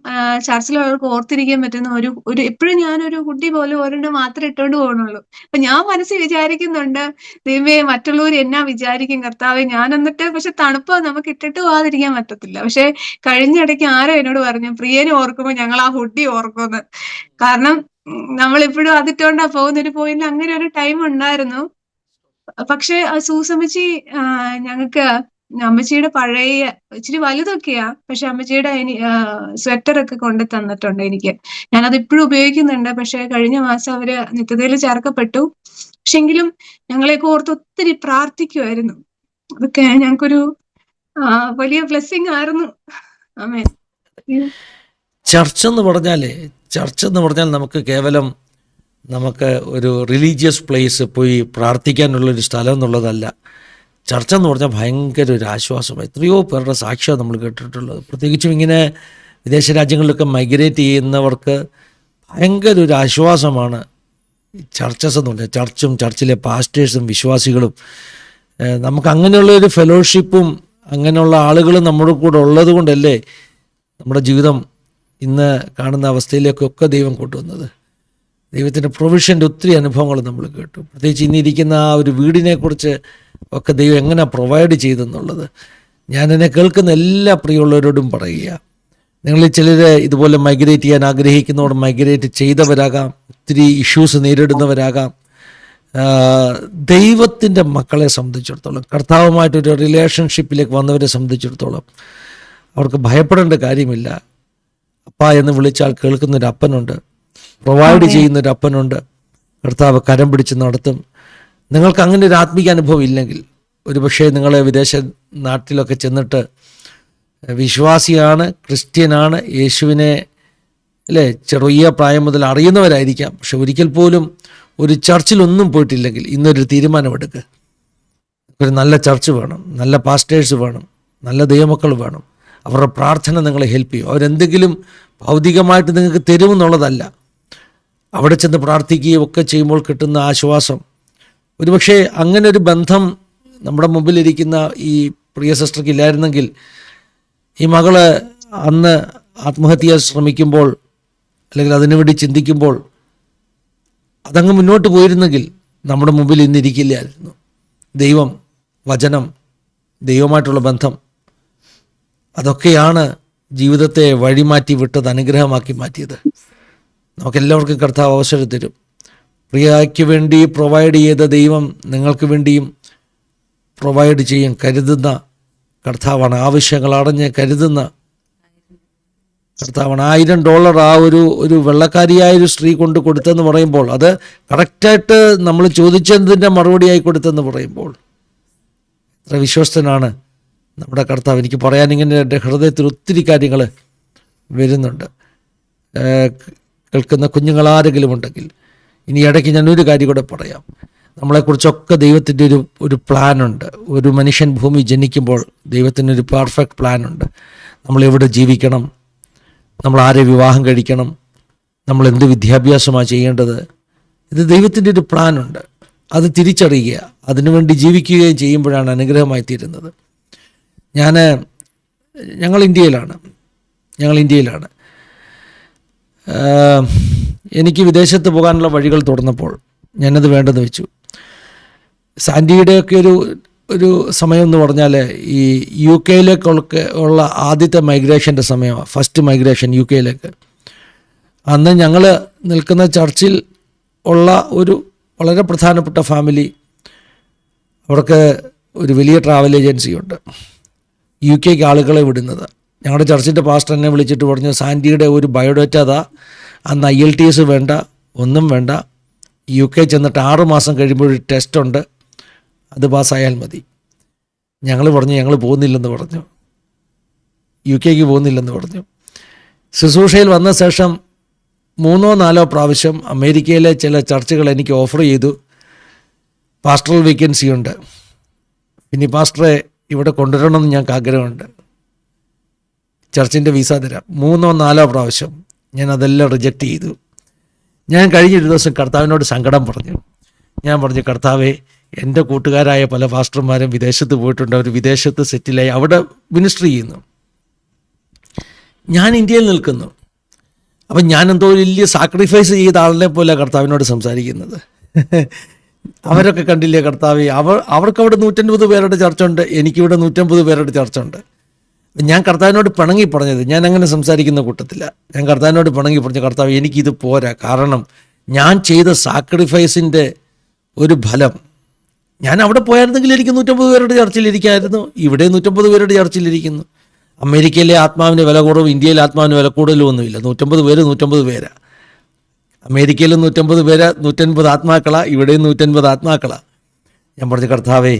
ചർച്ചിലുള്ളവർക്ക് ഓർത്തിരിക്കാൻ പറ്റുന്ന ഒരു എപ്പോഴും ഞാനൊരു ഹുഡി പോലെ ഒരെണ്ണം മാത്രമേ ഇട്ടുകൊണ്ട് പോകണുള്ളൂ. അപ്പൊ ഞാൻ മനസ്സിൽ വിചാരിക്കുന്നുണ്ട്, ദൈവമേ മറ്റുള്ളവർ എന്നാ വിചാരിക്കും കർത്താവെ. ഞാൻ എന്നിട്ട് പക്ഷെ തണുപ്പ് നമുക്ക് ഇട്ടിട്ട് പോകാതിരിക്കാൻ പറ്റത്തില്ല. പക്ഷെ കഴിഞ്ഞിടയ്ക്ക് ആരോ എന്നോട് പറഞ്ഞു, പ്രിയനെ ഓർക്കുമ്പോ ഞങ്ങൾ ആ ഹുഡി ഓർക്കുമെന്ന്. കാരണം നമ്മളിപ്പോഴും അതിട്ടോണ്ടാ പോകുന്ന ഒരു പോയിന്റ്. അങ്ങനെ ഒരു ടൈം ഉണ്ടായിരുന്നു. പക്ഷെ സൂസമ്മച്ചി ഞങ്ങൾക്ക് അമ്മച്ചിയുടെ പഴയ ഇച്ചിരി വലുതൊക്കെയാ, പക്ഷെ അമ്മച്ചിയുടെ സ്വെറ്ററൊക്കെ കൊണ്ട് തന്നിട്ടുണ്ട് എനിക്ക്. ഞാനത് ഇപ്പോഴും ഉപയോഗിക്കുന്നുണ്ട്. പക്ഷെ കഴിഞ്ഞ മാസം അവര് നിത്യതയിൽ ചേർക്കപ്പെട്ടു. പക്ഷെങ്കിലും ഞങ്ങളെയൊക്കെ ഓർത്ത് ഒത്തിരി പ്രാർത്ഥിക്കുമായിരുന്നു. അതൊക്കെ ഞങ്ങൾക്കൊരു വലിയ ബ്ലെസ്സിങ് ആയിരുന്നു. ആമേൻ. ചർച്ച് എന്ന് പറഞ്ഞാൽ നമുക്ക് കേവലം ഒരു റിലീജിയസ് പ്ലേസ് പോയി പ്രാർത്ഥിക്കാനുള്ളൊരു സ്ഥലം എന്നുള്ളതല്ല. ചർച്ച എന്ന് പറഞ്ഞാൽ ഭയങ്കര ഒരു ആശ്വാസമാണ്. എത്രയോ പേരുടെ സാക്ഷ്യം നമ്മൾ കേട്ടിട്ടുള്ളത്. പ്രത്യേകിച്ചും ഇങ്ങനെ വിദേശ രാജ്യങ്ങളിലൊക്കെ മൈഗ്രേറ്റ് ചെയ്യുന്നവർക്ക് ഭയങ്കര ഒരു ആശ്വാസമാണ് ചർച്ചസ് എന്ന് പറഞ്ഞാൽ. ചർച്ചും ചർച്ചിലെ പാസ്റ്റേഴ്സും വിശ്വാസികളും നമുക്ക് അങ്ങനെയുള്ളൊരു ഫെലോഷിപ്പും അങ്ങനെയുള്ള ആളുകളും നമ്മുടെ കൂടെ ഉള്ളത് കൊണ്ടല്ലേ നമ്മുടെ ജീവിതം ഇന്ന് കാണുന്ന അവസ്ഥയിലേക്കൊക്കെ ദൈവം കൊണ്ടുവന്നത്. ദൈവത്തിൻ്റെ പ്രൊവിഷൻ്റെ ഒത്തിരി അനുഭവങ്ങൾ നമ്മൾ കേട്ടു. പ്രത്യേകിച്ച് ഇന്നിരിക്കുന്ന ആ ഒരു വീടിനെക്കുറിച്ച് ഒക്കെ ദൈവം എങ്ങനെ പ്രൊവൈഡ് ചെയ്തെന്നുള്ളത് ഞാൻ എന്നെ കേൾക്കുന്ന എല്ലാ പ്രിയമുള്ളവരോടും പറയുക. നിങ്ങളിൽ ചിലർ ഇതുപോലെ മൈഗ്രേറ്റ് ചെയ്യാൻ ആഗ്രഹിക്കുന്നവർ മൈഗ്രേറ്റ് ചെയ്തവരാകാം, ഒത്തിരി ഇഷ്യൂസ് നേരിടുന്നവരാകാം. ദൈവത്തിൻ്റെ മക്കളെ സംബന്ധിച്ചിടത്തോളം, കർത്താവുമായിട്ടൊരു റിലേഷൻഷിപ്പിലേക്ക് വന്നവരെ സംബന്ധിച്ചിടത്തോളം അവർക്ക് ഭയപ്പെടേണ്ട കാര്യമില്ല. അപ്പ എന്ന് വിളിച്ചാൽ കേൾക്കുന്നൊരു അപ്പനുണ്ട്, പ്രൊവൈഡ് ചെയ്യുന്നൊരു അപ്പനുണ്ട്. കർത്താവ് കരം പിടിച്ച് നടത്തും. നിങ്ങൾക്ക് അങ്ങനെ ഒരു ആത്മീക അനുഭവം ഇല്ലെങ്കിൽ, ഒരുപക്ഷെ നിങ്ങൾ വിദേശ നാട്ടിലൊക്കെ ചെന്നിട്ട് വിശ്വാസിയാണ്, ക്രിസ്ത്യനാണ്, യേശുവിനെ അല്ലേ, ചെറിയ പ്രായം മുതൽ അറിയുന്നവരായിരിക്കാം. പക്ഷെ ഒരിക്കൽ പോലും ഒരു ചർച്ചിലൊന്നും പോയിട്ടില്ലെങ്കിൽ ഇന്നൊരു തീരുമാനമെടുക്കുക. ഒരു നല്ല ചർച്ച് വേണം, നല്ല പാസ്റ്റേഴ്സ് വേണം, നല്ല ദൈവമക്കൾ വേണം. അവരുടെ പ്രാർത്ഥന നിങ്ങളെ ഹെൽപ്പ് ചെയ്യും. അവരെന്തെങ്കിലും ഭൗതികമായിട്ട് നിങ്ങൾക്ക് തരുമെന്നുള്ളതല്ല, അവിടെ ചെന്ന് പ്രാർത്ഥിക്കുകയും ഒക്കെ ചെയ്യുമ്പോൾ കിട്ടുന്ന ആശ്വാസം. ഒരുപക്ഷെ അങ്ങനെ ഒരു ബന്ധം നമ്മുടെ മുമ്പിലിരിക്കുന്ന ഈ പ്രിയ സിസ്റ്റർക്ക് ഇല്ലായിരുന്നെങ്കിൽ, ഈ മകള് അന്ന് ആത്മഹത്യ ശ്രമിക്കുമ്പോൾ അല്ലെങ്കിൽ അതിനുവേണ്ടി ചിന്തിക്കുമ്പോൾ അതങ്ങ് മുന്നോട്ട് പോയിരുന്നെങ്കിൽ നമ്മുടെ മുമ്പിൽ ഇന്നിരിക്കില്ലായിരുന്നു. ദൈവം, വചനം, ദൈവമായിട്ടുള്ള ബന്ധം, അതൊക്കെയാണ് ജീവിതത്തെ വഴിമാറ്റി വിട്ടത്, അനുഗ്രഹമാക്കി മാറ്റിയത്. നമുക്കെല്ലാവർക്കും കർത്താവ് അവസരം തരും. പ്രിയയ്ക്ക് വേണ്ടി പ്രൊവൈഡ് ചെയ്ത ദൈവം നിങ്ങൾക്ക് വേണ്ടിയും പ്രൊവൈഡ് ചെയ്യും. കരുതുന്ന കർത്താവാണ്, ആവശ്യങ്ങൾ അടഞ്ഞ് കരുതുന്ന കർത്താവാണ്. $1000 ആ ഒരു വെള്ളക്കാരിയായൊരു സ്ത്രീ കൊണ്ട് കൊടുത്തെന്ന് പറയുമ്പോൾ, അത് കറക്റ്റായിട്ട് നമ്മൾ ചോദിച്ചതിൻ്റെ മറുപടിയായി കൊടുത്തെന്ന് പറയുമ്പോൾ എത്ര വിശ്വസ്തനാണ് നമ്മുടെ കർത്താവ്. എനിക്ക് പറയാൻ ഇങ്ങനെ എൻ്റെ ഹൃദയത്തിൽ ഒത്തിരി കാര്യങ്ങൾ വരുന്നുണ്ട്. കേൾക്കുന്ന കുഞ്ഞുങ്ങളാരെങ്കിലും ഉണ്ടെങ്കിൽ ഇനി ഇടയ്ക്ക് ഞാനൊരു കാര്യം കൂടെ പറയാം. നമ്മളെക്കുറിച്ചൊക്കെ ദൈവത്തിൻ്റെ ഒരു പ്ലാനുണ്ട്. ഒരു മനുഷ്യൻ ഭൂമി ജനിക്കുമ്പോൾ ദൈവത്തിനൊരു പെർഫെക്റ്റ് പ്ലാനുണ്ട്. നമ്മളെവിടെ ജീവിക്കണം, നമ്മൾ ആരെ വിവാഹം കഴിക്കണം, നമ്മൾ എന്ത് വിദ്യാഭ്യാസമാണ് ചെയ്യേണ്ടത്, ഇത് ദൈവത്തിൻ്റെ ഒരു പ്ലാനുണ്ട്. അത് തിരിച്ചറിയുക, അതിനുവേണ്ടി ജീവിക്കുകയും ചെയ്യുമ്പോഴാണ് അനുഗ്രഹമായി തീരുന്നത്. ഞങ്ങൾ ഇന്ത്യയിലാണ്. എനിക്ക് വിദേശത്ത് പോകാനുള്ള വഴികൾ തുറന്നപ്പോൾ ഞാനത് വേണ്ടെന്ന് വെച്ചു. സാൻഡിയുടെയൊക്കെ ഒരു സമയം എന്ന് പറഞ്ഞാൽ ഈ യു കെയിലേക്കൊക്കെ ഉള്ള ആദ്യത്തെ മൈഗ്രേഷൻ്റെ സമയമാണ്, ഫസ്റ്റ് മൈഗ്രേഷൻ യു കെയിലേക്ക്. അന്ന് ഞങ്ങൾ നിൽക്കുന്ന ചർച്ചിൽ ഉള്ള ഒരു വളരെ പ്രധാനപ്പെട്ട ഫാമിലി, അവർക്ക് ഒരു വലിയ ട്രാവൽ ഏജൻസിയുണ്ട്, യു കെക്ക് ആളുകളെ വിടുന്നത്. ഞങ്ങളുടെ ചർച്ചിൻ്റെ പാസ്റ്റർ എന്നെ വിളിച്ചിട്ട് പറഞ്ഞു, സാൻഡിയുടെ ഒരു ബയോഡേറ്റ അതാ, അന്ന് IELTS വേണ്ട, ഒന്നും വേണ്ട, യു കെ ചെന്നിട്ട് 6 മാസം കഴിയുമ്പോൾ ഒരു ടെസ്റ്റ് ഉണ്ട്, അത് പാസ്സായാൽ മതി. ഞങ്ങൾ പോകുന്നില്ലെന്ന് പറഞ്ഞു, യു കെക്ക് പോകുന്നില്ലെന്ന് പറഞ്ഞു. ശുശ്രൂഷയിൽ വന്ന ശേഷം 3-4 പ്രാവശ്യം അമേരിക്കയിലെ ചില ചർച്ചുകൾ എനിക്ക് ഓഫർ ചെയ്തു, പാസ്റ്ററൽ വേക്കൻസി ഉണ്ട്, പിന്നെ പാസ്റ്ററെ ഇവിടെ കൊണ്ടുവരണമെന്ന് ഞങ്ങൾക്ക് ആഗ്രഹമുണ്ട്, ചർച്ചിൻ്റെ വിസ തരാം. 3-4 പ്രാവശ്യം ഞാൻ അതെല്ലാം റിജക്റ്റ് ചെയ്തു. ഞാൻ കഴിഞ്ഞൊരു ദിവസം കർത്താവിനോട് സങ്കടം പറഞ്ഞു. ഞാൻ പറഞ്ഞു, കർത്താവേ, എൻ്റെ കൂട്ടുകാരായ പല പാസ്റ്റർമാരും വിദേശത്ത് പോയിട്ടുണ്ട്, അവർ വിദേശത്ത് സെറ്റിലായി അവിടെ മിനിസ്ട്രി ചെയ്യുന്നു, ഞാൻ ഇന്ത്യയിൽ നിൽക്കുന്നു. അപ്പം ഞാൻ എന്തോ വലിയ സാക്രിഫൈസ് ചെയ്ത ആളിനെ പോലെ കർത്താവിനോട് സംസാരിക്കുന്നത്. അവരൊക്കെ കണ്ടില്ലേ കർത്താവേ, അവർക്കവിടെ 150 പേരുടെ ചർച്ചുണ്ട്, എനിക്കിവിടെ 150 പേരുടെ ചർച്ചുണ്ട്. ഞാൻ കർത്താവിനോട് പിണങ്ങി പറഞ്ഞത്, ഞാൻ അങ്ങനെ സംസാരിക്കുന്ന കൂട്ടത്തില്ല. ഞാൻ കർത്താവിനോട് പിണങ്ങി പറഞ്ഞു, കർത്താവ്, എനിക്കിത് പോരാ. കാരണം ഞാൻ ചെയ്ത സാക്രിഫൈസിൻ്റെ ഒരു ഫലം, ഞാൻ അവിടെ പോയായിരുന്നെങ്കിൽ എനിക്ക് 150 പേരുടെ ചർച്ചിലിരിക്കായിരുന്നു, ഇവിടെ 150 പേരുടെ ചർച്ചിലിരിക്കുന്നു. അമേരിക്കയിലെ ആത്മാവിന് വില കുറവ്, ഇന്ത്യയിലെ ആത്മാവിന് വില കൂടുതലും ഒന്നുമില്ല. 150 പേരാ. അമേരിക്കയിൽ 150 പേര്, 150 ആത്മാക്കളാണ്, ഇവിടെയും 150 ആത്മാക്കളാണ്. ഞാൻ പറഞ്ഞു, കർത്താവേ,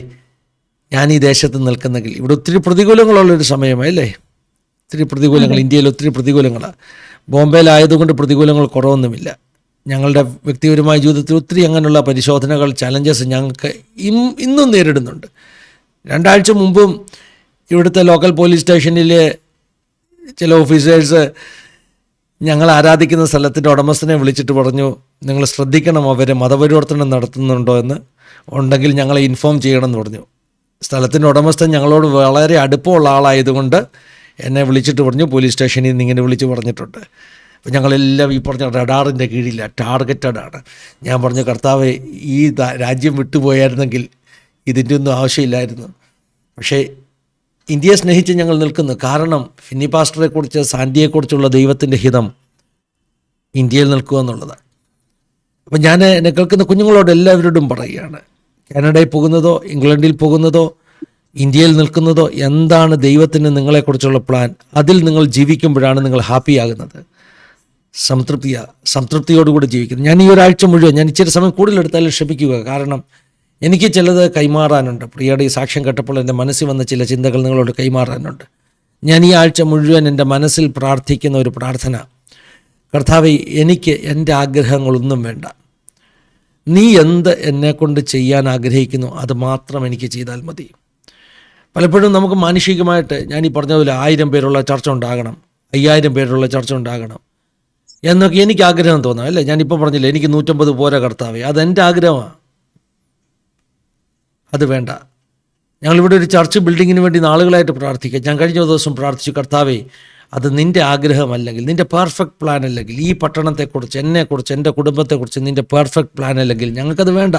ഞാൻ ഈ ദേശത്ത് നിൽക്കുന്നെങ്കിൽ, ഇവിടെ ഒത്തിരി പ്രതികൂലങ്ങളുള്ളൊരു സമയമല്ലേ, ഒത്തിരി പ്രതികൂലങ്ങൾ, ഇന്ത്യയിൽ ഒത്തിരി പ്രതികൂലങ്ങളാണ്. ബോംബെയിലായതുകൊണ്ട് പ്രതികൂലങ്ങൾ കുറവൊന്നുമില്ല. ഞങ്ങളുടെ വ്യക്തിപരമായ ജീവിതത്തിൽ ഒത്തിരി അങ്ങനെയുള്ള പരിശോധനകൾ, ചലഞ്ചസ് ഞങ്ങൾക്ക് ഇന്നും നേരിടുന്നുണ്ട്. 2 ആഴ്ച മുമ്പും ഇവിടുത്തെ ലോക്കൽ പോലീസ് സ്റ്റേഷനിലെ ചില ഓഫീസേഴ്സ് ഞങ്ങൾ ആരാധിക്കുന്ന സ്ഥലത്തിൻ്റെ ഉടമസ്ഥനെ വിളിച്ചിട്ട് പറഞ്ഞു, നിങ്ങൾ ശ്രദ്ധിക്കണം, അവർ മതപരിവർത്തനം നടത്തുന്നുണ്ടോ എന്ന്, ഉണ്ടെങ്കിൽ ഞങ്ങളെ ഇൻഫോം ചെയ്യണമെന്ന് പറഞ്ഞു. സ്ഥലത്തിൻ്റെ ഉടമസ്ഥൻ ഞങ്ങളോട് വളരെ അടുപ്പമുള്ള ആളായതുകൊണ്ട് എന്നെ വിളിച്ചിട്ട് പറഞ്ഞു, പോലീസ് സ്റ്റേഷനിൽ നിന്ന് ഇങ്ങനെ വിളിച്ച് പറഞ്ഞിട്ടുണ്ട്. അപ്പോൾ ഞങ്ങളെല്ലാം ഈ പറഞ്ഞ റഡാറിൻ്റെ കീഴില്ല, ടാർഗറ്റഡ് ആണ്. ഞാൻ പറഞ്ഞു, കർത്താവേ, ഈ രാജ്യം വിട്ടുപോയായിരുന്നെങ്കിൽ ഇതിൻ്റെ ഒന്നും ആവശ്യമില്ലായിരുന്നു. പക്ഷേ ഇന്ത്യയെ സ്നേഹിച്ച് ഞങ്ങൾ നിൽക്കുന്നു. കാരണം ഫിന്നി പാസ്റ്ററെക്കുറിച്ച്, സാൻഡിയെക്കുറിച്ചുള്ള ദൈവത്തിൻ്റെ ഹിതം ഇന്ത്യയിൽ നിൽക്കുക എന്നുള്ളതാണ്. അപ്പം ഞാൻ എന്നെ കേൾക്കുന്ന കുഞ്ഞുങ്ങളോട് എല്ലാവരോടും പറയുകയാണ്, കാനഡയിൽ പോകുന്നതോ ഇംഗ്ലണ്ടിൽ പോകുന്നതോ ഇന്ത്യയിൽ നിൽക്കുന്നതോ, എന്താണ് ദൈവത്തിന് നിങ്ങളെക്കുറിച്ചുള്ള പ്ലാൻ, അതിൽ നിങ്ങൾ ജീവിക്കുമ്പോഴാണ് നിങ്ങൾ ഹാപ്പിയാകുന്നത്, സംതൃപ്തിയോടുകൂടി ജീവിക്കുന്നത്. ഞാൻ ഈ ഒരാഴ്ച മുഴുവൻ, ഞാൻ ഇച്ചിരി സമയം കൂടുതലെടുത്താലും ക്ഷമിക്കുക, കാരണം എനിക്ക് ചിലത് കൈമാറാനുണ്ട്. പ്രിയയുടെ ഈ സാക്ഷ്യം കേട്ടപ്പോൾ എൻ്റെ മനസ്സിൽ വന്ന ചില ചിന്തകൾ നിങ്ങളോട് കൈമാറാനുണ്ട്. ഞാൻ ഈ ആഴ്ച മുഴുവൻ എൻ്റെ മനസ്സിൽ പ്രാർത്ഥിക്കുന്ന ഒരു പ്രാർത്ഥന, കർത്താവേ, എനിക്ക് എൻ്റെ ആഗ്രഹങ്ങളൊന്നും വേണ്ട, നീ എന്ത് എന്നെക്കൊണ്ട് ചെയ്യാൻ ആഗ്രഹിക്കുന്നു അത് മാത്രം എനിക്ക് ചെയ്താൽ മതി. പലപ്പോഴും നമുക്ക് മാനുഷികമായിട്ട് ഞാൻ ഈ പറഞ്ഞ പോലെ 1000 പേരുള്ള ചർച്ച ഉണ്ടാകണം, 5000 പേരുള്ള ചർച്ച ഉണ്ടാകണം എന്നൊക്കെ എനിക്ക് ആഗ്രഹം തോന്നാം, അല്ലേ? ഞാനിപ്പോൾ പറഞ്ഞില്ലേ, എനിക്ക് 150 പോരാ കർത്താവേ, അതെൻ്റെ ആഗ്രഹമാണ്. അത് വേണ്ട. ഞങ്ങളിവിടെ ഒരു ചർച്ച് ബിൽഡിങ്ങിന് വേണ്ടി നാളുകളായിട്ട് പ്രാർത്ഥിക്കുക. ഞാൻ കഴിഞ്ഞ ദിവസം പ്രാർത്ഥിച്ചു, കർത്താവേ, അത് നിൻ്റെ ആഗ്രഹമല്ലെങ്കിൽ, നിൻ്റെ പെർഫെക്റ്റ് പ്ലാൻ അല്ലെങ്കിൽ, ഈ പട്ടണത്തെക്കുറിച്ച്, എന്നെക്കുറിച്ച്, എൻ്റെ കുടുംബത്തെക്കുറിച്ച് നിൻ്റെ പെർഫെക്റ്റ് പ്ലാൻ അല്ലെങ്കിൽ ഞങ്ങൾക്കത് വേണ്ട.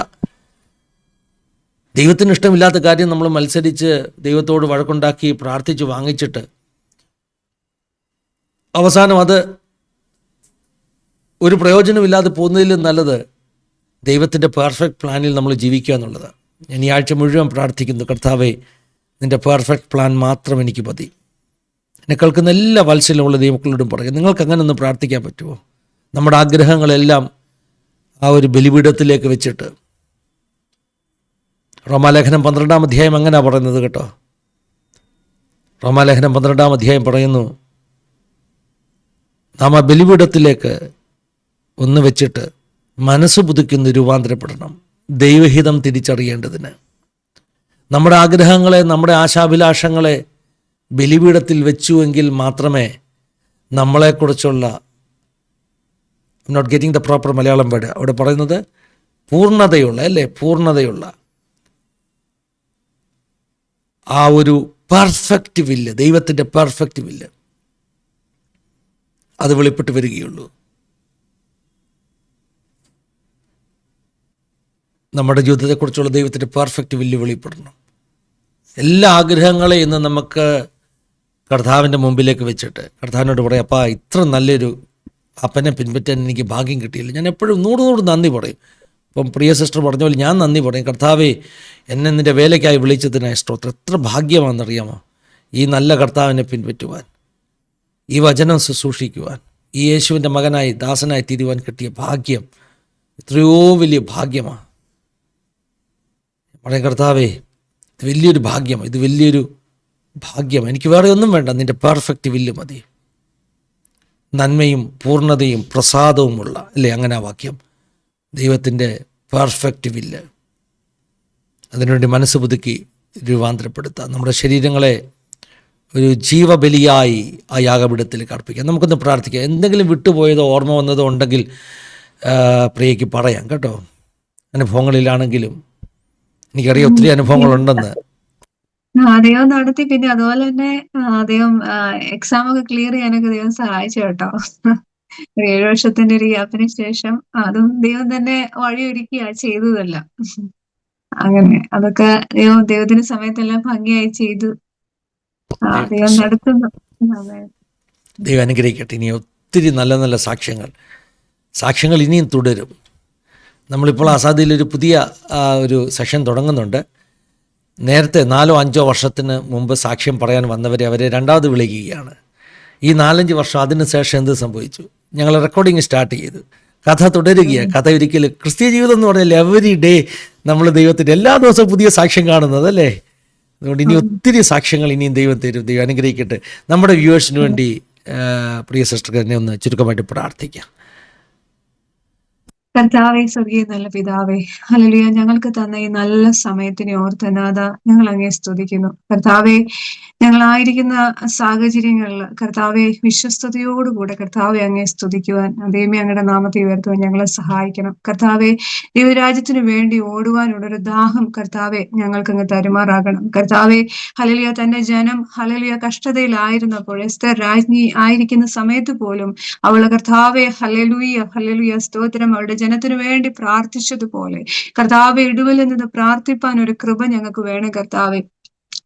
ദൈവത്തിന് ഇഷ്ടമില്ലാത്ത കാര്യം നമ്മൾ മത്സരിച്ച് ദൈവത്തോട് വഴക്കുണ്ടാക്കി പ്രാർത്ഥിച്ച് വാങ്ങിച്ചിട്ട് അവസാനം അത് ഒരു പ്രയോജനമില്ലാതെ പോകുന്നതിലും നല്ലത് ദൈവത്തിൻ്റെ പെർഫെക്റ്റ് പ്ലാനിൽ നമ്മൾ ജീവിക്കുക എന്നുള്ളത്. ഞാൻ ഈ ആഴ്ച മുഴുവൻ പ്രാർത്ഥിക്കുന്നു, കർത്താവേ, നിൻ്റെ പെർഫെക്റ്റ് പ്ലാൻ മാത്രം എനിക്ക് മതി. എന്നെ കേൾക്കുന്ന എല്ലാ വാത്സല്യമുള്ള ദൈവങ്ങളോടും പറയും, നിങ്ങൾക്ക് അങ്ങനെ ഒന്ന് പ്രാർത്ഥിക്കാൻ പറ്റുമോ? നമ്മുടെ ആഗ്രഹങ്ങളെല്ലാം ആ ഒരു ബലിപീഠത്തിലേക്ക് വെച്ചിട്ട്. റോമാലേഖനം 12-ാം അധ്യായം അങ്ങനെയാ പറയുന്നത് കേട്ടോ. റോമാലേഖനം 12-ാം അധ്യായം പറയുന്നു, നാം ആ ബലിപീഠത്തിലേക്ക് ഒന്ന് വെച്ചിട്ട് മനസ്സ് പുതുക്കുന്ന രൂപാന്തരപ്പെടണം, ദൈവഹിതം തിരിച്ചറിയേണ്ടതിന്. നമ്മുടെ ആഗ്രഹങ്ങളെ, നമ്മുടെ ആശാഭിലാഷങ്ങളെ ബലിപീഠത്തിൽ വെച്ചുവെങ്കിൽ മാത്രമേ നമ്മളെക്കുറിച്ചുള്ള, not getting the proper Malayalam word, അവിടെ പറയുന്നത് പൂർണ്ണതയുള്ള, അല്ലേ, പൂർണ്ണതയുള്ള ആ ഒരു പെർഫെക്റ്റ് വില്ല്, ദൈവത്തിൻ്റെ പെർഫെക്റ്റ് വില്ല് അത് വെളിപ്പെട്ട് വരികയുള്ളൂ. നമ്മുടെ ജീവിതത്തെക്കുറിച്ചുള്ള ദൈവത്തിൻ്റെ പെർഫെക്റ്റ് വില്ല് വെളിപ്പെടണം. എല്ലാ ആഗ്രഹങ്ങളെയും ഇന്ന് നമുക്ക് കർത്താവിൻ്റെ മുമ്പിലേക്ക് വെച്ചിട്ട് കർത്താവിനോട് പറയാം, അപ്പാ, ഇത്ര നല്ലൊരു അപ്പനെ പിൻപറ്റാൻ എനിക്ക് ഭാഗ്യം കിട്ടിയില്ല. ഞാൻ എപ്പോഴും 100 നന്ദി പറയും. ഇപ്പം പ്രിയ സിസ്റ്റർ പറഞ്ഞ പോലെ ഞാൻ നന്ദി പറയും, കർത്താവേ, എന്നെ നിൻ്റെ വേലയ്ക്കായി വിളിച്ചതിനായി സ്തോത്രം. എത്ര ഭാഗ്യമാണെന്നറിയാമോ ഈ നല്ല കർത്താവിനെ പിൻപറ്റുവാൻ, ഈ വചനം ശുശ്രൂഷിക്കുവാൻ, ഈ യേശുവിൻ്റെ മകനായി ദാസനായി തീരുവാൻ കിട്ടിയ ഭാഗ്യം എത്രയോ വലിയ ഭാഗ്യമാണ്. പറയും, കർത്താവേ, ഇത് വലിയൊരു ഭാഗ്യമാണ്, ഇത് വലിയൊരു ഭാഗ്യം. എനിക്ക് വേറെ ഒന്നും വേണ്ട, നിൻ്റെ പെർഫെക്റ്റ് വില്ല് മതി. നന്മയും പൂർണ്ണതയും പ്രസാദവുമുള്ള, അല്ലേ, അങ്ങനെ ആ വാക്യം, ദൈവത്തിൻ്റെ പെർഫെക്റ്റ് വില്ല്. അതിനുവേണ്ടി മനസ്സ് പുതുക്കി രൂപാന്തരപ്പെടുത്താം. നമ്മുടെ ശരീരങ്ങളെ ഒരു ജീവബലിയായി ആ യാഗപീഠത്തിലേക്ക് അർപ്പിക്കാം. നമുക്കൊന്ന് പ്രാർത്ഥിക്കാം. എന്തെങ്കിലും വിട്ടുപോയതോ ഓർമ്മ വന്നതോ ഉണ്ടെങ്കിൽ പ്രിയയ്ക്ക് പറയാം കേട്ടോ. അനുഭവങ്ങളിലാണെങ്കിലും എനിക്കറിയാം ഒത്തിരി അനുഭവങ്ങളുണ്ടെന്ന്. ദൈവം നടത്തി. പിന്നെ അതുപോലെ തന്നെ ദൈവം എക്സാം ഒക്കെ ക്ലിയർ ചെയ്യാനൊക്കെ ദൈവം സഹായിച്ചു കേട്ടോ. 7 വർഷത്തിന്റെ ഒരു ഗ്യാപ്പിന് ശേഷം അതും ദൈവം തന്നെ വഴിയൊരുക്കിയാ ചെയ്തതല്ല. അങ്ങനെ അതൊക്കെ ദൈവത്തിന് സമയത്തെല്ലാം ഭംഗിയായി ചെയ്തു. ദൈവം നടത്തുന്നു. ദൈവം അനുഗ്രഹിക്കട്ടെ. ഇനി ഒത്തിരി നല്ല നല്ല സാക്ഷ്യങ്ങൾ ഇനിയും തുടരും. നമ്മളിപ്പോൾ ആസാദിയിലൊരു പുതിയ ഒരു സെഷൻ തുടങ്ങുന്നുണ്ട്. നേരത്തെ 4-5 വർഷത്തിന് മുമ്പ് സാക്ഷ്യം പറയാൻ വന്നവരെ അവരെ രണ്ടാമത് വിളിക്കുകയാണ്. ഈ 4-5 വർഷം അതിന് ശേഷം എന്ത് സംഭവിച്ചു? ഞങ്ങൾ റെക്കോർഡിങ് സ്റ്റാർട്ട് ചെയ്തു. കഥ തുടരുകയാണ്. കഥ ഒരിക്കലും ക്രിസ്തീയ ജീവിതം എന്ന് പറഞ്ഞാൽ എവരി ഡേ നമ്മൾ ദൈവത്തിൻ്റെ എല്ലാ ദിവസവും പുതിയ സാക്ഷ്യം കാണുന്നത്, അല്ലേ? അതുകൊണ്ട് ഇനി ഒത്തിരി സാക്ഷ്യങ്ങൾ ഇനിയും ദൈവം തരും. ദൈവം അനുഗ്രഹിക്കട്ടെ. നമ്മുടെ വ്യൂവേഴ്സിന് വേണ്ടി പ്രിയ സിസ്റ്റർക്ക് തന്നെ ഒന്ന് ചുരുക്കമായിട്ട് പ്രാർത്ഥിക്കാം. കർത്താവേ, സ്വർഗീയ നല്ല പിതാവേ, ഹല്ലേലൂയ, ഞങ്ങൾക്ക് തന്ന ഈ നല്ല സമയത്തിനെ ഓർത്ത് നാഥ ഞങ്ങൾ അങ്ങേ സ്തുതിക്കുന്നു. കർത്താവേ, ഞങ്ങളായിരിക്കുന്ന സാഹചര്യങ്ങളിൽ കർത്താവെ വിശ്വസ്തയോടുകൂടെ കർത്താവെ അങ്ങേ സ്തുതിക്കുവാൻ, ദൈവമേ അങ്ങയുടെ നാമത്തെ ഉയർത്തുവാൻ ഞങ്ങളെ സഹായിക്കണം. കർത്താവെ, ദൈവരാജ്യത്തിന് വേണ്ടി ഓടുവാനുള്ളൊരു ദാഹം കർത്താവെ ഞങ്ങൾക്ക് അങ്ങ് തരുമാറാകണം. കർത്താവെ, ഹല്ലേലൂയ, തന്റെ ജനം ഹല്ലേലൂയ കഷ്ടതയിലായിരുന്നപ്പോൾ എസ്തർ രാജ്ഞി ആയിരിക്കുന്ന സമയത്ത് പോലും അവള് കർത്താവെ ഹല്ലേലൂയ സ്തോത്രം അവളുടെ ജനത്തിനു വേണ്ടി പ്രാർത്ഥിച്ചതുപോലെ കർത്താവെ ഇടുവിൽ നിന്ന് പ്രാർത്ഥിപ്പാൻ ഒരു കൃപ ഞങ്ങൾക്ക് വേണം. കർത്താവെ,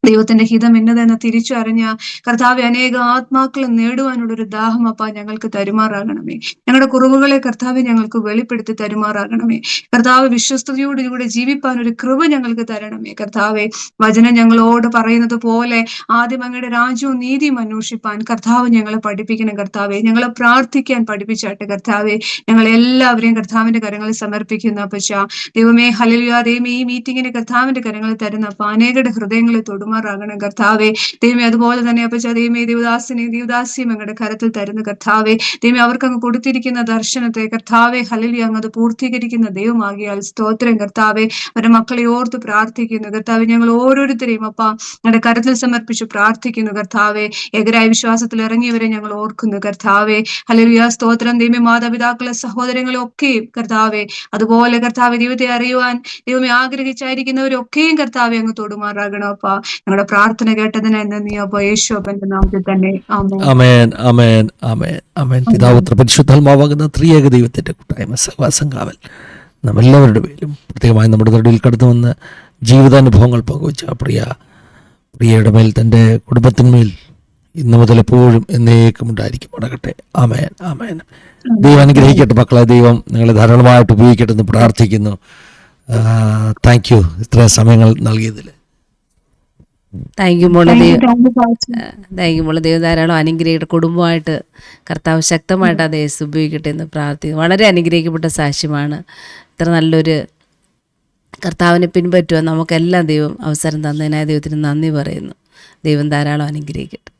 ദൈവത്തിന്റെ ഹിതം എന്നതെന്ന് തിരിച്ചറിഞ്ഞ കർത്താവെ അനേക ആത്മാക്കളെ നേടുവാനുള്ളൊരു ദാഹം അപ്പ ഞങ്ങൾക്ക് തരുമാറാകണമേ. ഞങ്ങളുടെ കുറവുകളെ കർത്താവെ ഞങ്ങൾക്ക് വെളിപ്പെടുത്തി തരുമാറാകണമേ. കർത്താവ് വിശ്വസ്തയോടുകൂടെ ജീവിപ്പാൻ ഒരു കൃപ ഞങ്ങൾക്ക് തരണമേ. കർത്താവെ, വചനം ഞങ്ങളോട് പറയുന്നത് പോലെ ആദ്യം അങ്ങയുടെ രാജ്യവും നീതിയും അന്വേഷിപ്പാൻ കർത്താവ് ഞങ്ങളെ പഠിപ്പിക്കണം. കർത്താവെ, ഞങ്ങളെ പ്രാർത്ഥിക്കാൻ പഠിപ്പിച്ചാട്ടെ. കർത്താവെ, ഞങ്ങളെല്ലാവരെയും കർത്താവിന്റെ കരങ്ങളിൽ സമർപ്പിക്കുന്ന അപ്പച്ച ദൈവമേ, ഹല്ലേലൂയ, ദൈവമേ, ഈ മീറ്റിങ്ങിന് കർത്താവിന്റെ കരങ്ങളിൽ തരുന്ന അപ്പ അനേകരുടെ ഹൃദയങ്ങളെ തൊടും തൊടുമാറാകണം കർത്താവെ. ദൈവമേ അതുപോലെ തന്നെ അപ്പച്ച ദൈവമേ ദൈവദാസിയും അങ്ങയുടെ കരത്തിൽ തരുന്നു കർത്താവെ. ദൈവമേ അവർക്ക് അങ്ങ് കൊടുത്തിരിക്കുന്ന ദർശനത്തെ കർത്താവെ ഹല്ലേലൂയ അങ്ങ് അത് പൂർത്തീകരിക്കുന്ന ദൈവമാകിയാൽ സ്തോത്രം കർത്താവെ. അവരുടെ മക്കളെ ഓർത്ത് പ്രാർത്ഥിക്കുന്നു കർത്താവെ. ഞങ്ങൾ ഓരോരുത്തരെയും അപ്പ അങ്ങയുടെ കരത്തിൽ സമർപ്പിച്ച് പ്രാർത്ഥിക്കുന്നു കർത്താവെ. എതിരായ വിശ്വാസത്തിൽ ഇറങ്ങിയവരെ ഞങ്ങൾ ഓർക്കുന്നു കർത്താവെ. ഹല്ലേലൂയ സ്തോത്രം. ദൈവമേ മാതാപിതാക്കളെ സഹോദരങ്ങളെ ഒക്കെയും കർത്താവെ, അതുപോലെ കർത്താവെ ദൈവത്തെ അറിയുവാൻ ദൈവമേ ആഗ്രഹിച്ചായിരിക്കുന്നവരൊക്കെയും കർത്താവെ അങ്ങ് തൊടുമാറാകണം അപ്പ. ഞങ്ങളുടെ പ്രാർത്ഥന കേട്ടതിനായി നന്ദി അപ്പ. യേശു അപ്പന്റെ നാമത്തിൽ തന്നെ ആമേൻ. ആമേൻ ആമേൻ ആമേൻ ആമേൻ. പിതാപുത്ര പരിശുദ്ധാത്മാവാകുന്ന ത്രിയേക ദൈവത്തിൻ്റെ കൂട്ടായ്മ സഹവാസം കാവൽ നമ്മെല്ലാവരുടെ പേരിലും പ്രത്യേകമായി നമ്മുടെ നടുവിൽ കടന്നു വന്ന് ജീവിതാനുഭവങ്ങൾ പങ്കുവച്ച പ്രിയയുടെ മേൽ, തൻ്റെ കുടുംബത്തിന്മേൽ ഇന്ന് മുതൽ എപ്പോഴും എന്നേക്കും ഉണ്ടായിരിക്കും. അടകട്ടെ. ആമേൻ ആമേൻ. ദൈവം അനുഗ്രഹിക്കട്ടെ മക്കളെ. ദൈവം നിങ്ങളെ ധാരാളമായിട്ട് ഉപയോഗിക്കട്ടെ എന്ന് പ്രാർത്ഥിക്കുന്നു. താങ്ക് യു ഇത്രയും സമയങ്ങൾ നൽകിയതിൽ. താങ്ക് യു മോളെ. ദൈവം ധാരാളം അനുഗ്രഹിക്കട്ടെ. കുടുംബമായിട്ട് കർത്താവ് ശക്തമായിട്ട് അത് യേശു ഉപയോഗിക്കട്ടെ എന്ന് പ്രാർത്ഥിക്കുന്നു. വളരെ അനുഗ്രഹിക്കപ്പെട്ട സാക്ഷ്യമാണ്. ഇത്ര നല്ലൊരു കർത്താവിനെ പിൻപറ്റുവാൻ നമുക്കെല്ലാം ദൈവം അവസരം തന്നതിനായി ദൈവത്തിന് നന്ദി പറയുന്നു. ദൈവം ധാരാളം അനുഗ്രഹിക്കട്ടെ.